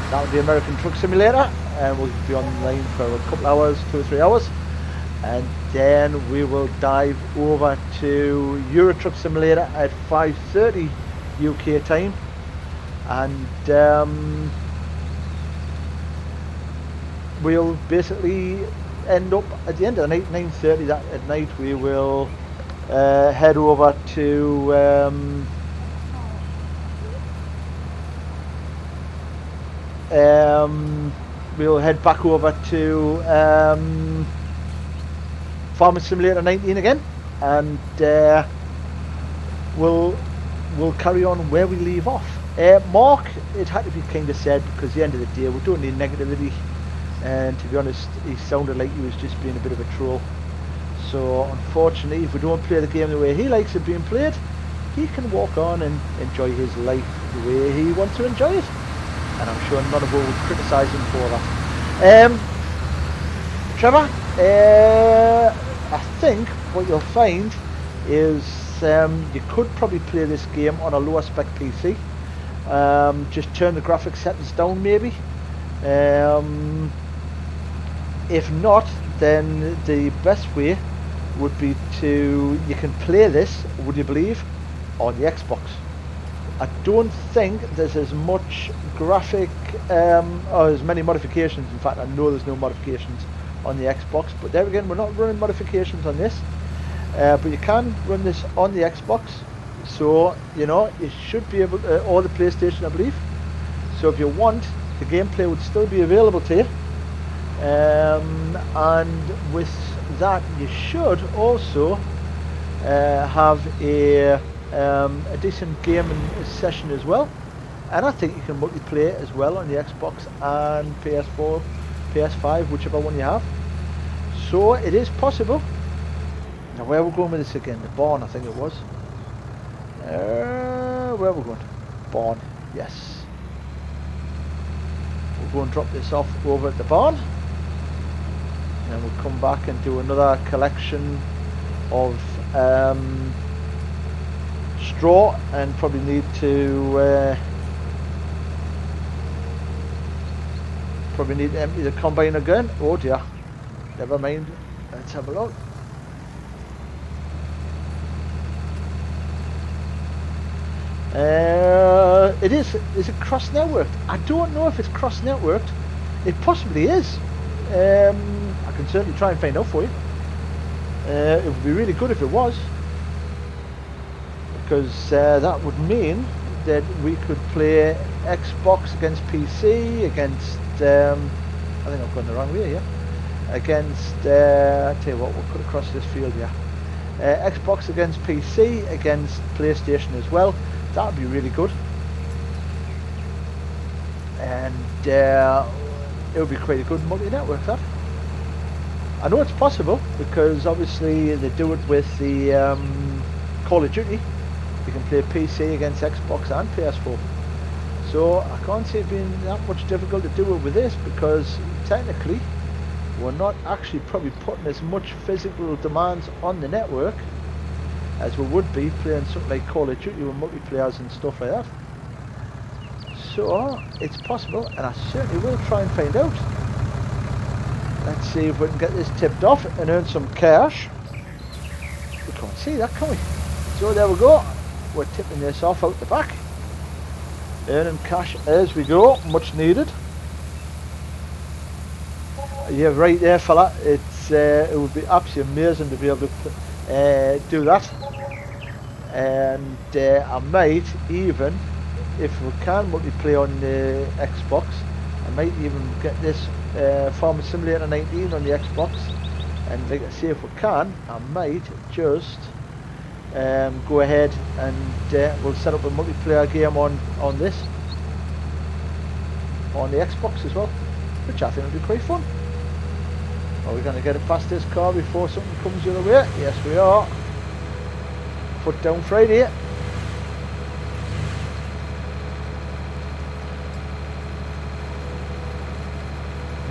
that'll be American Truck Simulator, and we'll be online for a couple hours, 2 or 3 hours, and then we will dive over to Euro Truck Simulator at 5:30 UK time, and we'll basically end up at the end of the night, 9:30 that at night, we will head over to we'll head back over to Farming Simulator 19 again, and we'll carry on where we leave off. Mark, it had to be kind of said, because at the end of the day we don't need negativity, and to be honest, he sounded like he was just being a bit of a troll. So unfortunately, if we don't play the game the way he likes it being played, he can walk on and enjoy his life the way he wants to enjoy it, and I'm sure none of us would criticise him for that. Trevor, I think what you'll find is you could probably play this game on a lower spec PC. Just turn the graphics settings down maybe. If not, then the best way would be you can play this, would you believe, on the Xbox. I don't think there's as much graphic or as many modifications. In fact, I know there's no modifications on the Xbox, but there again, we're not running modifications on this, but you can run this on the Xbox, so you know you should be able to, or the PlayStation, I believe. So if you want, the gameplay would still be available to you, and with that you should also have a decent gaming session as well, and I think you can multiplayer as well on the Xbox and PS4, PS5, whichever one you have. So it is possible Now where are we going with this again? The barn, I think it was. Where are we going? Barn, yes. We'll go and drop this off over at the barn. And then we'll come back and do another collection of straw, and probably need to empty the combine again. Oh dear, never mind, let's have a look. Is it cross networked? I don't know if it's cross networked. It possibly is. I can certainly try and find out for you. It would be really good if it was, because that would mean that we could play Xbox against PC, against I think I've gone the wrong way here, against I'll tell you what, we'll cut across this field here. Xbox against PC, against PlayStation as well. That would be really good, and it would be quite a good multi-network, that. I know it's possible, because obviously they do it with the Call of Duty. You can play PC against Xbox and PS4. So I can't see it being that much difficult to do it with this, because technically we're not actually probably putting as much physical demands on the network as we would be playing something like Call of Duty with multiplayers and stuff like that. So it's possible, and I certainly will try and find out. Let's see if we can get this tipped off and earn some cash. We can't see that, can we? So there we go. We're tipping this off out the back. Earning cash as we go, much needed. Yeah, right there, fella. It would be absolutely amazing to be able to do that. And I might even, if we can multiplayer on the Xbox, I might even get this Farming Simulator 19 on the Xbox, and like I say, if we can, I might just go ahead and we'll set up a multiplayer game on this, on the Xbox as well, which I think will be quite fun. Are we going to get it past this car before something comes the other way? Yes, we are. Foot down Friday.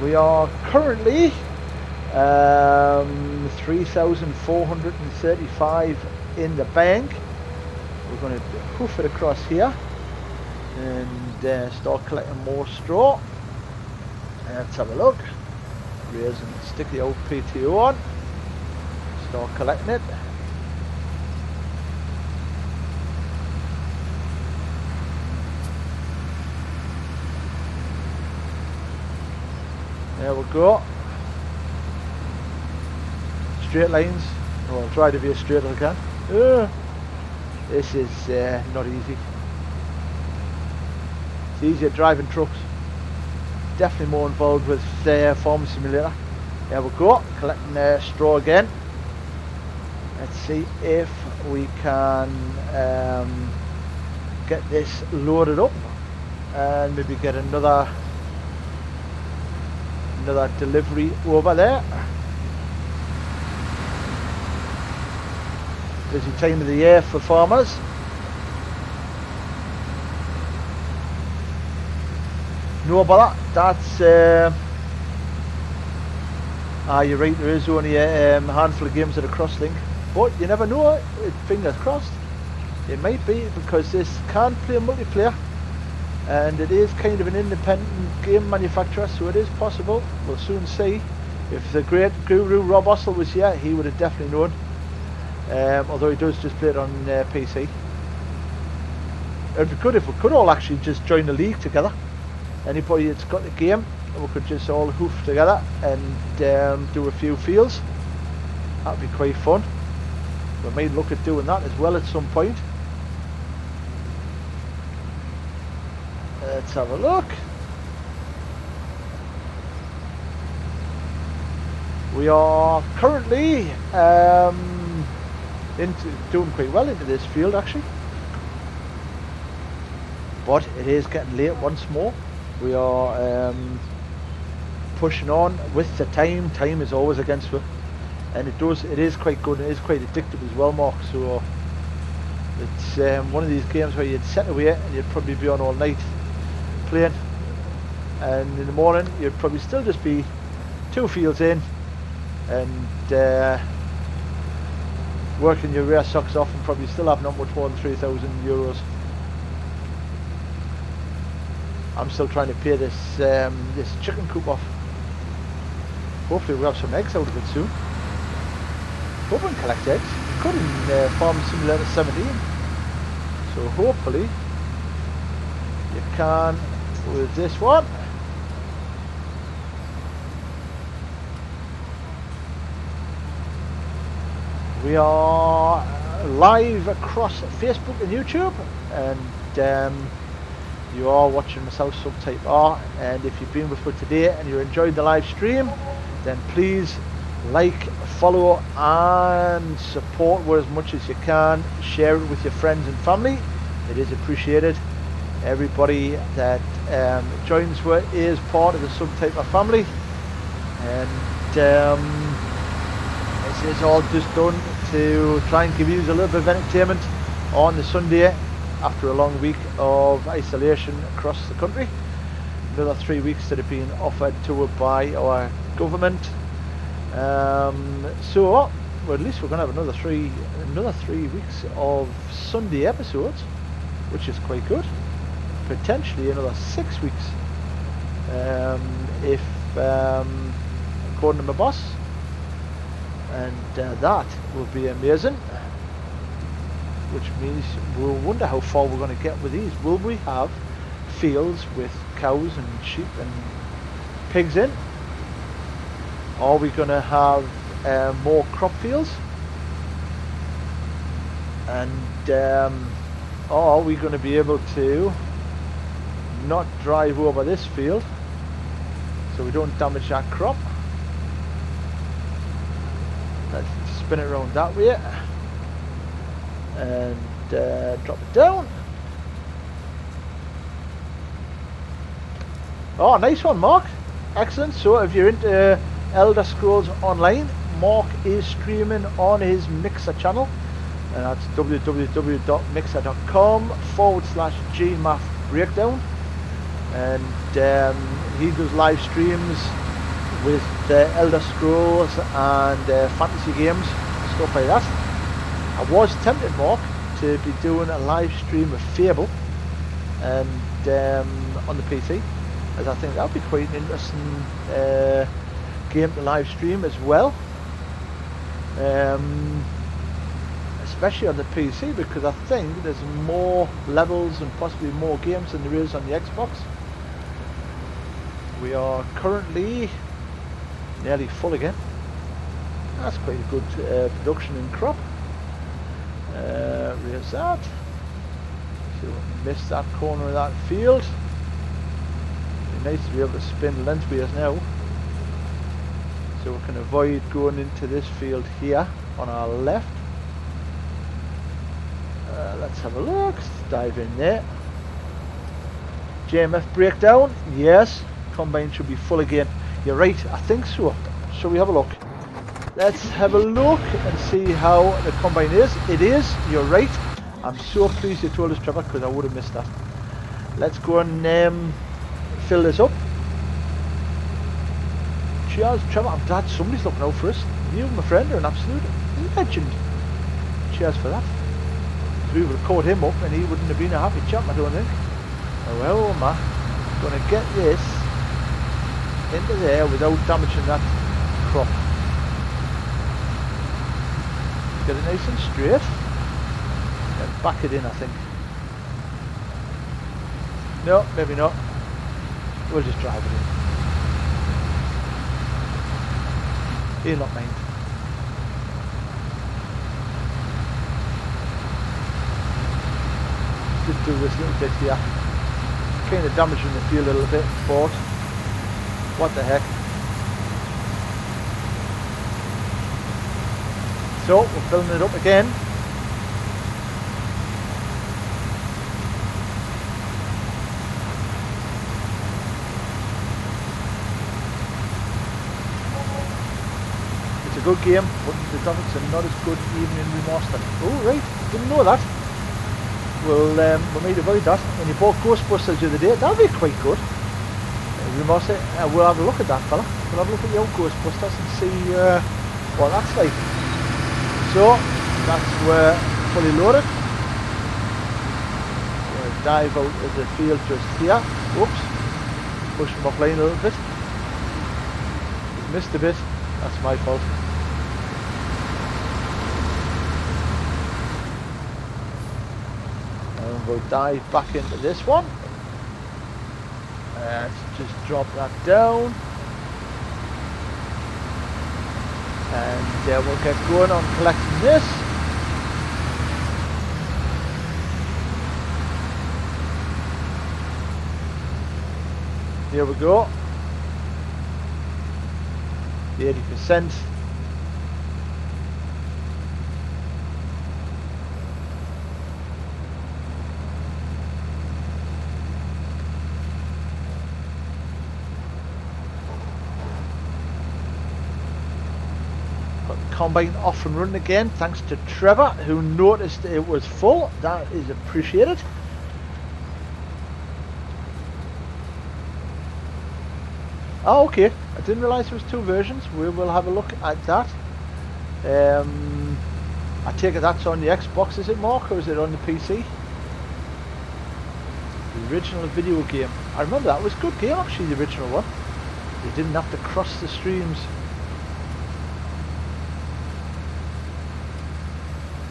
We are currently 3,435 in the bank. We're going to hoof it across here and start collecting more straw. Let's have a look. Raise and stick the old PTO on. Start collecting it. There we go. Straight lines. Well, I'll try to be as straight as I can. This is not easy. It's easier driving trucks. Definitely more involved with Farming Simulator. There we go. Collecting straw again. Let's see if we can get this loaded up and maybe get another delivery over there. Busy time of the year for farmers. Know about that? That's you're right, there is only a handful of games that are cross-link, but you never know. Fingers crossed. It might be, because this can play multiplayer, and it is kind of an independent game manufacturer, so it is possible. We'll soon see. If the great guru Rob Ossel was here, he would have definitely known, although he does just play it on PC. It would be good if we could all actually just join the league together. Anybody that's got the game, we could just all hoof together and do a few fields. That'd be quite fun. We might look at doing that as well at some point. Let's have a look. We are currently doing quite well into this field actually, but it is getting late once more. We are pushing on with the time. Time is always against us. and it is quite good, and it is quite addictive as well, Mark. So it's one of these games where you'd set away and you'd probably be on all night playing, and in the morning you'd probably still just be 2 fields in and working your rear socks off, and probably still have not much more than €3,000. I'm still trying to pay this this chicken coop off. Hopefully we'll have some eggs out of it soon. Hope we can collect eggs. We could in Farm Simulator 17. So hopefully you can with this one. We are live across Facebook and YouTube, and you are watching myself, Subtype R. And if you've been with us today and you enjoyed the live stream, then please like, follow and support us as much as you can. Share it with your friends and family. It is appreciated. Everybody that joins is part of the Subtype R family, and this is all just done to try and give you a little bit of entertainment on the Sunday after a long week of isolation across the country. Another 3 weeks that have been offered to us by our government. So well, at least we're going to have another three weeks of Sunday episodes, which is quite good. Potentially another 6 weeks, if according to my boss, and that will be amazing. Which means we'll wonder how far we're going to get with these. Will we have fields with cows and sheep and pigs in? Are we going to have more crop fields? And are we going to be able to not drive over this field so we don't damage that crop? Let's spin it around that way and drop it down. Oh, nice one, Mark. Excellent. So if you're into Elder Scrolls Online, Mark is streaming on his Mixer channel, and that's www.mixer.com/GMAF breakdown, and he does live streams with Elder Scrolls and fantasy games, stuff like that. I was tempted, Mark, to be doing a live stream of Fable and on the PC, as I think that would be quite an interesting game to live stream as well, especially on the PC, because I think there's more levels and possibly more games than there is on the Xbox. We are currently nearly full again. That's quite a good production in crop. Raise that. So miss that corner of that field. It'd be nice to be able to spin lengthways now, so we can avoid going into this field here on our left. Let's have a look. Let's dive in there. JMF breakdown. Yes. Combine should be full again. You're right. I think so. Shall we have a look? Let's have a look and see how the combine is. It is. You're right. I'm so pleased you told us, Trevor, because I would have missed that. Let's go and fill this up. Cheers, Trevor. I'm glad somebody's looking out for us. You, my friend, are an absolute legend. Cheers for that. We would have caught him up and he wouldn't have been a happy chap, I don't think. Oh, well, man, going to get this into there without damaging that crop. Get it nice and straight and back it in, I think. No, maybe not. We'll just drive it in. He'll not mind. Just do this little bit here. Kind of damaging the field a little bit, but what the heck. So we're filling it up again. It's a good game, but the graphics are not as good even in remastered. Oh right, didn't know that. Well, we might avoid that. When you bought Ghostbusters the other day, that'll be quite good. Remaster. We'll have a look at that, fella. We'll have a look at your Ghostbusters and see what that's like. So that's fully loaded. We'll dive out of the field just here. Whoops. Push him offline a little bit. Missed a bit. That's my fault. And we'll dive back into this one. Let's just drop that down. And we'll get going on collecting this. Here we go. The 80%. Got the combine off and running again, thanks to Trevor, who noticed it was full. That is appreciated. Oh, okay. I didn't realise there was two versions. We will have a look at that. I take it that's on the Xbox, is it, Mark, or is it on the PC? The original video game. I remember that was a good game, actually, the original one. You didn't have to cross the streams.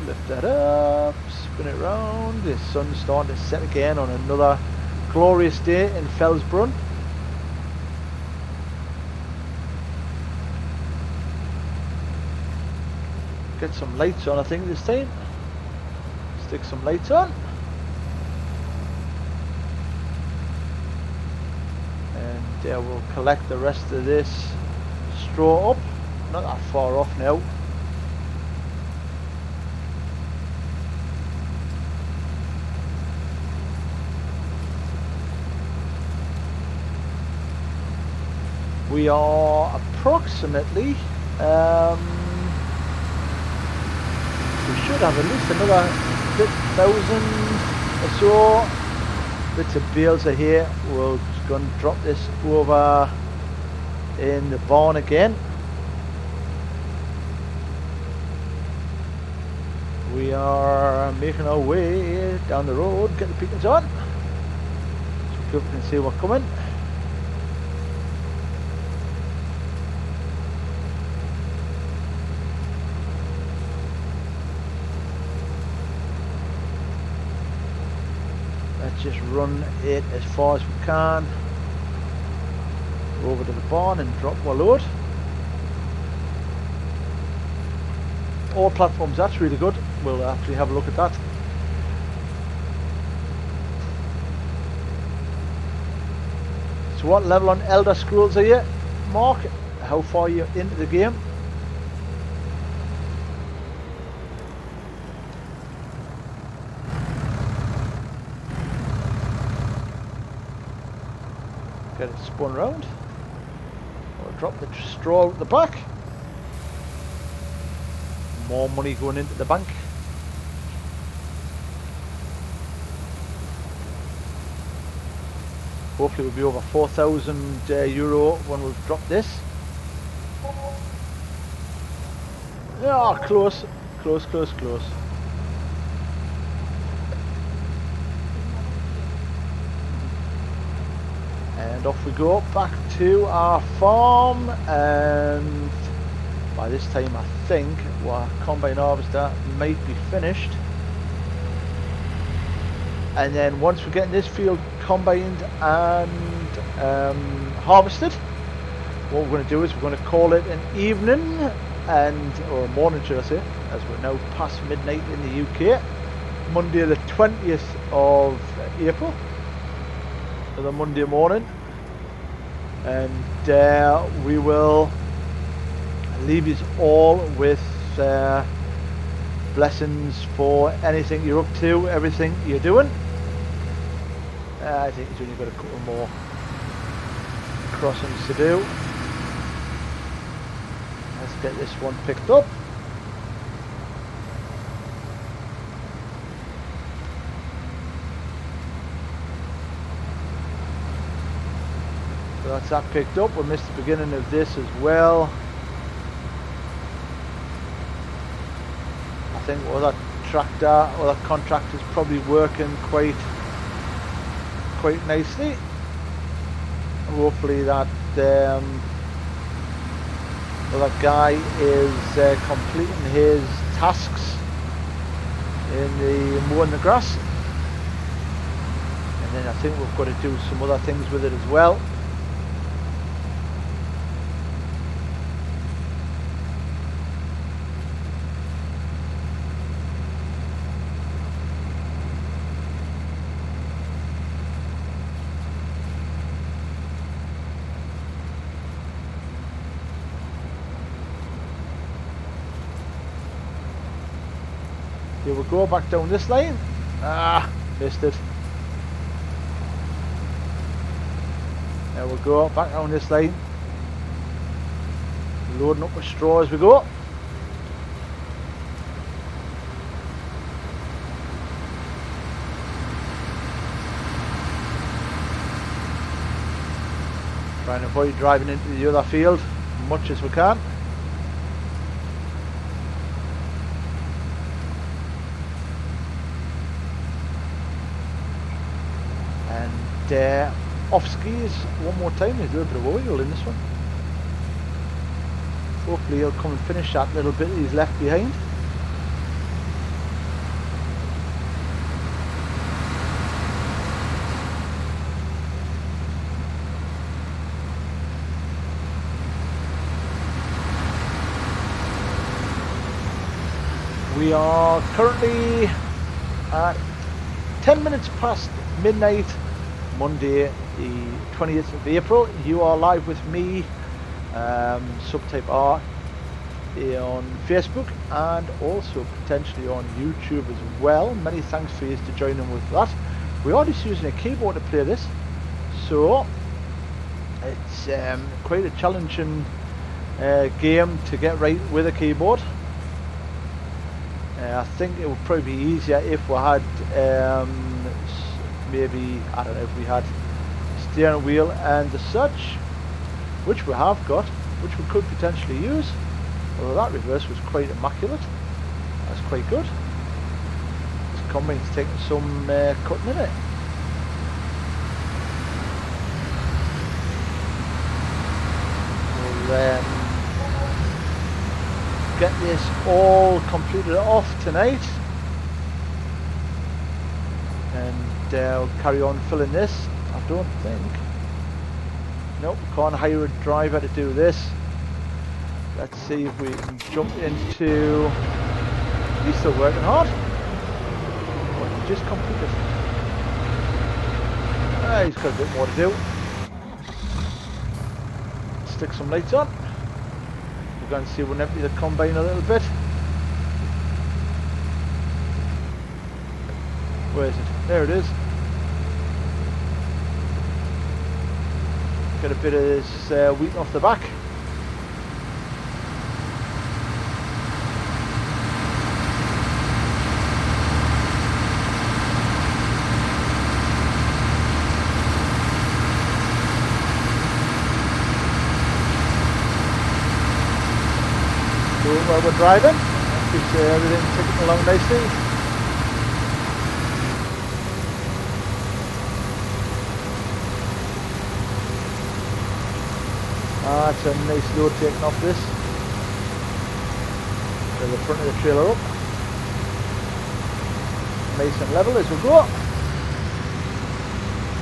Lift that up, spin it round. The sun's starting to set again on another glorious day in Fellsbrunn. Get some lights on, I think, this time. Stick some lights on. And we'll collect the rest of this straw up. Not that far off now. We are approximately we should have at least another 1,000 or so bits of bales are here. We're just going to drop this over in the barn again. We are making our way down the road, get the beacons on so people can see we're coming. Just run it as far as we can over to the barn and drop our load. All platforms, that's really good. We'll actually have a look at that. So what level on Elder Scrolls are you, Mark? How far are you into the game? Get it spun round. We'll drop the straw at the back. More money going into the bank. Hopefully we'll be over 4,000 euro when we've dropped this. Yeah, close. Close, close, close. And off we go back to our farm, and by this time I think our combine harvester might be finished. And then once we're getting this field combined and harvested, what we're going to do is we're going to call it an evening, or a morning should I say, as we're now past midnight in the UK. Monday the 20th of April, so the Monday morning. And we will leave you all with blessings for anything you're up to, everything you're doing. I think he's only got a couple more crossings to do. Let's get this one picked up. So that's that picked up. We missed the beginning of this as well. I think that tractor or that contract is probably working quite nicely. Hopefully that that guy is completing his tasks in the mowing the grass, and then I think we've got to do some other things with it as well. Here we go, back down this lane. Ah, missed it. There we go, back down this lane. Loading up with straw as we go. Trying to avoid driving into the other field as much as we can. Off skis one more time. There's a little bit of oil in this one. Hopefully he'll come and finish that little bit he's left behind. We are currently at 10 minutes past midnight, Monday the 20th of April. You are live with me, Subtype R, on Facebook and also potentially on YouTube as well. Many thanks for you to join in with that. We are just using a keyboard to play this, so it's quite a challenging game to get right with a keyboard. I think it would probably be easier if we had maybe, I don't know, if we had steering wheel and the such, which we have got, which we could potentially use. Although that reverse was quite immaculate. That's quite good. This combine's taking some cutting in it. We'll get this all completed off tonight, and we'll carry on filling this. I don't think, nope, can't hire a driver to do this. Let's see if we can jump into, he's still working hard. What, he just completed? He's got a bit more to do. Stick some lights on. We're going to see if we can empty the combine a little bit. Where is it? There it is. Get a bit of this wheat off the back. While we're driving, keeps everything ticking along nicely. That's a nice load taken off this. Get the front of the trailer up. Nice and level as we go.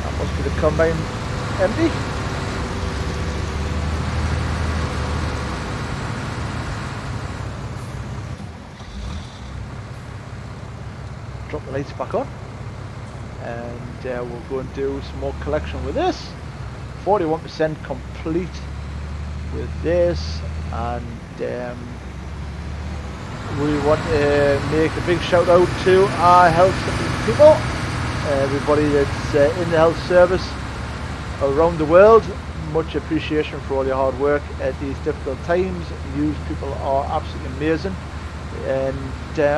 That must be the combine empty. Drop the lights back on, and we'll go and do some more collection with this. 41% complete with this, and we want to make a big shout out to our health people, everybody that's in the health service around the world. much appreciation for all your hard work at these difficult times. You people are absolutely amazing. And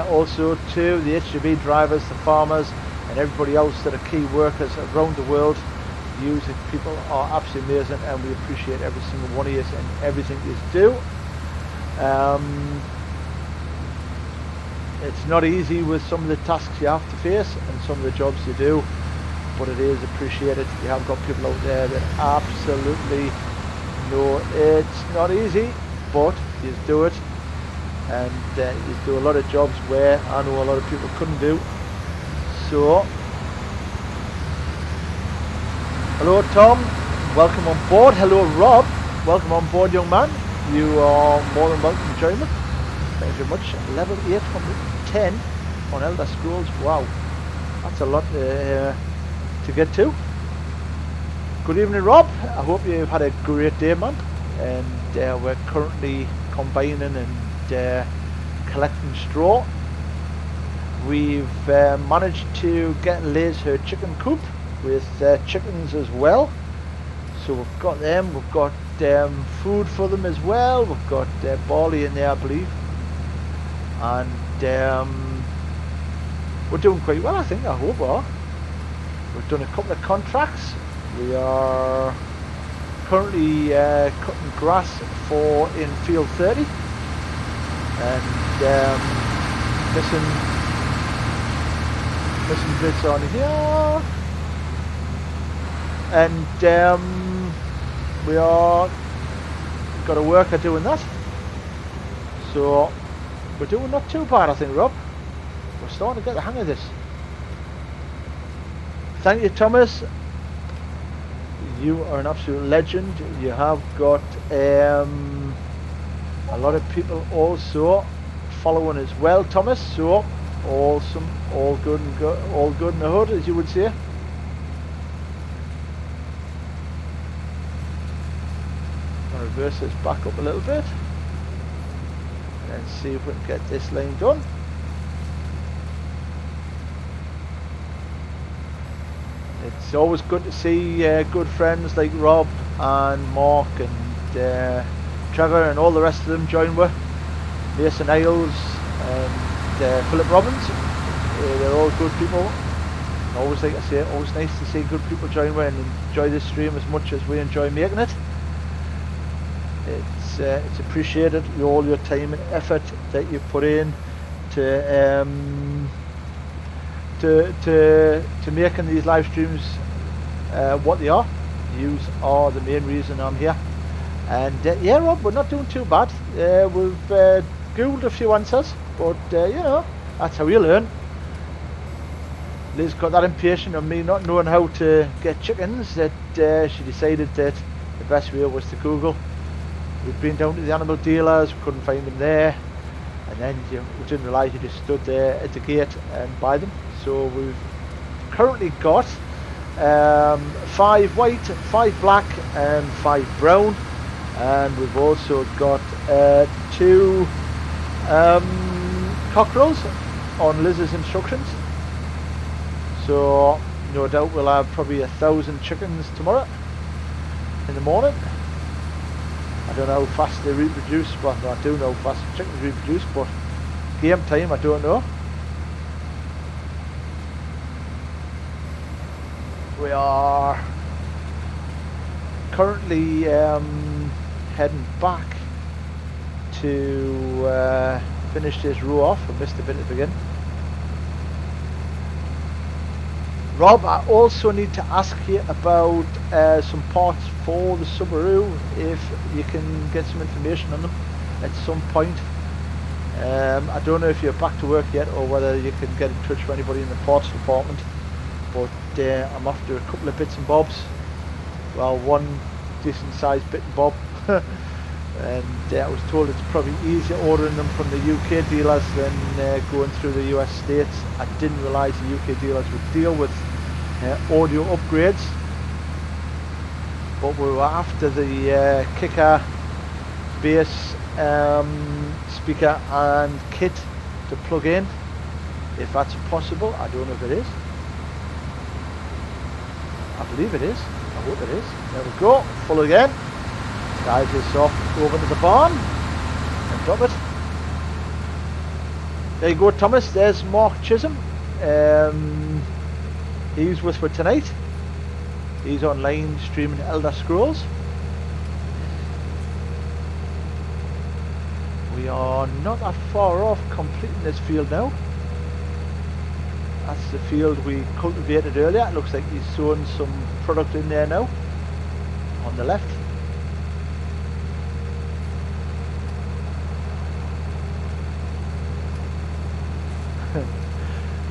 also to the HGV drivers, the farmers, and everybody else that are key workers around the world. You people are absolutely amazing, and we appreciate every single one of you and everything you do. It's not easy with some of the tasks you have to face and some of the jobs you do, but it is appreciated. You have got people out there that absolutely know it's not easy, but you do it, and you do a lot of jobs where I know a lot of people couldn't do. So, hello Tom, welcome on board. Hello Rob, welcome on board, young man. You are more than welcome to join me. Thank you very much. Level 810 on Elder Scrolls. Wow, that's a lot to get to. Good evening, Rob. I hope you've had a great day, man. And we're currently combining and collecting straw. We've managed to get Liz her chicken coop with chickens as well. So we've got them. We've got food for them as well. We've got barley in there, I believe. And we're doing quite well, I think. I hope we are. We've done a couple of contracts. We are currently cutting grass in field 30 and missing bits on here, and we are got a worker doing that, so we're doing not too bad, I think, Rob. We're starting to get the hang of this. Thank you, Thomas. You are an absolute legend. You have got a lot of people also following as well, Thomas. So awesome, all good and all good in the hood, as you would say. I'll reverse this back up a little bit and see if we can get this lane done. It's always good to see good friends like Rob and Mark and Trevor and all the rest of them join with Mason Ailes and Philip Robbins. They're all good people. Always, like I say, always nice to see good people join with and enjoy this stream as much as we enjoy making it. It's appreciated, all your time and effort that you put in to making these live streams what they are. Yous are the main reason I'm here. And yeah, Rob, we're not doing too bad. We've googled a few answers, but you know, that's how you learn. Liz got that impatient of me not knowing how to get chickens that she decided that the best way was to Google. We've been down to the animal dealers, we couldn't find them there, and then we didn't realise you just stood there at the gate and buy them. So we've currently got 5 white, 5 black and 5 brown, and we've also got 2 cockerels on Liz's instructions. So no doubt we'll have probably 1,000 chickens tomorrow in the morning. I don't know how fast they reproduce, well no, I do know how fast chickens reproduce, but game time I don't know. We are currently heading back to finish this row off. I missed a bit at the beginning. Rob, I also need to ask you about some parts for the Subaru, if you can get some information on them at some point. I don't know if you're back to work yet or whether you can get in touch with anybody in the parts department, but I'm after a couple of bits and bobs. Well, one decent sized bit and bob. And I was told it's probably easier ordering them from the UK dealers than going through the US states. I didn't realise the UK dealers would deal with audio upgrades, but we were after the kicker, bass, speaker and kit to plug in, if that's possible. I don't know if it is. I believe it is. I hope it is. There we go. Full again. Dive this off over to the barn and drop it. There you go, Thomas. There's Mark Chisholm. He's with for tonight. He's online streaming Elder Scrolls. We are not that far off completing this field now. That's the field we cultivated earlier. It looks like he's sowing some product in there now on the left.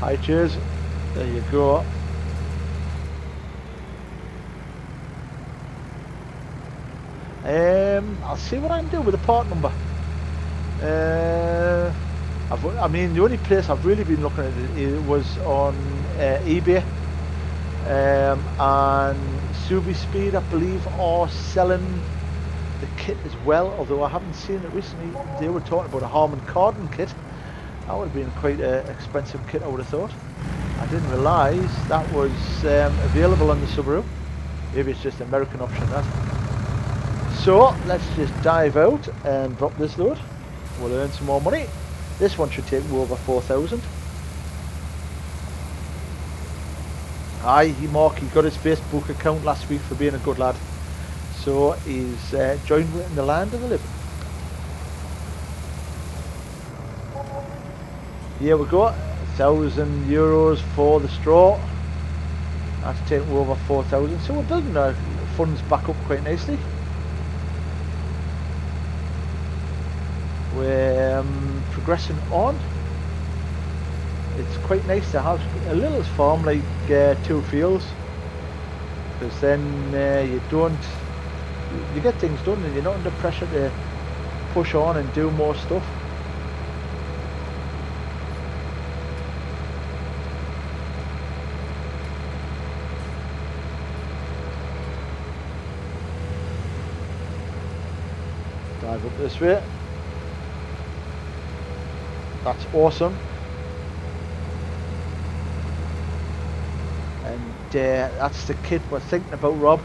Hi, cheers. There you go. I'll see what I can do with the part number. I mean, the only place I've really been looking at it was on eBay, and Subi Speed, I believe, are selling the kit as well. Although I haven't seen it recently. They were talking about a Harman Kardon kit. That would have been quite an expensive kit, I would have thought. I didn't realise that was available on the Subaru. Maybe it's just an American option, that. So let's just dive out and drop this load. We'll earn some more money. This one should take me over 4,000. Aye, Mark, he got his Facebook account last week for being a good lad. So he's joined in the land of the living. Here we go, €1,000 for the straw. That's taken over 4,000. So we're building our funds back up quite nicely. We're progressing on. It's quite nice to have a little farm like 2 fields, because then you get things done and you're not under pressure to push on and do more stuff. Dive up this way. That's awesome. And that's the kit we're thinking about, Rob.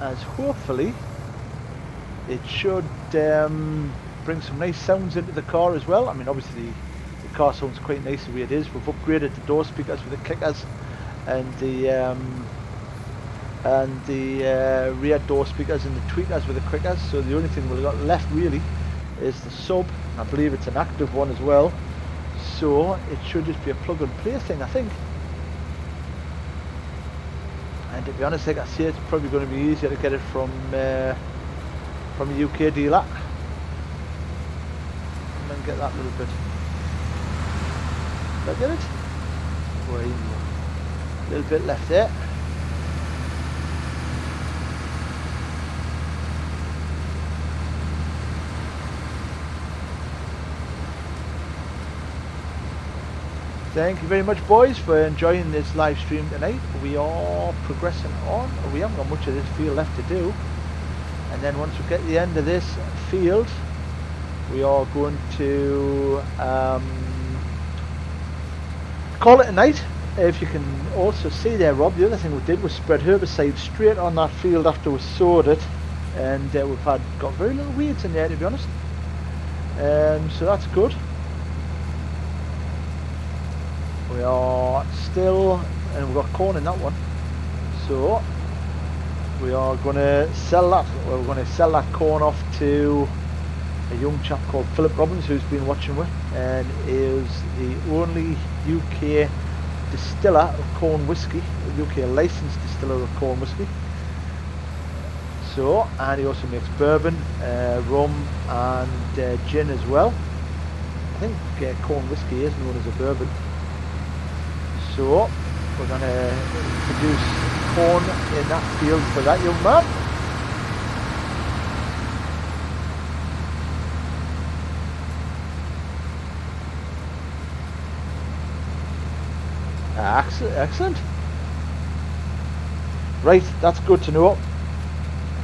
As hopefully it should bring some nice sounds into the car as well. I mean, obviously the car sounds quite nice the way it is. We've upgraded the door speakers with the kickers and the rear door speakers and the tweeters with the quickers. So the only thing we've got left really is the sub. I believe it's an active one as well. So it should just be a plug and play thing, I think. And to be honest, like I say, it's probably going to be easier to get it from a UK dealer. And then get that little bit. Did I get it? A little bit left there. Thank you very much, boys, for enjoying this live stream tonight. We are progressing on. We haven't got much of this field left to do. And then once we get to the end of this field, we are going to call it a night. If you can also see there, Rob, the other thing we did was spread herbicide straight on that field after we sowed it. And we've got very little weeds in there, to be honest. So that's good. We are still, and we've got corn in that one, so we are going to sell that. We're going to sell that corn off to a young chap called Philip Robbins, who's been watching with, and is the only UK distiller of corn whisky, UK licensed distiller of corn whisky. So, and he also makes bourbon, rum, and gin as well. I think corn whisky is known as a bourbon. So we're going to produce corn in that field for that young man. Excellent. Right, that's good to know,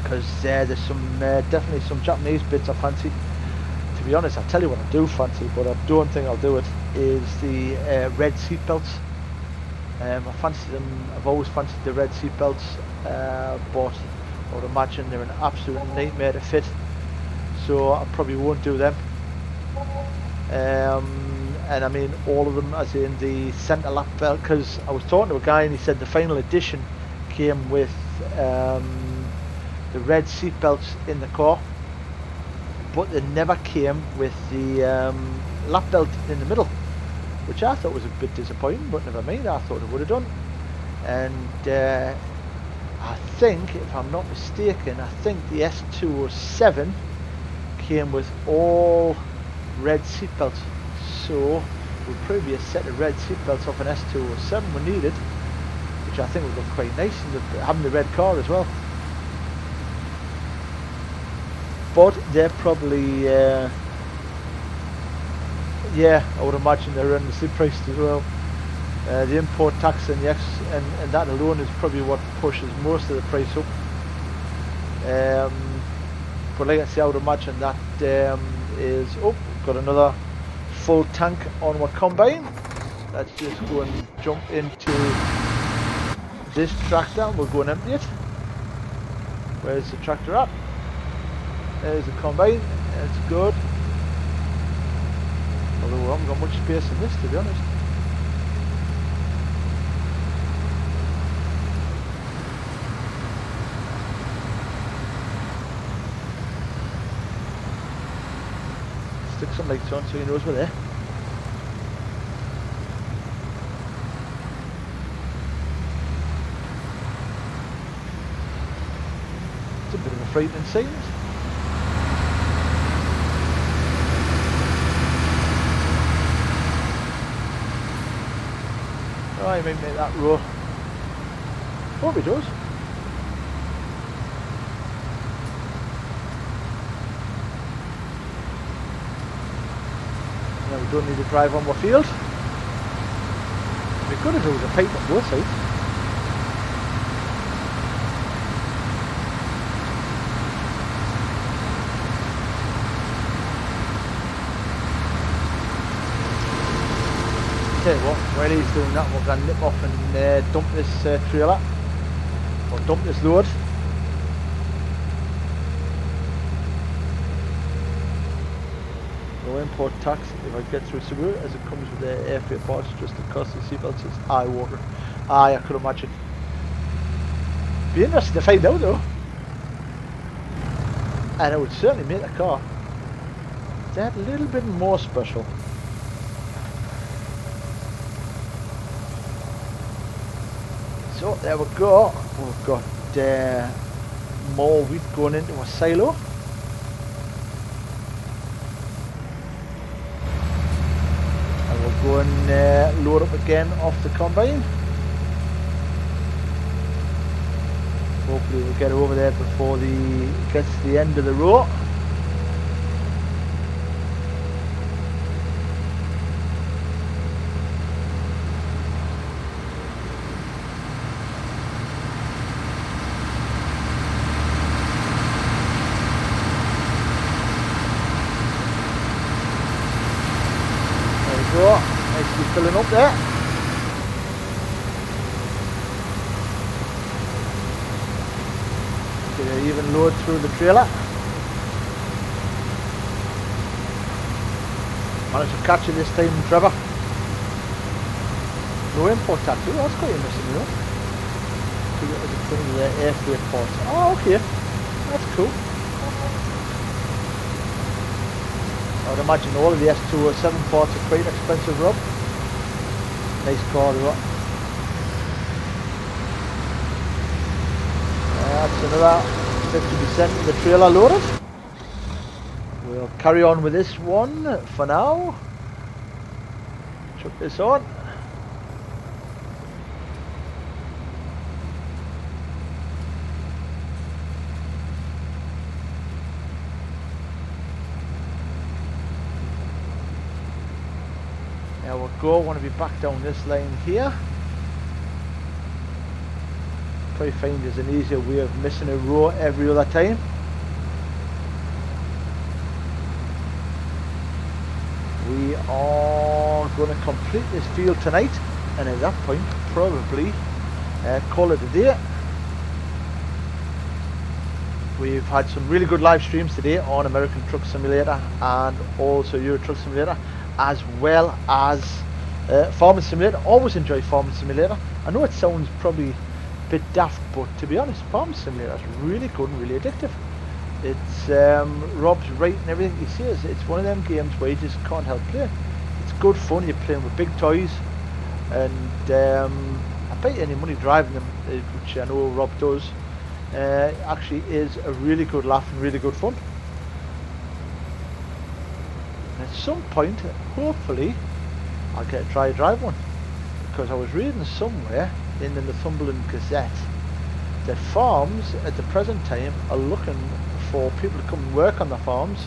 because there's some definitely some Japanese bits I fancy. To be honest, I'll tell you what I do fancy, but I don't think I'll do it, is the red seat belts. I fancy them. I've always fancied the red seat belts, but I would imagine they're an absolute nightmare to fit, so I probably won't do them. And I mean all of them, as in the centre lap belt, because I was talking to a guy and he said the final edition came with the red seat belts in the car, but they never came with the lap belt in the middle, which I thought was a bit disappointing, but never mind, I thought it would have done. And I think, if I'm not mistaken, I think the S207 came with all red seat belts, so would probably be a set of red seat belts off an S207 when needed, which I think would look quite nice, and having the red car as well. But they're probably, yeah, I would imagine they're endlessly priced as well. The import tax and and that alone is probably what pushes most of the price up. But like I say, I would imagine that is, oh, got another full tank on our combine. Let's just go and jump into this tractor and we'll go and empty it. Where's the tractor at? There's the combine, that's good. Although we haven't got much space in this, to be honest. Stick some lights on so he knows we're there. It's a bit of a frightening sight. Oh, he might make that row. Hope he does. Now we don't need to drive on our field. It'd be good if there was a pipe on both sides. Tell you what, while he's doing that, we're going to nip off and dump this trailer, or dump this load. No import tax if I get through Subaru, as it comes with the airfare parts, just the cost of seatbelts is eye-water. Aye, I could imagine. Be interesting to find out though. And it would certainly make the car that little bit more special. So there we go, we've got more wheat going into a silo. And we'll go and load up again off the combine. Hopefully we'll get over there before it gets to the end of the row. Nicely filling up there. Get an even load through the trailer. Managed to catch it this time, Trevor. No import tax. Oh, that's quite interesting, you know. To get the airfare ports. Oh, okay. That's cool. I would imagine all of the S207 parts are quite expensive, Rob. Nice car as well. That's another 50% of the trailer loaded. We'll carry on with this one for now. Chuck this on. There we go, want to be back down this line here. Probably find there's an easier way of missing a row every other time. We are going to complete this field tonight. and at that point probably call it a day. We've had some really good live streams today on American Truck Simulator and also Euro Truck Simulator, as well as Farming Simulator. Always enjoy Farming Simulator. I know it sounds probably a bit daft, but to be honest, Farming Simulator is really good and really addictive. It's Rob's right and everything he says. It's one of them games where you just can't help playing. It's good fun. You're playing with big toys, and I bet you any money driving them, which I know Rob does. Actually is a really good laugh and really good fun. And at some point, hopefully, I'll get to try to drive one, because I was reading somewhere in the Northumberland Gazette that farms at the present time are looking for people to come and work on the farms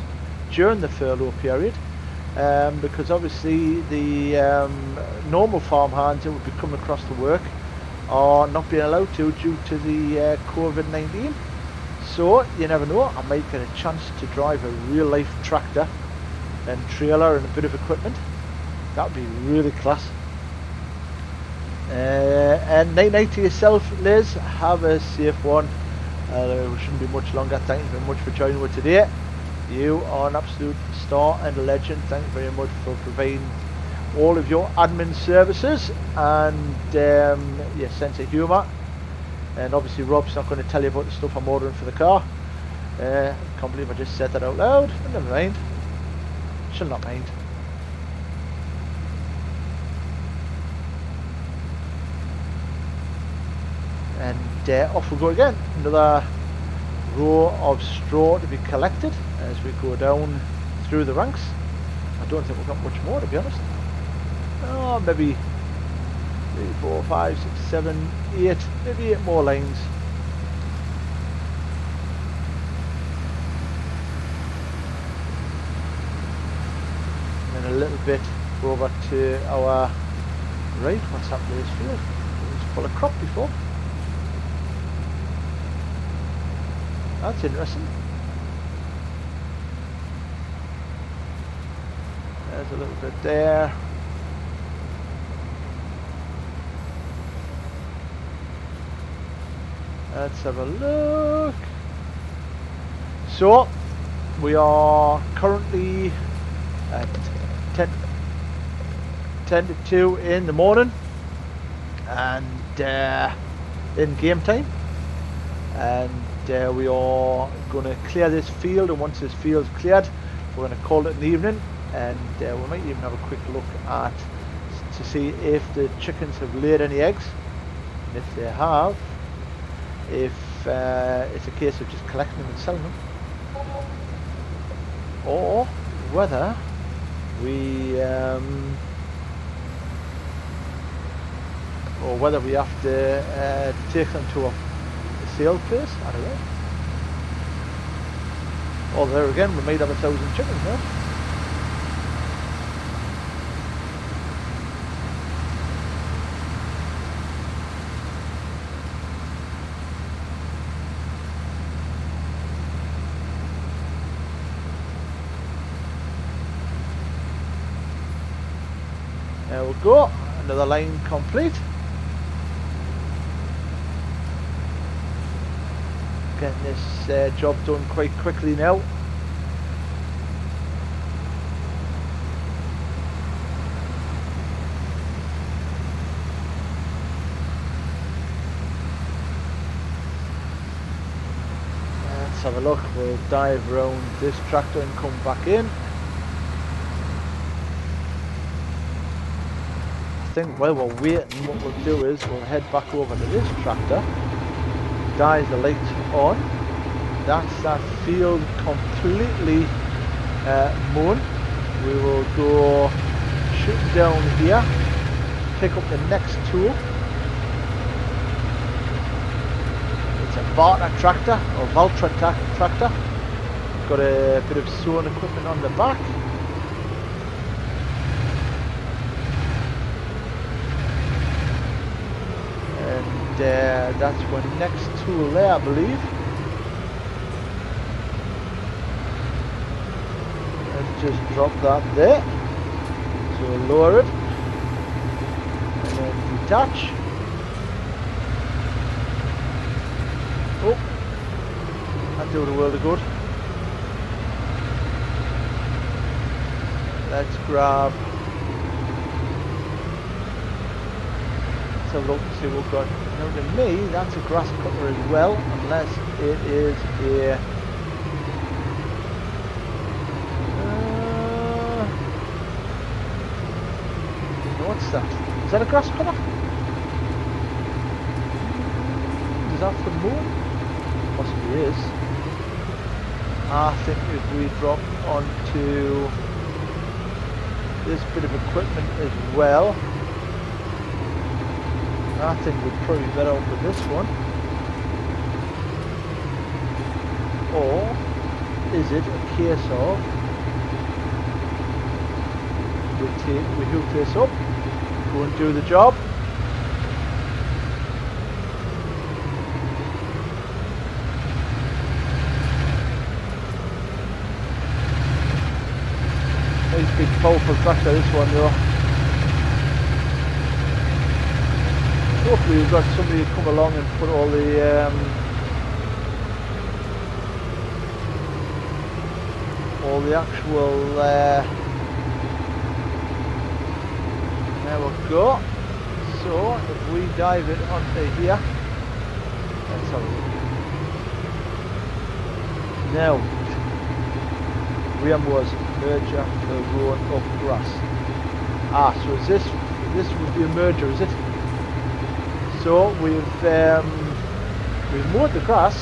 during the furlough period, because obviously the normal farm hands that would be coming across to work are not being allowed to due to the COVID-19. So you never know, I might get a chance to drive a real life tractor and trailer and a bit of equipment. That would be really class. And night night to yourself, Liz. Have a safe one. We shouldn't be much longer. Thank you very much for joining us today. You are an absolute star and a legend. Thank you very much for providing all of your admin services and your sense of humour. And obviously Rob's not going to tell you about the stuff I'm ordering for the car. Can't believe I just said that out loud, but never mind. Shall not mind. And off we go again. Another row of straw to be collected as we go down through the ranks. I don't think we've got much more, to be honest. Oh, maybe 3, 4, 5, 6, 7, 8, maybe 8 more lines. And then a little bit over to our right. What's happened to this field? It was full of crop before. That's interesting. There's a little bit there. Let's have a look. So we are currently at 10 to 2 in the morning, and in game time, and we are going to clear this field, and once this field's cleared, we're going to call it an evening, and we might even have a quick look at to see if the chickens have laid any eggs, and if they have, if it's a case of just collecting them and selling them, or whether we have to take them to a sale place. I don't know. Or there again, we might have 1,000 chickens now. There we go, another line complete. Getting this job done quite quickly now. Let's have a look, we'll dive around this tractor and come back in. I think while we're waiting, what we'll do is we'll head back over to this tractor, dive the lights on. That's that field completely mown. We will go shoot down here, pick up the next tool. It's a Varta tractor, or Valtra tractor. Got a bit of sewing equipment on the back. That's our next tool there, I believe. Let's just drop that there. So we'll lower it. And then detach. Oh, that doing a world of good. Let's grab. Let's have a look and see what we've got. Now to me, that's a grass cutter as well, unless it is a. What's that? Is that a grass cutter? Is that for the moon? Possibly is. I think if we drop onto this bit of equipment as well, I think we'd probably be better off with this one. Or is it a case of we hook this up, go and do the job, nice big powerful tractor this one though. Hopefully we've got somebody to come along and put all the actual there we go. So if we dive it onto here, let's have a look. Now Riambo's merger for road up grass. Ah, so is this would be a merger, is it? So we've mowed the grass.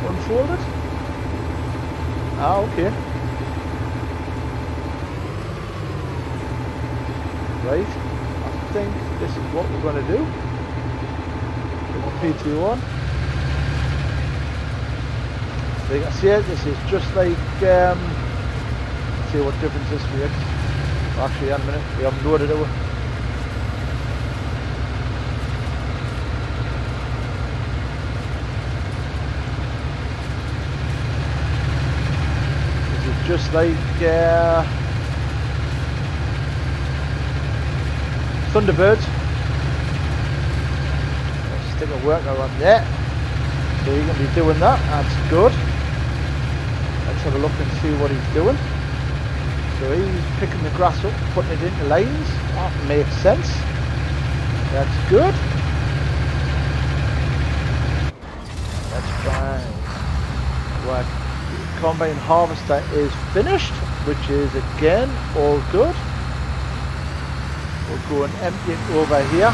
Unfold it. Ah, okay. Right. I think this is what we're going to do. Put the PT on. So you can see it. This is just like. Let's see what difference this makes. Actually, in a minute, we haven't loaded it. This is just like Thunderbirds. Let's stick a worker on there. So you're going to be doing that. That's good. Let's have a look and see what he's doing. So he's picking the grass up, putting it into lines. That makes sense. That's good. That's fine. Right. The combine harvester is finished, which is again all good. We'll go and empty it over here.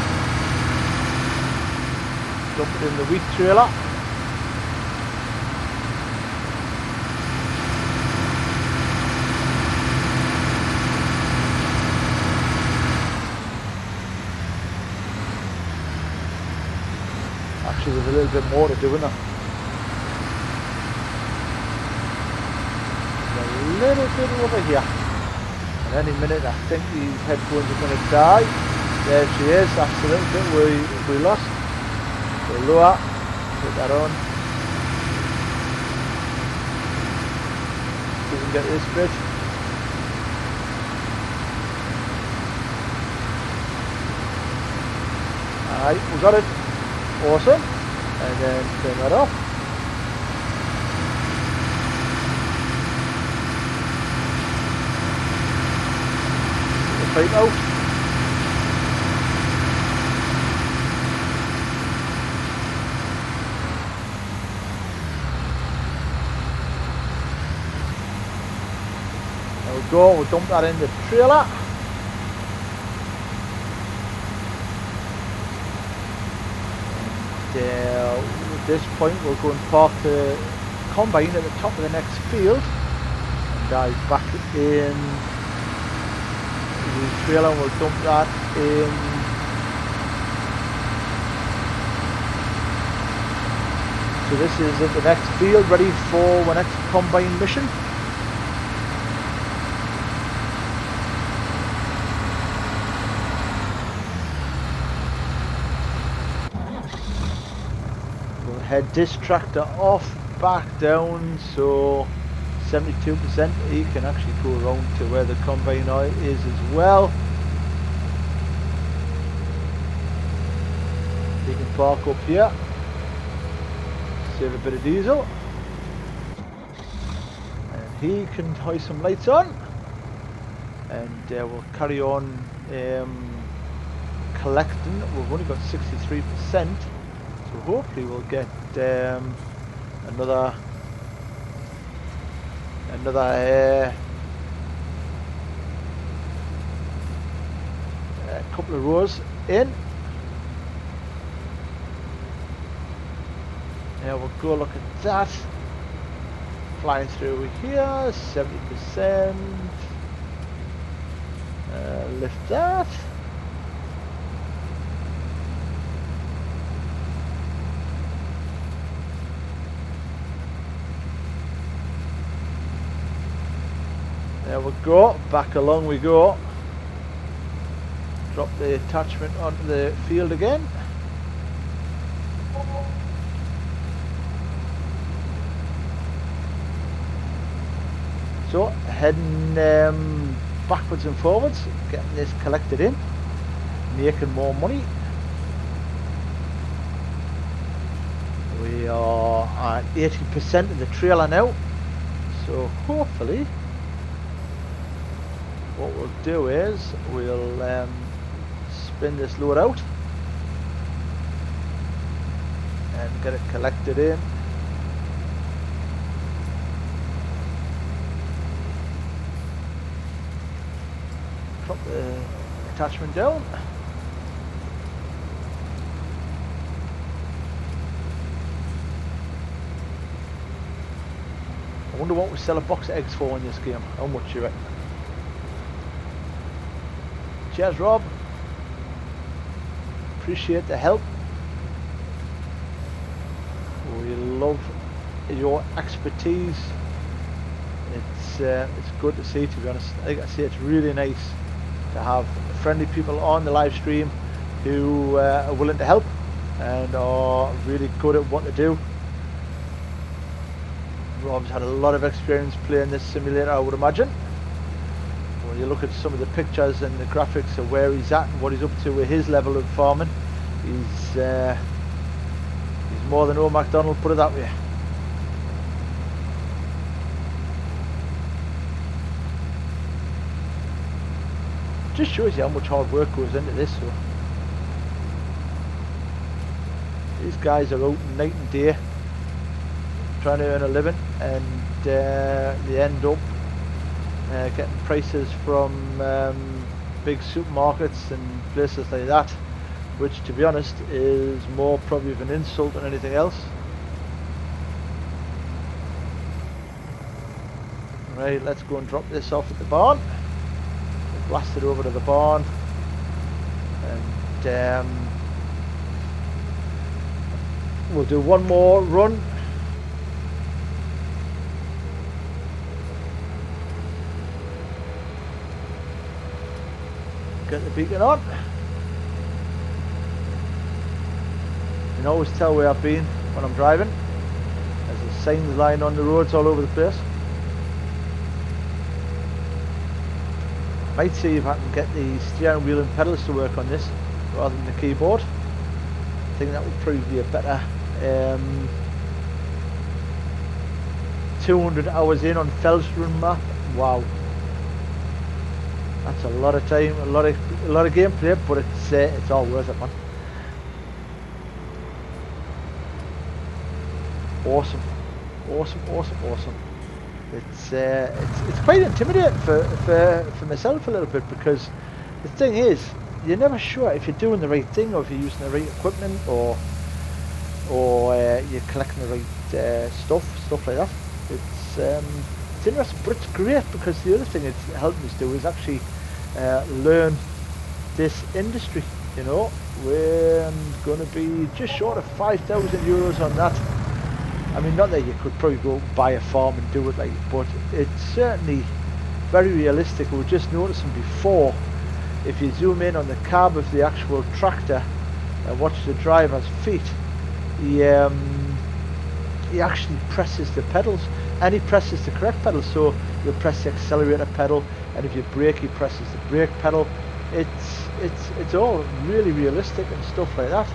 Dump it in the wheat trailer. Actually, there's a little bit more to do, isn't there? A little bit over here. And any minute, I think these headphones are going to die. There she is. That's a little bit we lost. So lower, put that on. See if we can get this bit. Alright, we got it. Awesome. And then turn that off. The pipe out. There we go, we'll dump that in the trailer. At this point we'll go and park the combine at the top of the next field and dive back in the trailer and we'll dump that in so this is at the next field ready for the next combine mission. Head this tractor off, back down, so 72%. He can actually go around to where the combine is as well. He can park up here, save a bit of diesel, and he can hoist some lights on, and we'll carry on collecting. We've only got 63%, so hopefully we'll get another couple of rows in. Now we'll go look at that. Flying through here, 70%. Lift that. There we go, back along we go. Drop the attachment onto the field again. So heading backwards and forwards, getting this collected in, making more money. We are at 80% of the trailer now, so hopefully what we'll do is we'll spin this load out and get it collected in. Drop the attachment down. I wonder what we sell a box of eggs for in this game. How much you reckon? Cheers, Rob. Appreciate the help. We love your expertise. It's good to see, to be honest. Like I say, it's really nice to have friendly people on the live stream who are willing to help and are really good at what they do. Rob's had a lot of experience playing this simulator, I would imagine. When you look at some of the pictures and the graphics of where he's at and what he's up to with his level of farming, he's more than Old MacDonald, put it that way. Just shows you how much hard work goes into this. So these guys are out night and day trying to earn a living, and they end up getting prices from big supermarkets and places like that, which, to be honest, is more probably of an insult than anything else. Right, let's go and drop this off at the barn. Blast it over to the barn, and we'll do one more run. Get the beacon on. You can always tell where I've been when I'm driving. There's a signs lying on the roads all over the place. Might see if I can get the steering wheel and pedals to work on this rather than the keyboard. I think that would probably be a better 200 hours in on Felsrun map. Wow, that's a lot of time, a lot of gameplay, but it's all worth it, man. Awesome, awesome, awesome, awesome. It's quite intimidating for myself a little bit, because the thing is, you're never sure if you're doing the right thing, or if you're using the right equipment, or you're collecting the right stuff like that. It's interesting, but it's great, because the other thing it's helping us do is actually learn this industry. You know, we're going to be just short of €5,000 on that. I mean, not that you could probably go buy a farm and do it, like, but it's certainly very realistic. We were just noticing before, if you zoom in on the cab of the actual tractor and watch the driver's feet, he actually presses the pedals, and he presses the correct pedal. So you'll press the accelerator pedal, and if you brake, he presses the brake pedal. It's all really realistic and stuff like that.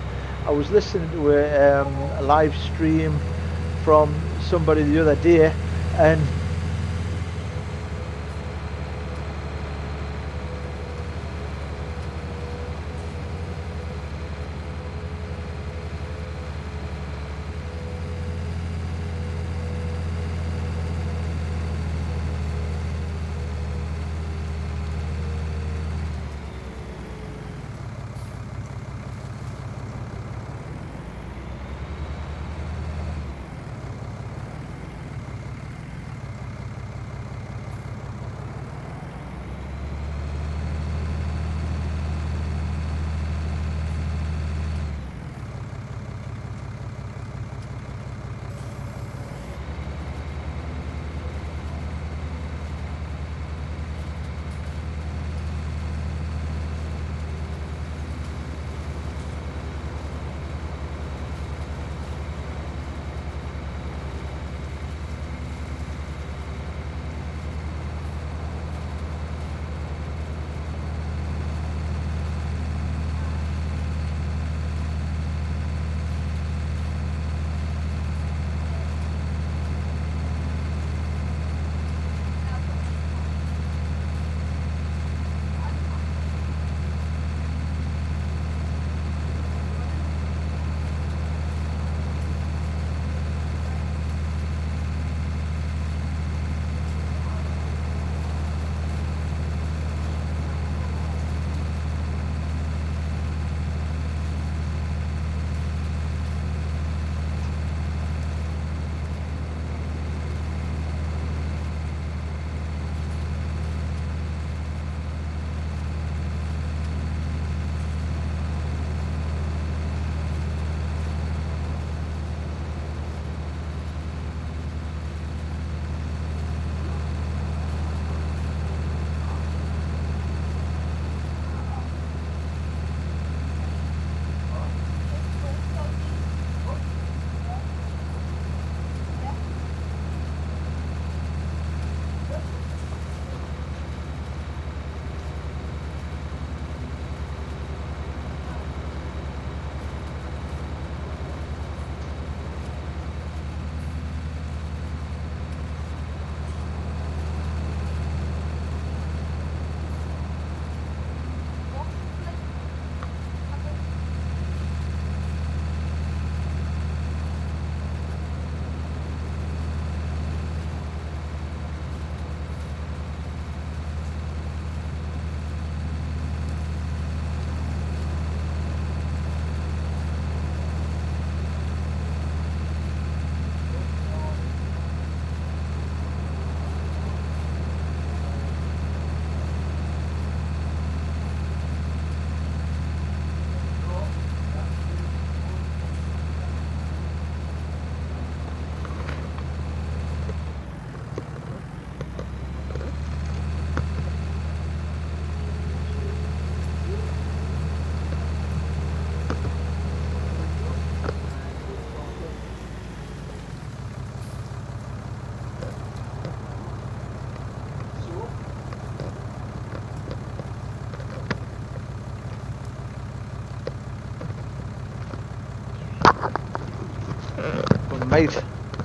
I was listening to a live stream from somebody the other day, and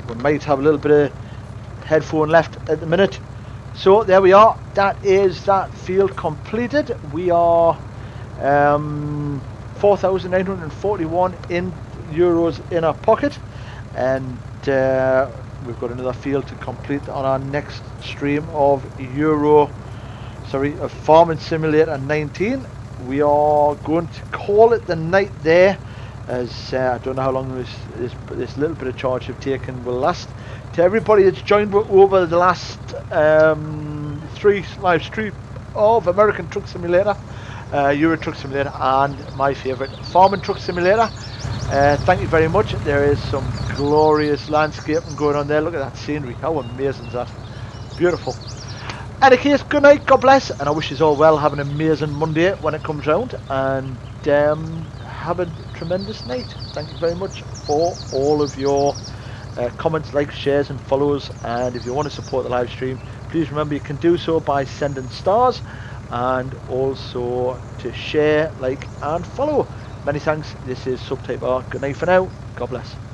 we might have a little bit of headphone left at the minute. So there we are. That is that field completed. We are 4,941 euros in our pocket, and we've got another field to complete on our next stream of Farming Simulator 19. We are going to call it the night there, as I don't know how long this little bit of charge I've taken will last. To everybody that's joined over the last 3 live streams of American Truck Simulator, Euro Truck Simulator, and my favourite Farming Truck Simulator, thank you very much. There is some glorious landscaping going on there. Look at that scenery. How amazing is that? Beautiful. Any case, good night, God bless, and I wish you all well. Have an amazing Monday when it comes round, and have a tremendous night. Thank you very much for all of your comments, likes, shares and follows. And if you want to support the live stream, please remember you can do so by sending stars and also to share, like and follow. Many thanks. This is Subtype R. Good night for now. God bless.